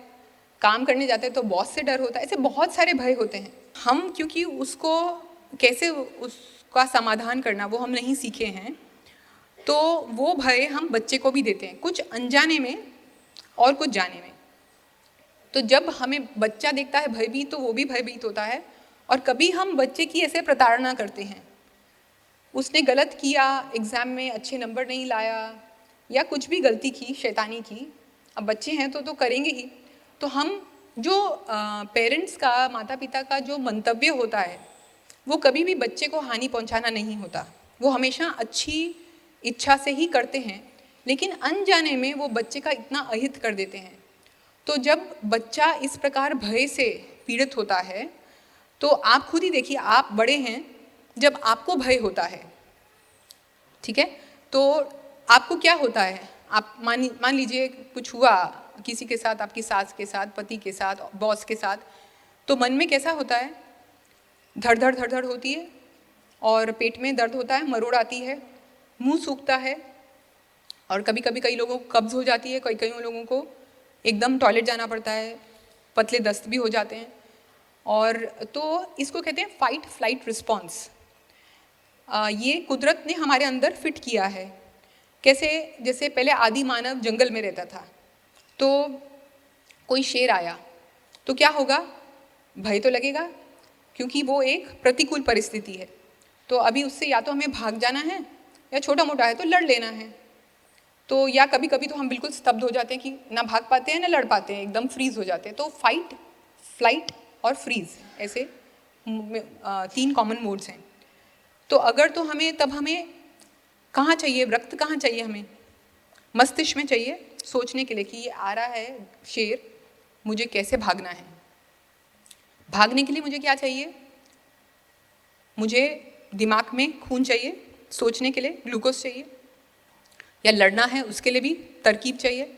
काम करने जाते हैं तो बॉस से डर होता है। ऐसे बहुत सारे भय होते हैं। हम क्योंकि उसको कैसे उसका समाधान करना वो हम नहीं सीखे हैं, तो वो भय हम बच्चे को भी देते हैं, कुछ अनजाने में और कुछ जाने में। तो जब हमें बच्चा देखता है भयभीत तो वो भी भयभीत होता है। और कभी हम बच्चे की ऐसे प्रताड़ना करते हैं, उसने गलत किया, एग्ज़ाम में अच्छे नंबर नहीं लाया या कुछ भी गलती की, शैतानी की। अब बच्चे हैं तो करेंगे ही। तो हम जो पेरेंट्स का, माता पिता का जो मंतव्य होता है वो कभी भी बच्चे को हानि पहुंचाना नहीं होता। वो हमेशा अच्छी इच्छा से ही करते हैं, लेकिन अनजाने में वो बच्चे का इतना अहित कर देते हैं। तो जब बच्चा इस प्रकार भय से पीड़ित होता है तो आप खुद ही देखिए, आप बड़े हैं, जब आपको भय होता है, ठीक है, तो आपको क्या होता है? आप मान लीजिए कुछ हुआ किसी के साथ, आपकी सास के साथ, पति के साथ, बॉस के साथ, तो मन में कैसा होता है? धड़ धड़ होती है, और पेट में दर्द होता है, मरोड़ आती है, मुंह सूखता है, और कभी कभी कई लोगों को कब्ज हो जाती है, कई लोगों को एकदम टॉयलेट जाना पड़ता है, पतले दस्त भी हो जाते हैं। और तो इसको कहते हैं फाइट फ्लाइट रिस्पॉन्स। ये कुदरत ने हमारे अंदर फिट किया है। कैसे? जैसे पहले आदि मानव जंगल में रहता था, तो कोई शेर आया तो क्या होगा? भय तो लगेगा, क्योंकि वो एक प्रतिकूल परिस्थिति है। तो अभी उससे या तो हमें भाग जाना है, या छोटा मोटा है तो लड़ लेना है। तो या कभी कभी तो हम बिल्कुल स्तब्ध हो जाते हैं कि ना भाग पाते हैं ना लड़ पाते हैं, एकदम फ्रीज हो जाते हैं। तो फाइट, फ्लाइट और फ्रीज, ऐसे 3 कॉमन मोड्स हैं। तो अगर तो तब हमें कहाँ चाहिए रक्त? कहाँ चाहिए हमें? मस्तिष्क में चाहिए, सोचने के लिए कि ये आ रहा है शेर, मुझे कैसे भागना है। भागने के लिए मुझे क्या चाहिए? मुझे दिमाग में खून चाहिए, सोचने के लिए ग्लूकोज चाहिए, या लड़ना है उसके लिए भी तरकीब चाहिए।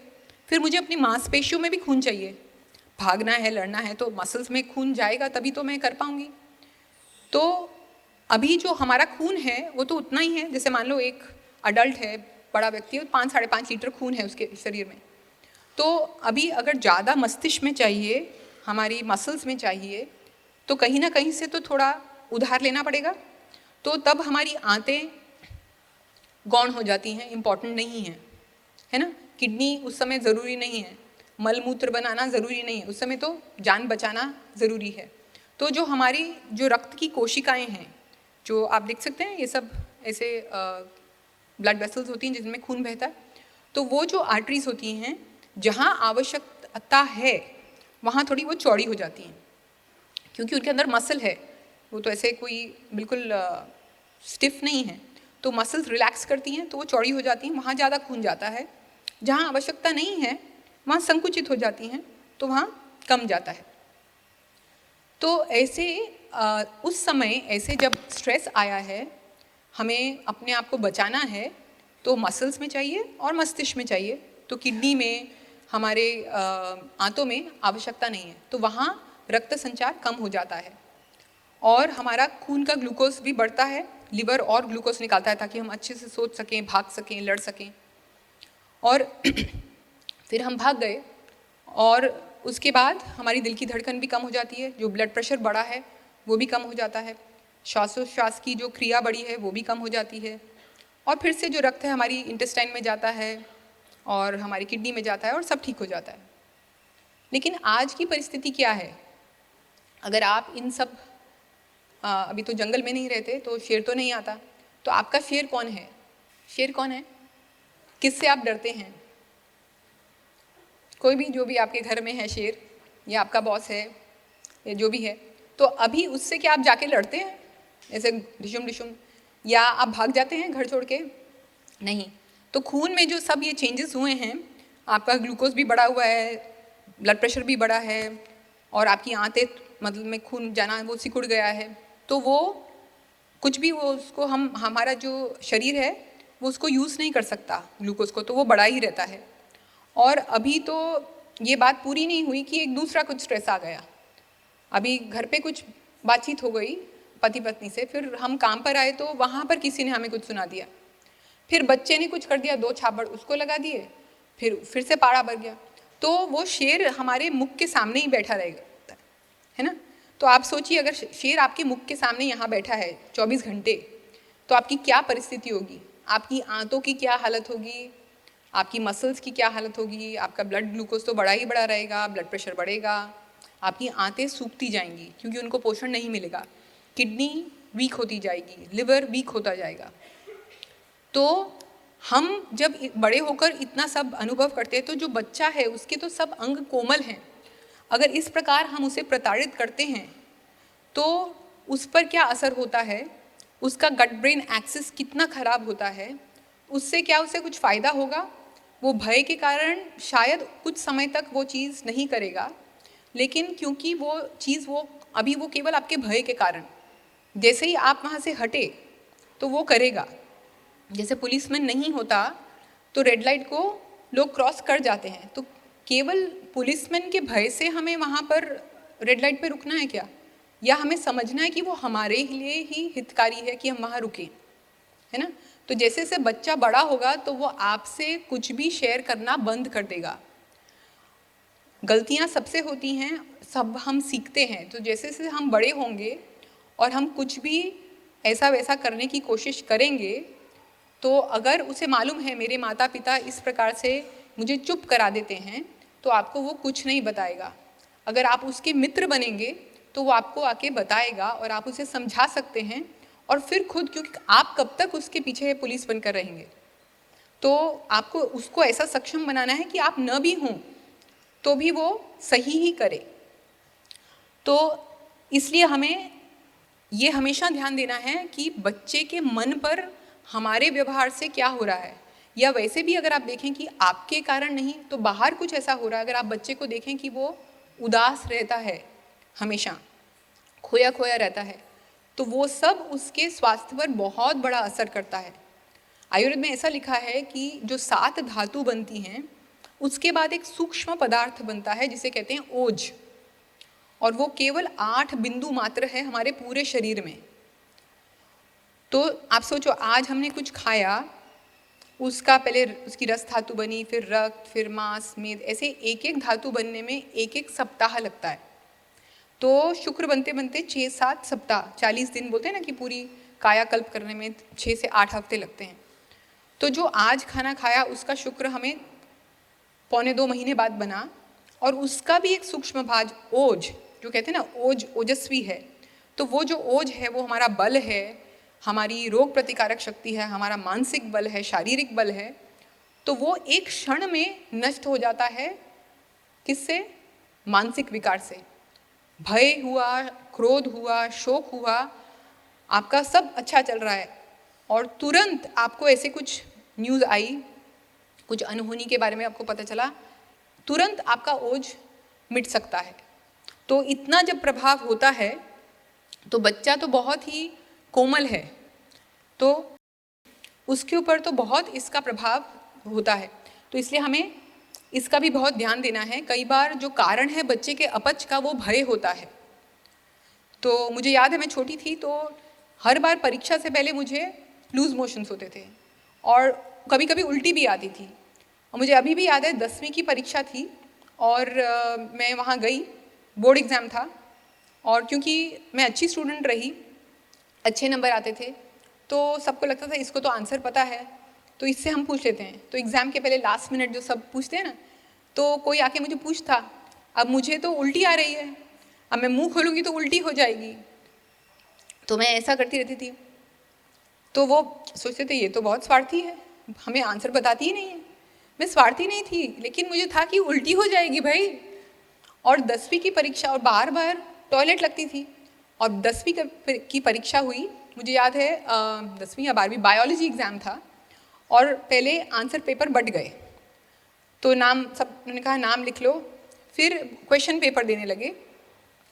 फिर मुझे अपनी मांसपेशियों में भी खून चाहिए, भागना है, लड़ना है, तो मसल्स में खून जाएगा तभी तो मैं कर पाऊंगी। तो अभी जो हमारा खून है वो तो उतना ही है, जैसे मान लो एक अडल्ट है, बड़ा व्यक्ति है, 5-5.5 लीटर खून है उसके शरीर में। तो अभी अगर ज़्यादा मस्तिष्क में चाहिए, हमारी मसल्स में चाहिए, तो कहीं ना कहीं से तो थोड़ा उधार लेना पड़ेगा। तो तब हमारी आंतें गौण हो जाती हैं, इम्पॉर्टेंट नहीं है, है ना। किडनी उस समय ज़रूरी नहीं है, मलमूत्र बनाना ज़रूरी नहीं है, उस समय तो जान बचाना ज़रूरी है। तो जो हमारी जो रक्त की कोशिकाएं हैं, जो आप देख सकते हैं, ये सब ऐसे ब्लड वेसल्स होती हैं जिनमें खून बहता है, तो वो जो आर्टरीज होती हैं, जहाँ आवश्यकता है वहाँ थोड़ी वो चौड़ी हो जाती हैं, क्योंकि उनके अंदर मसल है, वो तो ऐसे कोई बिल्कुल स्टिफ नहीं है, तो मसल्स रिलैक्स करती हैं तो वो चौड़ी हो जाती हैं, वहाँ ज़्यादा खून जाता है। जहाँ आवश्यकता नहीं है वहाँ संकुचित हो जाती हैं, तो वहाँ कम जाता है। तो ऐसे उस समय ऐसे जब स्ट्रेस आया है, हमें अपने आप को बचाना है, तो मसल्स में चाहिए और मस्तिष्क में चाहिए। तो किडनी में, हमारे आंतों में आवश्यकता नहीं है, तो वहाँ रक्त संचार कम हो जाता है और हमारा खून का ग्लूकोज भी बढ़ता है। लिवर और ग्लूकोज निकालता है ताकि हम अच्छे से सोच सकें, भाग सकें, लड़ सकें। और फिर हम भाग गए और उसके बाद हमारी दिल की धड़कन भी कम हो जाती है, जो ब्लड प्रेशर बढ़ा है वो भी कम हो जाता है, श्वासोच्छ्वास की जो क्रिया बढ़ी है वो भी कम हो जाती है, और फिर से जो रक्त है हमारी इंटेस्टाइन में जाता है और हमारी किडनी में जाता है और सब ठीक हो जाता है। लेकिन आज की परिस्थिति क्या है? अगर आप इन सब अभी तो जंगल में नहीं रहते तो शेर तो नहीं आता, तो आपका शेर कौन है? शेर कौन है? किससे आप डरते हैं? कोई भी, जो भी आपके घर में है शेर, या आपका बॉस है, या जो भी है, तो अभी उससे क्या आप जाके लड़ते हैं ऐसे डिशुम डिशुम, या आप भाग जाते हैं घर छोड़ के? नहीं। तो खून में जो सब ये चेंजेस हुए हैं, आपका ग्लूकोज भी बढ़ा हुआ है, ब्लड प्रेशर भी बढ़ा है, और आपकी आंतें मतलब में खून जाना वो सिकुड़ गया है, तो वो कुछ भी, वो उसको हमारा जो शरीर है वो उसको यूज़ नहीं कर सकता ग्लूकोज को, तो वो बढ़ा ही रहता है। और अभी तो ये बात पूरी नहीं हुई कि एक दूसरा कुछ स्ट्रेस आ गया। अभी घर पे कुछ बातचीत हो गई पति पत्नी से, फिर हम काम पर आए तो वहाँ पर किसी ने हमें कुछ सुना दिया, फिर बच्चे ने कुछ कर दिया, 2 छापड़ उसको लगा दिए, फिर से पारा भर गया। तो वो शेर हमारे मुख के सामने ही बैठा रहेगा, है ना। तो आप सोचिए, अगर शेर आपके मुख के सामने यहाँ बैठा है 24 घंटे, तो आपकी क्या परिस्थिति होगी? आपकी आंतों की क्या हालत होगी, आपकी मसल्स की क्या हालत होगी, आपका ब्लड ग्लूकोज तो बढ़ा ही बढ़ा रहेगा, ब्लड प्रेशर बढ़ेगा, आपकी आंतें सूखती जाएंगी क्योंकि उनको पोषण नहीं मिलेगा, किडनी वीक होती जाएगी, लिवर वीक होता जाएगा। तो हम जब बड़े होकर इतना सब अनुभव करते हैं, तो जो बच्चा है उसके तो सब अंग कोमल हैं, अगर इस प्रकार हम उसे प्रताड़ित करते हैं तो उस पर क्या असर होता है, उसका गट ब्रेन एक्सिस कितना खराब होता है, उससे क्या उसे कुछ फ़ायदा होगा? वो भय के कारण शायद कुछ समय तक वो चीज़ नहीं करेगा, लेकिन क्योंकि वो चीज़ वो अभी वो केवल आपके भय के कारण, जैसे ही आप वहाँ से हटे तो वो करेगा। जैसे पुलिसमैन नहीं होता तो रेड लाइट को लोग क्रॉस कर जाते हैं, तो केवल पुलिसमैन के भय से हमें वहाँ पर रेड लाइट पे रुकना है क्या? या हमें समझना है कि वो हमारे लिए ही हितकारी है कि हम वहाँ रुकें, है ना। तो जैसे जैसे बच्चा बड़ा होगा तो वो आपसे कुछ भी शेयर करना बंद कर देगा। गलतियाँ सबसे होती हैं, सब हम सीखते हैं, तो जैसे जैसे हम बड़े होंगे और हम कुछ भी ऐसा वैसा करने की कोशिश करेंगे, तो अगर उसे मालूम है मेरे माता पिता इस प्रकार से मुझे चुप करा देते हैं, तो आपको वो कुछ नहीं बताएगा। अगर आप उसके मित्र बनेंगे तो वो आपको आके बताएगा और आप उसे समझा सकते हैं, और फिर खुद, क्योंकि आप कब तक उसके पीछे पुलिस बनकर रहेंगे, तो आपको उसको ऐसा सक्षम बनाना है कि आप न भी हों तो भी वो सही ही करे। तो इसलिए हमें ये हमेशा ध्यान देना है कि बच्चे के मन पर हमारे व्यवहार से क्या हो रहा है, या वैसे भी अगर आप देखें कि आपके कारण नहीं तो बाहर कुछ ऐसा हो रहा है, अगर आप बच्चे को देखें कि वो उदास रहता है, हमेशा खोया खोया रहता है, तो वो सब उसके स्वास्थ्य पर बहुत बड़ा असर करता है। आयुर्वेद में ऐसा लिखा है कि जो 7 धातु बनती हैं उसके बाद एक सूक्ष्म पदार्थ बनता है जिसे कहते हैं ओज, और वो केवल 8 बिंदु मात्र है हमारे पूरे शरीर में। तो आप सोचो, आज हमने कुछ खाया, उसका पहले उसकी रस धातु बनी, फिर रक्त, फिर मांस, मेद, ऐसे एक एक धातु बनने में एक एक सप्ताह लगता है। तो शुक्र बनते बनते 6-7 सप्ताह, 40 दिन बोलते हैं ना कि पूरी कायाकल्प करने में 6 से 8 हफ्ते लगते हैं। तो जो आज खाना खाया उसका शुक्र हमें 1.25 महीने बाद बना, और उसका भी एक सूक्ष्म भाग ओज, जो कहते हैं ना ओज, ओजस्वी है। तो वो जो ओज है वो हमारा बल है, हमारी रोग प्रतिकारक शक्ति है, हमारा मानसिक बल है, शारीरिक बल है। तो वो एक क्षण में नष्ट हो जाता है। किससे? मानसिक विकार से। भय हुआ, क्रोध हुआ, शोक हुआ, आपका सब अच्छा चल रहा है, और तुरंत आपको ऐसे कुछ न्यूज़ आई, कुछ अनहोनी के बारे में आपको पता चला, तुरंत आपका ओज मिट सकता है। तो इतना जब प्रभाव होता है, तो बच्चा तो बहुत ही कोमल है, तो उसके ऊपर तो बहुत इसका प्रभाव होता है। तो इसलिए हमें इसका भी बहुत ध्यान देना है। कई बार जो कारण है बच्चे के अपच का, वो भय होता है। तो मुझे याद है, मैं छोटी थी तो हर बार परीक्षा से पहले मुझे लूज मोशंस होते थे, और कभी कभी उल्टी भी आती थी। और मुझे अभी भी याद है, 10वीं की परीक्षा थी, और मैं वहाँ गई, बोर्ड एग्ज़ाम था, और क्योंकि मैं अच्छी स्टूडेंट रही, अच्छे नंबर आते थे, तो सबको लगता था इसको तो आंसर पता है, तो इससे हम पूछ लेते हैं। तो एग्ज़ाम के पहले लास्ट मिनट जो सब पूछते हैं ना, तो कोई आके मुझे पूछता, अब मुझे तो उल्टी आ रही है, अब मैं मुंह खोलूँगी तो उल्टी हो जाएगी, तो मैं ऐसा करती रहती थी। तो वो सोचते थे ये तो बहुत स्वार्थी है, हमें आंसर बताती ही नहीं है। मैं स्वार्थी नहीं थी, लेकिन मुझे था कि उल्टी हो जाएगी भाई। और 10वीं की परीक्षा, और बार बार टॉयलेट लगती थी, और 10वीं की परीक्षा हुई, मुझे याद है 10वीं या 12वीं बायोलॉजी एग्ज़ाम था, और पहले आंसर पेपर बँट गए। तो नाम, सब उन्होंने कहा नाम लिख लो, फिर क्वेश्चन पेपर देने लगे,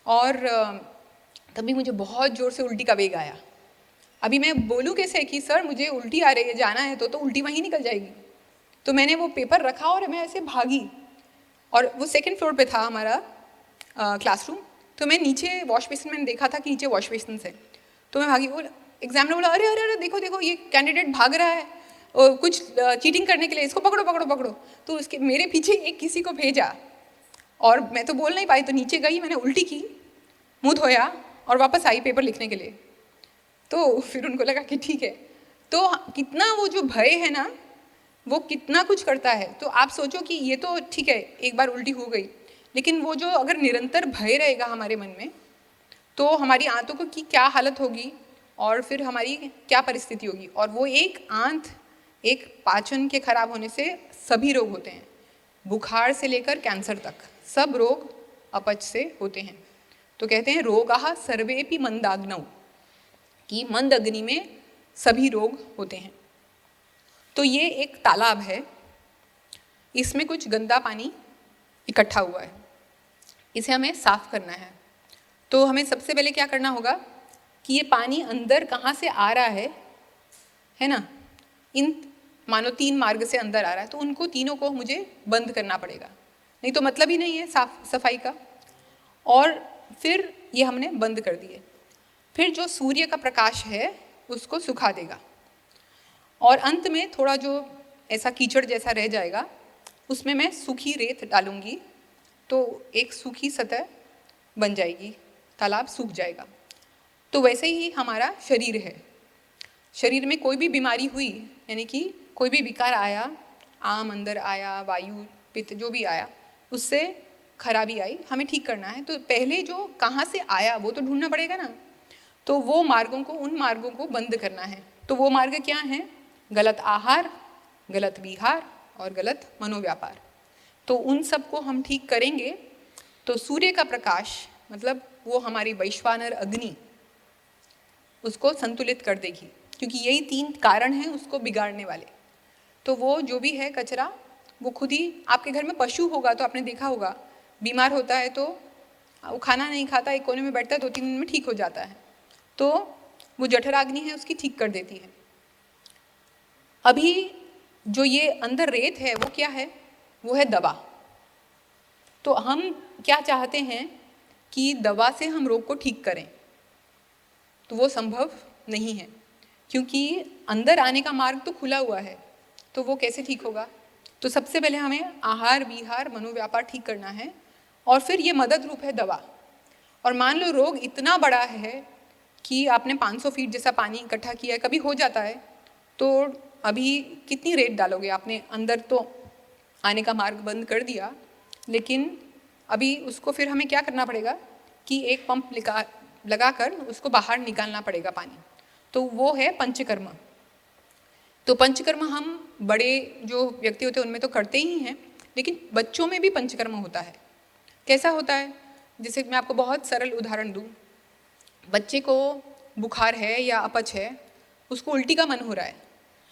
और तभी मुझे बहुत ज़ोर से उल्टी का वेग आया। अभी मैं बोलूँ कैसे कि सर मुझे उल्टी आ रही है, जाना है, तो उल्टी वहीं निकल जाएगी। तो मैंने वो पेपर रखा और मैं ऐसे भागी, और वो 2nd फ्लोर पे था हमारा क्लासरूम। तो मैं नीचे वॉश बेसिन, मैंने देखा था कि नीचे वॉश बेसिन है, तो मैं भागी। वो एग्जामिनर बोला, अरे अरे अरे देखो देखो ये कैंडिडेट भाग रहा है, और कुछ चीटिंग करने के लिए, इसको पकड़ो पकड़ो पकड़ो। तो उसके मेरे पीछे एक किसी को भेजा, और मैं तो बोल नहीं पाई, तो नीचे गई, मैंने उल्टी की, मुँह धोया, और वापस आई पेपर लिखने के लिए। तो फिर उनको लगा कि ठीक है। तो कितना वो जो भय है ना, वो कितना कुछ करता है। तो आप सोचो कि ये तो ठीक है, एक बार उल्टी हो गई, लेकिन वो जो अगर निरंतर भय रहेगा हमारे मन में, तो हमारी आंतों की क्या हालत होगी, और फिर हमारी क्या परिस्थिति होगी। और वो एक आंत, एक पाचन के खराब होने से सभी रोग होते हैं, बुखार से लेकर कैंसर तक सब रोग अपच से होते हैं। तो कहते हैं रोगाः सर्वेपि मंदाग्नौ, कि मंद अग्नि में सभी रोग होते हैं। तो ये एक तालाब है, इसमें कुछ गंदा पानी इकट्ठा हुआ है, इसे हमें साफ करना है। तो हमें सबसे पहले क्या करना होगा कि ये पानी अंदर कहाँ से आ रहा है ना, इन मानो 3 मार्ग से अंदर आ रहा है, तो उनको तीनों को मुझे बंद करना पड़ेगा, नहीं तो मतलब ही नहीं है साफ सफाई का। और फिर ये हमने बंद कर दिए। फिर जो सूर्य का प्रकाश है उसको सुखा देगा, और अंत में थोड़ा जो ऐसा कीचड़ जैसा रह जाएगा, उसमें मैं सूखी रेत डालूंगी, तो एक सूखी सतह बन जाएगी, तालाब सूख जाएगा। तो वैसे ही हमारा शरीर है, शरीर में कोई भी बीमारी हुई, यानी कि कोई भी विकार आया, आम अंदर आया, वायु पित्त जो भी आया, उससे खराबी आई, हमें ठीक करना है। तो पहले जो कहाँ से आया वो तो ढूंढना पड़ेगा ना, तो वो मार्गों को, उन मार्गों को बंद करना है। तो वो मार्ग क्या हैं? गलत आहार, गलत विहार और गलत मनोव्यापार। तो उन सब को हम ठीक करेंगे तो सूर्य का प्रकाश, मतलब वो हमारी वैश्वानर अग्नि, उसको संतुलित कर देगी, क्योंकि यही 3 कारण हैं उसको बिगाड़ने वाले। तो वो जो भी है कचरा, वो खुद ही, आपके घर में पशु होगा तो आपने देखा होगा, बीमार होता है तो वो खाना नहीं खाता, एक कोने में बैठता है, 2-3 दिन में ठीक हो जाता है। तो वो जठराग्नि है उसकी ठीक कर देती है। अभी जो ये अंदर रेत है वो क्या है? वो है दवा। तो हम क्या चाहते हैं कि दवा से हम रोग को ठीक करें, तो वो संभव नहीं है, क्योंकि अंदर आने का मार्ग तो खुला हुआ है, तो वो कैसे ठीक होगा। तो सबसे पहले हमें आहार विहार मनोव्यापार ठीक करना है, और फिर ये मदद रूप है दवा। और मान लो रोग इतना बड़ा है कि आपने 500 फीट जैसा पानी इकट्ठा किया है, कभी हो जाता है, तो अभी कितनी रेत डालोगे आपने, अंदर तो आने का मार्ग बंद कर दिया, लेकिन अभी उसको फिर हमें क्या करना पड़ेगा कि एक पंप लगाकर उसको बाहर निकालना पड़ेगा पानी। तो वो है पंचकर्म। तो पंचकर्म हम बड़े जो व्यक्ति होते हैं उनमें तो करते ही हैं, लेकिन बच्चों में भी पंचकर्म होता है। कैसा होता है, जैसे मैं आपको बहुत सरल उदाहरण दूं। बच्चे को बुखार है या अपच है, उसको उल्टी का मन हो रहा है,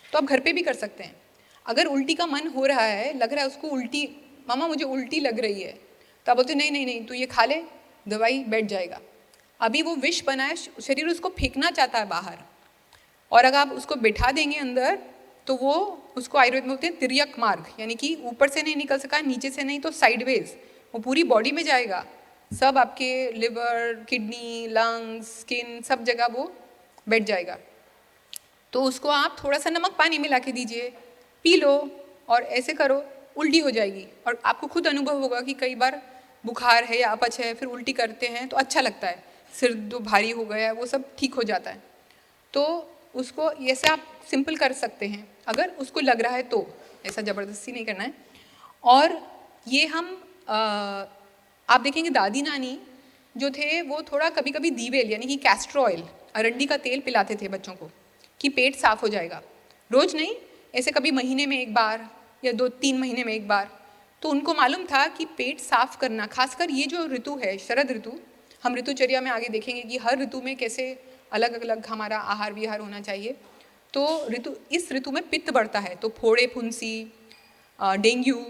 तो आप घर पे भी कर सकते हैं। अगर उल्टी का मन हो रहा है, लग रहा है उसको उल्टी, मामा मुझे उल्टी लग रही है, तो आप बोलते नहीं नहीं नहीं, तू ये खा ले, दवाई बैठ जाएगा। अभी वो विष बना है, शरीर उसको फेंकना चाहता है बाहर, और अगर आप उसको बिठा देंगे अंदर, तो वो उसको आयुर्वेद में बोलते हैं तिर्यक मार्ग, यानी कि ऊपर से नहीं निकल सका, नीचे से नहीं, तो साइडवेज वो पूरी बॉडी में जाएगा, सब आपके लिवर, किडनी, लंग्स, स्किन, सब जगह वो बैठ जाएगा। तो उसको आप थोड़ा सा नमक पानी मिला के दीजिए, पी लो, और ऐसे करो, उल्टी हो जाएगी। और आपको खुद अनुभव होगा कि कई बार बुखार है या अपच है, फिर उल्टी करते हैं तो अच्छा लगता है, सिर जो भारी हो गया है वो सब ठीक हो जाता है। तो उसको ऐसे आप सिंपल कर सकते हैं, अगर उसको लग रहा है तो, ऐसा ज़बरदस्ती नहीं करना है। और ये हम आप देखेंगे दादी नानी जो थे वो थोड़ा कभी कभी दीवेल यानी कि कैस्टर ऑयल, अरंडी का तेल पिलाते थे बच्चों को कि पेट साफ हो जाएगा। रोज नहीं, ऐसे कभी महीने में एक बार या 2-3 महीने में एक बार। तो उनको मालूम था कि पेट साफ करना, खासकर ये जो ऋतु है शरद ऋतु, हम ऋतुचर्या में आगे देखेंगे कि हर ऋतु में कैसे अलग अलग हमारा आहार विहार होना चाहिए। तो इस ऋतु में पित्त बढ़ता है, तो फोड़े फुंसी, डेंगू,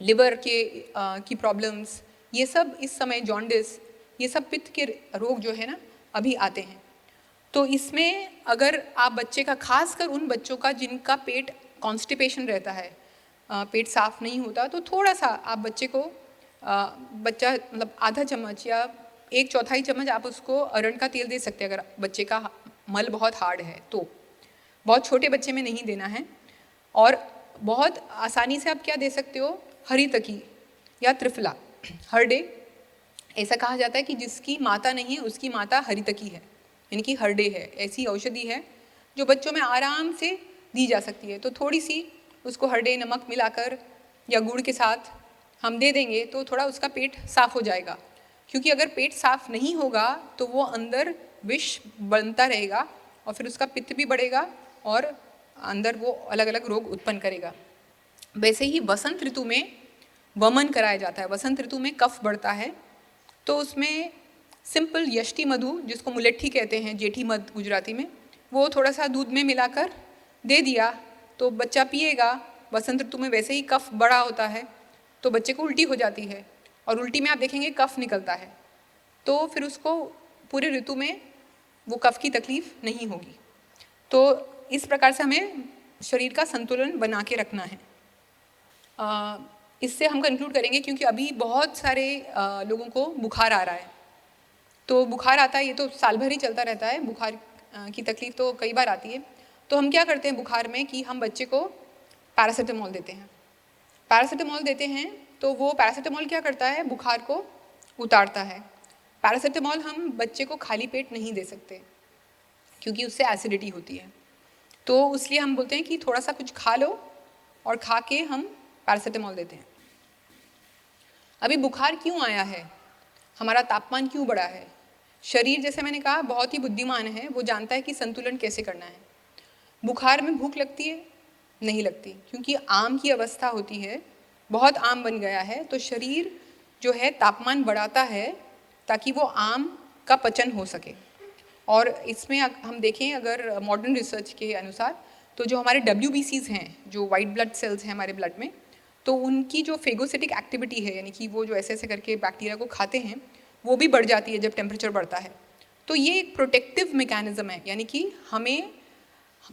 लिवर की प्रॉब्लम्स, ये सब इस समय, जॉन्डिस, ये सब पित्त के रोग जो है ना अभी आते हैं। तो इसमें अगर आप बच्चे का, खासकर उन बच्चों का जिनका पेट कॉन्स्टिपेशन रहता है, पेट साफ नहीं होता, तो थोड़ा सा आप बच्चे को, बच्चा मतलब आधा चम्मच या 1/4 चम्मच आप उसको अरंड का तेल दे सकते हैं, अगर बच्चे का मल बहुत हार्ड है तो। बहुत छोटे बच्चे में नहीं देना है। और बहुत आसानी से आप क्या दे सकते हो, हरी तकी या त्रिफला, हरडे। ऐसा कहा जाता है कि जिसकी माता नहीं है उसकी माता हरी तकी है, यानी कि हरडे है। ऐसी औषधि है जो बच्चों में आराम से दी जा सकती है। तो थोड़ी सी उसको हरडे नमक मिलाकर या गुड़ के साथ हम दे देंगे तो थोड़ा उसका पेट साफ हो जाएगा। क्योंकि अगर पेट साफ नहीं होगा तो वो अंदर विष बनता रहेगा और फिर उसका पित्त भी बढ़ेगा और अंदर वो अलग अलग रोग उत्पन्न करेगा। वैसे ही वसंत ऋतु में वमन कराया जाता है। वसंत ऋतु में कफ बढ़ता है, तो उसमें सिंपल यष्टि मधु, जिसको मुलेट्ठी कहते हैं, जेठी मध गुजराती में, वो थोड़ा सा दूध में मिलाकर दे दिया तो बच्चा पिएगा। वसंत ऋतु में वैसे ही कफ बड़ा होता है तो बच्चे को उल्टी हो जाती है, और उल्टी में आप देखेंगे कफ निकलता है, तो फिर उसको पूरे ऋतु में वो कफ की तकलीफ नहीं होगी। तो इस प्रकार से हमें शरीर का संतुलन बना के रखना है। इससे हम कंक्लूड करेंगे, क्योंकि अभी बहुत सारे लोगों को बुखार आ रहा है। तो बुखार आता है, ये तो साल भर ही चलता रहता है, बुखार की तकलीफ तो कई बार आती है। तो हम क्या करते हैं बुखार में कि हम बच्चे को पैरासीटामोल देते हैं। पैरासीटामोल देते हैं तो वो पैरासीटामोल क्या करता है, बुखार को उतारता है। पैरासीटामोल हम बच्चे को खाली पेट नहीं दे सकते क्योंकि उससे एसिडिटी होती है। तो इसलिए हम बोलते हैं कि थोड़ा सा कुछ खा लो और खा के हम पैरासीटामोल देते हैं। अभी बुखार क्यों आया है, हमारा तापमान क्यों बढ़ा है? शरीर, जैसे मैंने कहा, बहुत ही बुद्धिमान है, वो जानता है कि संतुलन कैसे करना है। बुखार में भूख लगती है? नहीं लगती, क्योंकि आम की अवस्था होती है, बहुत आम बन गया है, तो शरीर जो है तापमान बढ़ाता है ताकि वो आम का पचन हो सके। और इसमें हम देखें अगर मॉडर्न रिसर्च के अनुसार, तो जो हमारे WBCs हैं, जो वाइट ब्लड सेल्स हैं हमारे ब्लड में, तो उनकी जो फेगोसिटिक एक्टिविटी है, यानी कि वो जो ऐसे ऐसे करके बैक्टीरिया को खाते हैं, वो भी बढ़ जाती है जब टेम्परेचर बढ़ता है। तो ये एक प्रोटेक्टिव मैकेनिज्म है, यानी कि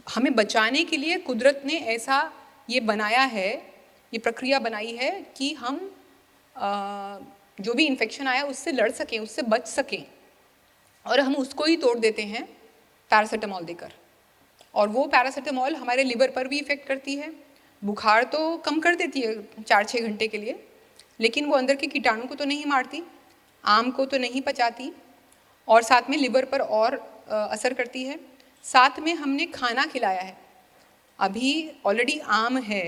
हमें बचाने के लिए कुदरत ने ऐसा ये बनाया है ये प्रक्रिया बनाई है कि हम जो भी इन्फेक्शन आया उससे लड़ सकें, उससे बच सकें, और हम उसको ही तोड़ देते हैं पैरासीटामोल देकर। और वो पैरासीटामोल हमारे लिवर पर भी इफ़ेक्ट करती है, बुखार तो कम कर देती है 4-6 घंटे के लिए, लेकिन वो अंदर के कीटाणु को तो नहीं मारती, आम को तो नहीं पचाती, और साथ में लिवर पर और असर करती है। साथ में हमने खाना खिलाया है, अभी ऑलरेडी आम है,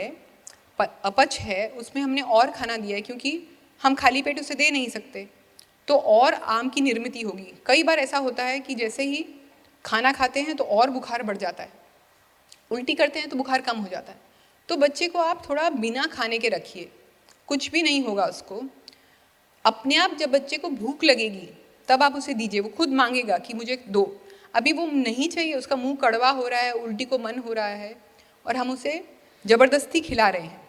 अपच है, उसमें हमने और खाना दिया है क्योंकि हम खाली पेट उसे दे नहीं सकते, तो और आम की निर्मित होगी। कई बार ऐसा होता है कि जैसे ही खाना खाते हैं तो और बुखार बढ़ जाता है, उल्टी करते हैं तो बुखार कम हो जाता है। तो बच्चे को आप थोड़ा बिना खाने के रखिए, कुछ भी नहीं होगा उसको। अपने आप जब बच्चे को भूख लगेगी तब आप उसे दीजिए, वो खुद मांगेगा कि मुझे दो। अभी वो नहीं चाहिए, उसका मुंह कड़वा हो रहा है, उल्टी को मन हो रहा है, और हम उसे ज़बरदस्ती खिला रहे हैं।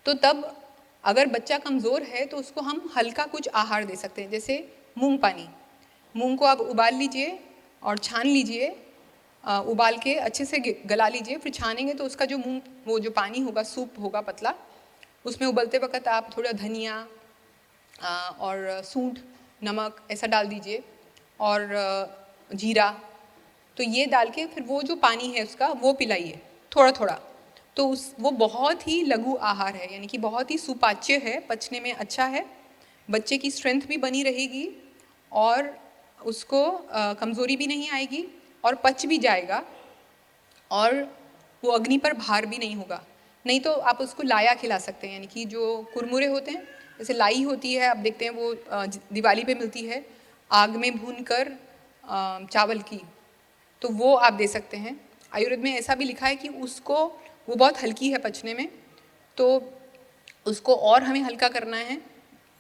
तो तब अगर बच्चा कमज़ोर है तो उसको हम हल्का कुछ आहार दे सकते हैं, जैसे मूंग पानी। मूंग को आप उबाल लीजिए और छान लीजिए, उबाल के अच्छे से गला लीजिए, फिर छानेंगे तो उसका जो मूंग, वो जो पानी होगा, सूप होगा पतला, उसमें उबलते वक्त आप थोड़ा धनिया और सूंठ, नमक ऐसा डाल दीजिए, और जीरा, तो ये डाल के फिर वो जो पानी है उसका वो पिलाइए थोड़ा थोड़ा। तो वो बहुत ही लघु आहार है, यानी कि बहुत ही सुपाच्य है, पचने में अच्छा है, बच्चे की स्ट्रेंथ भी बनी रहेगी और उसको कमज़ोरी भी नहीं आएगी और पच भी जाएगा, और वो अग्नि पर भार भी नहीं होगा। नहीं तो आप उसको लाया खिला सकते हैं, यानी कि जो कुरमुरे होते हैं, जैसे लाई होती है, आप देखते हैं वो दिवाली पे मिलती है, आग में भूनकर चावल की, तो वो आप दे सकते हैं। आयुर्वेद में ऐसा भी लिखा है कि उसको, वो बहुत हल्की है पचने में, तो उसको और हमें हल्का करना है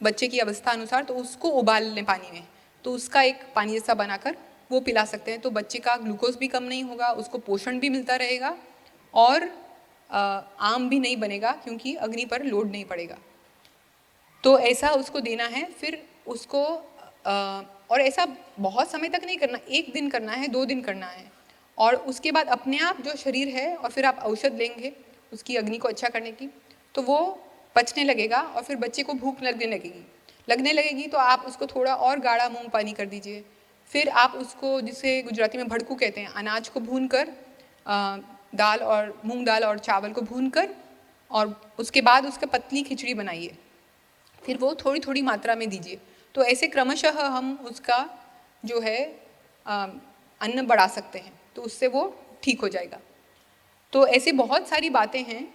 बच्चे की अवस्था अनुसार, तो उसको उबाल लें पानी में, तो उसका एक पानी जैसा बनाकर वो पिला सकते हैं। तो बच्चे का ग्लूकोज भी कम नहीं होगा, उसको पोषण भी मिलता रहेगा, और आम भी नहीं बनेगा क्योंकि अग्नि पर लोड नहीं पड़ेगा। तो ऐसा उसको देना है। फिर उसको और ऐसा बहुत समय तक नहीं करना, 1 दिन करना है, 2 दिन करना है, और उसके बाद अपने आप जो शरीर है, और फिर आप औषध लेंगे उसकी अग्नि को अच्छा करने की, तो वो पचने लगेगा और फिर बच्चे को भूख लगने लगेगी तो आप उसको थोड़ा और गाढ़ा मूंग पानी कर दीजिए। फिर आप उसको, जिसे गुजराती में भड़कू कहते हैं, अनाज को भून कर, दाल और मूंग दाल और चावल को भून कर, और उसके बाद उसका पतली खिचड़ी बनाइए, फिर वो थोड़ी थोड़ी मात्रा में दीजिए। तो ऐसे क्रमशः हम उसका जो है अन्न बढ़ा सकते हैं, तो उससे वो ठीक हो जाएगा। तो ऐसे बहुत सारी बातें हैं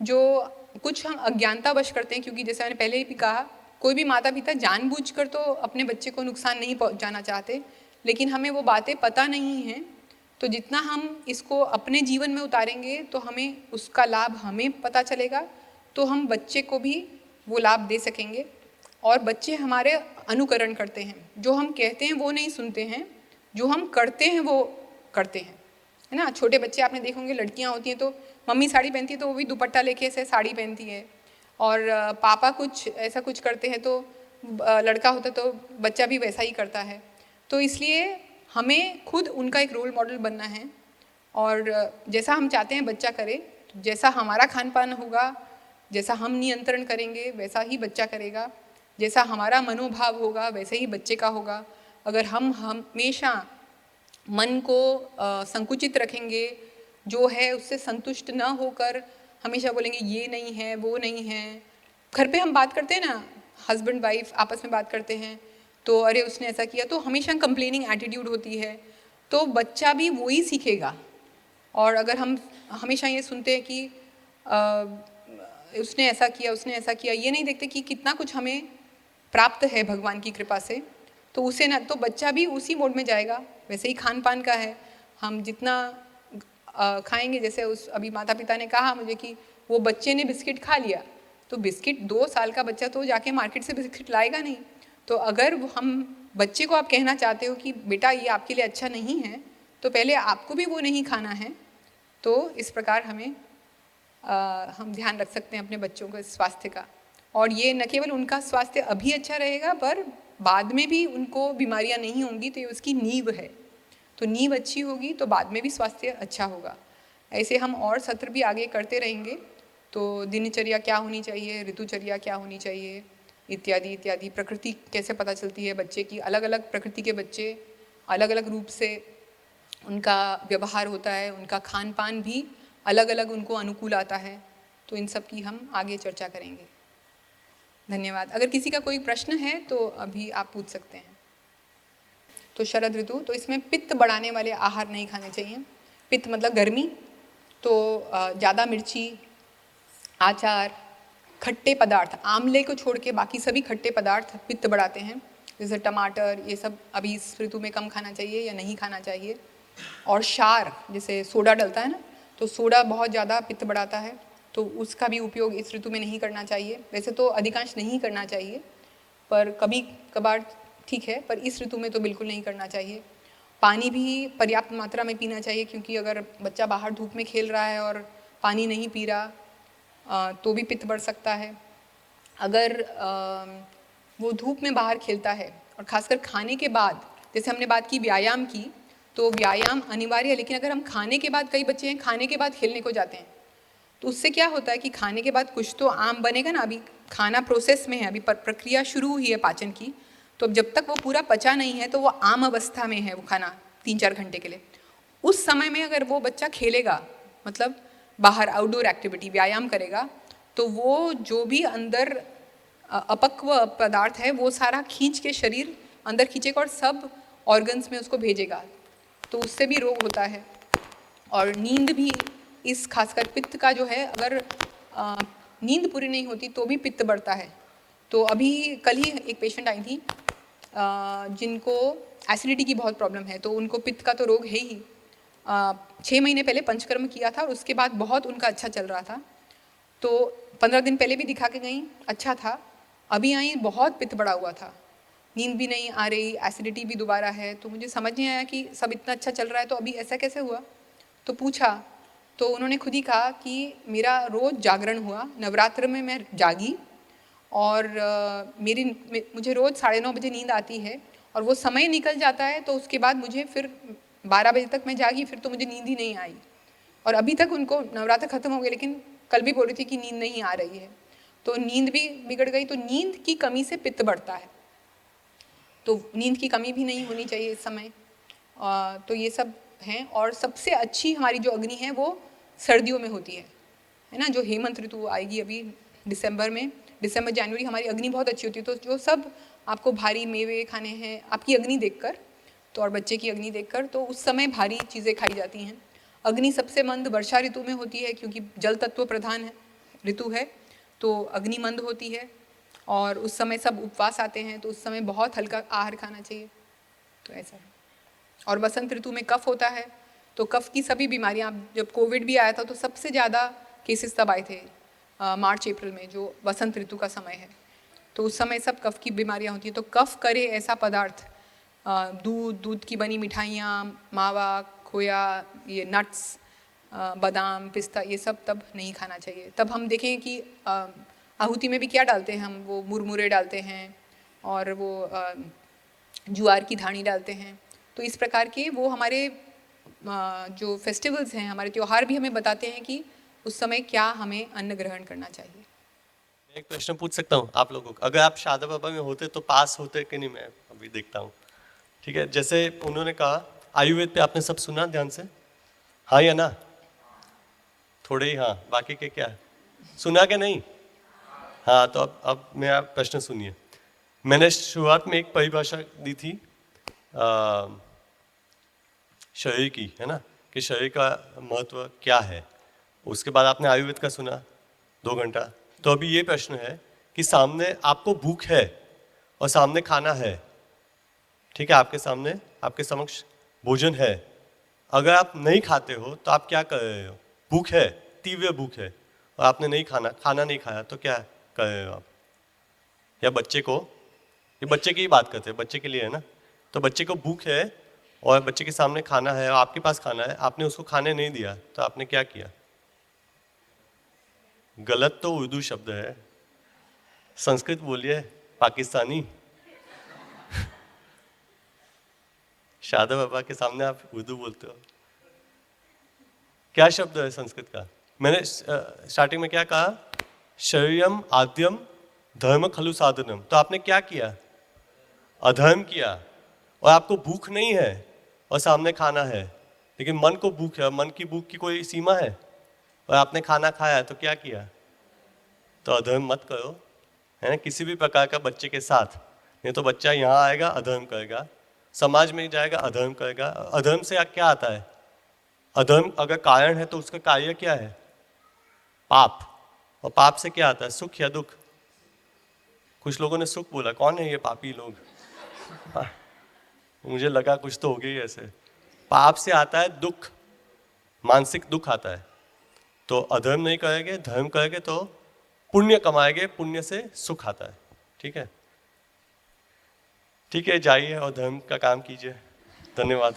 जो कुछ हम अज्ञानतावश करते हैं, क्योंकि जैसे मैंने पहले भी कहा, कोई भी माता पिता जानबूझकर तो अपने बच्चे को नुकसान नहीं पहुंचाना चाहते, लेकिन हमें वो बातें पता नहीं हैं। तो जितना हम इसको अपने जीवन में उतारेंगे तो हमें उसका लाभ हमें पता चलेगा, तो हम बच्चे को भी वो लाभ दे सकेंगे। और बच्चे हमारे अनुकरण करते हैं, जो हम कहते हैं वो नहीं सुनते हैं, जो हम करते हैं वो करते हैं, है ना। छोटे बच्चे आपने देखे होंगे, लड़कियां होती हैं तो मम्मी साड़ी पहनती है तो वो भी दुपट्टा लेके ऐसे साड़ी पहनती है, और पापा कुछ ऐसा कुछ करते हैं तो लड़का होता तो बच्चा भी वैसा ही करता है। तो इसलिए हमें खुद उनका एक रोल मॉडल बनना है, और जैसा हम चाहते हैं बच्चा करे, जैसा हमारा खान पान होगा, जैसा हम नियंत्रण करेंगे वैसा ही बच्चा करेगा, जैसा हमारा मनोभाव होगा वैसे ही बच्चे का होगा। अगर हम हमेशा मन को संकुचित रखेंगे, जो है उससे संतुष्ट न होकर हमेशा बोलेंगे ये नहीं है वो नहीं है। घर पे हम बात करते हैं ना, हस्बैंड वाइफ आपस में बात करते हैं, तो अरे उसने ऐसा किया, तो हमेशा कंप्लेनिंग एटीट्यूड होती है, तो बच्चा भी वही सीखेगा। और अगर हम हमेशा ये सुनते हैं कि उसने ऐसा किया, ये नहीं देखते कि कितना कुछ हमें प्राप्त है भगवान की कृपा से, तो उसे ना, तो बच्चा भी उसी मोड में जाएगा। वैसे ही खान पान का है, हम जितना खाएंगे, जैसे उस अभी माता पिता ने कहा मुझे कि वो बच्चे ने बिस्किट खा लिया, तो बिस्किट 2 साल का बच्चा तो जाके मार्केट से बिस्किट लाएगा नहीं। तो अगर हम बच्चे को आप कहना चाहते हो कि बेटा ये आपके लिए अच्छा नहीं है, तो पहले आपको भी वो नहीं खाना है। तो इस प्रकार हम ध्यान रख सकते हैं अपने बच्चों के स्वास्थ्य का, और ये न केवल उनका स्वास्थ्य अभी अच्छा रहेगा, पर बाद में भी उनको बीमारियां नहीं होंगी, तो ये उसकी नींव है। तो नींव अच्छी होगी तो बाद में भी स्वास्थ्य अच्छा होगा। ऐसे हम और सत्र भी आगे करते रहेंगे। तो दिनचर्या क्या होनी चाहिए, ऋतुचर्या क्या होनी चाहिए, इत्यादि इत्यादि। प्रकृति कैसे पता चलती है बच्चे की, अलग अलग प्रकृति के बच्चे अलग अलग रूप से उनका व्यवहार होता है, उनका खान पान भी अलग अलग उनको अनुकूल आता है। तो इन सब की हम आगे चर्चा करेंगे। धन्यवाद। अगर किसी का कोई प्रश्न है तो अभी आप पूछ सकते हैं। तो शरद ऋतु, तो इसमें पित्त बढ़ाने वाले आहार नहीं खाने चाहिए। पित्त मतलब गर्मी, तो ज़्यादा मिर्ची, आचार, खट्टे पदार्थ, आमले को छोड़ के बाकी सभी खट्टे पदार्थ पित्त बढ़ाते हैं। जैसे टमाटर, ये सब अभी इस ऋतु में कम खाना चाहिए या नहीं खाना चाहिए। और क्षार, जैसे सोडा डलता है ना, तो सोडा बहुत ज़्यादा पित्त बढ़ाता है, तो उसका भी उपयोग इस ऋतु में नहीं करना चाहिए। वैसे तो अधिकांश नहीं करना चाहिए, पर कभी कभार ठीक है, पर इस ऋतु में तो बिल्कुल नहीं करना चाहिए। पानी भी पर्याप्त मात्रा में पीना चाहिए, क्योंकि अगर बच्चा बाहर धूप में खेल रहा है और पानी नहीं पी रहा तो भी पित्त बढ़ सकता है। अगर वो धूप में बाहर खेलता है और खासकर खाने के बाद, जैसे हमने बात की व्यायाम की, तो व्यायाम अनिवार्य है, लेकिन अगर हम खाने के बाद, कई बच्चे हैं खाने के बाद खेलने को जाते हैं, तो उससे क्या होता है कि खाने के बाद कुछ तो आम बनेगा ना, अभी खाना प्रोसेस में है, अभी प्रक्रिया शुरू हुई है पाचन की, तो जब तक वो पूरा पचा नहीं है तो वो आम अवस्था में है वो खाना 3-4 घंटे के लिए। उस समय में अगर वो बच्चा खेलेगा, मतलब बाहर आउटडोर एक्टिविटी, व्यायाम करेगा, तो वो जो भी अंदर अपक्व पदार्थ है वो सारा खींच के शरीर अंदर खींचेगा और सब ऑर्गन्स में उसको भेजेगा, तो उससे भी रोग होता है। और नींद भी, इस खासकर पित्त का जो है, अगर नींद पूरी नहीं होती तो भी पित्त बढ़ता है। तो अभी कल ही एक पेशेंट आई थी जिनको एसिडिटी की बहुत प्रॉब्लम है, तो उनको पित्त का तो रोग है ही। 6 महीने पहले पंचकर्म किया था और उसके बाद बहुत उनका अच्छा चल रहा था, तो 15 दिन पहले भी दिखा के गई, अच्छा था। अभी आई, बहुत पित्त बढ़ा हुआ था, नींद भी नहीं आ रही, एसिडिटी भी दोबारा है। तो मुझे समझ नहीं आया कि सब इतना अच्छा चल रहा है तो अभी ऐसा कैसे हुआ। तो पूछा, तो उन्होंने खुद ही कहा कि मेरा रोज़ जागरण हुआ, नवरात्र में मैं जागी और मुझे रोज़ 9:30 बजे नींद आती है और वो समय निकल जाता है, तो उसके बाद मुझे फिर 12 बजे तक मैं जागी, फिर तो मुझे नींद ही नहीं आई। और अभी तक उनको नवरात्र खत्म हो गए, लेकिन कल भी बोल रही थी कि नींद नहीं आ रही है, तो नींद भी बिगड़ गई। तो नींद की कमी से पित्त बढ़ता है, तो नींद की कमी भी नहीं होनी चाहिए इस समय। तो ये सब हैं। और सबसे अच्छी हमारी जो अग्नि है वो सर्दियों में होती है ना, जो हेमंत ऋतु आएगी अभी दिसंबर में, दिसंबर जनवरी, हमारी अग्नि बहुत अच्छी होती है। तो जो सब आपको भारी मेवे खाने हैं आपकी अग्नि देखकर, तो और बच्चे की अग्नि देखकर, तो उस समय भारी चीज़ें खाई जाती हैं। अग्नि सबसे मंद वर्षा ऋतु में होती है, क्योंकि जल तत्व प्रधान है ऋतु है, तो अग्नि मंद होती है और उस समय सब उपवास आते हैं, तो उस समय बहुत हल्का आहार खाना चाहिए। तो ऐसा है। और बसंत ऋतु में कफ होता है, तो कफ की सभी बीमारियां, जब कोविड भी आया था तो सबसे ज़्यादा केसेस तब आए थे मार्च अप्रैल में, जो बसंत ऋतु का समय है, तो उस समय सब कफ की बीमारियां होती हैं। तो कफ करे ऐसा पदार्थ, दूध की बनी मिठाइयाँ, मावा, खोया, ये नट्स, बादाम, पिस्ता, ये सब तब नहीं खाना चाहिए। तब हम देखें कि आहुति में भी क्या डालते हैं हम, वो मुरमुरे डालते हैं और वो ज्वार की धानी डालते हैं। तो इस प्रकार के वो हमारे जो फेस्टिवल्स हैं, हमारे त्योहार भी हमें बताते हैं कि उस समय क्या हमें अन्न ग्रहण करना चाहिए। मैं एक प्रश्न पूछ सकता हूँ आप लोगों को, अगर आप शादा बाबा में होते तो पास होते कि नहीं, मैं अभी देखता हूँ। ठीक है, जैसे उन्होंने कहा आयुर्वेद पे आपने सब सुना ध्यान से, हाँ या ना? थोड़े ही हाँ, बाकी के क्या सुना के नहीं? हाँ, तो अब मेरा प्रश्न सुनिए। मैंने शुरुआत में एक परिभाषा दी थी शरीर की, है ना, कि शरीर का महत्व क्या है। उसके बाद आपने आयुर्वेद का सुना 2 घंटा। तो अभी ये प्रश्न है कि सामने आपको भूख है और सामने खाना है, ठीक है, आपके सामने, आपके समक्ष भोजन है। अगर आप नहीं खाते हो तो आप क्या कर रहे हो? भूख है, तीव्र भूख है और आपने नहीं खाना नहीं खाया, तो क्या कर रहे हो आप? या बच्चे को, ये बच्चे की ही बात करते हैं, बच्चे के लिए है ना, तो बच्चे को भूख है और बच्चे के सामने खाना है और आपके पास खाना है, आपने उसको खाने नहीं दिया, तो आपने क्या किया? गलत तो उर्दू शब्द है, संस्कृत बोलिए, पाकिस्तानी। शादा बाबा के सामने आप उर्दू बोलते हो, क्या शब्द है संस्कृत का? मैंने स्टार्टिंग में क्या कहा, शरीरम आद्यम धर्म खलु साधनम, तो आपने क्या किया, अधर्म किया। और आपको भूख नहीं है और सामने खाना है, लेकिन मन को भूख है, मन की भूख की कोई सीमा है, और आपने खाना खाया तो क्या किया, तो अधर्म मत करो, है ना, किसी भी प्रकार का बच्चे के साथ। नहीं तो बच्चा यहाँ आएगा अधर्म करेगा, समाज में जाएगा अधर्म करेगा। अधर्म से क्या आता है, अधर्म अगर कारण है तो उसका कार्य क्या है, पाप। और पाप से क्या आता है, सुख या दुख। कुछ लोगों ने सुख बोला, कौन है ये पापी लोग? मुझे लगा कुछ तो हो गई ऐसे। पाप से आता है दुख, मानसिक दुख आता है। तो अधर्म नहीं करेंगे, धर्म करेंगे तो पुण्य कमाएंगे, पुण्य से सुख आता है। ठीक है, ठीक है, जाइए और धर्म का काम कीजिए। धन्यवाद।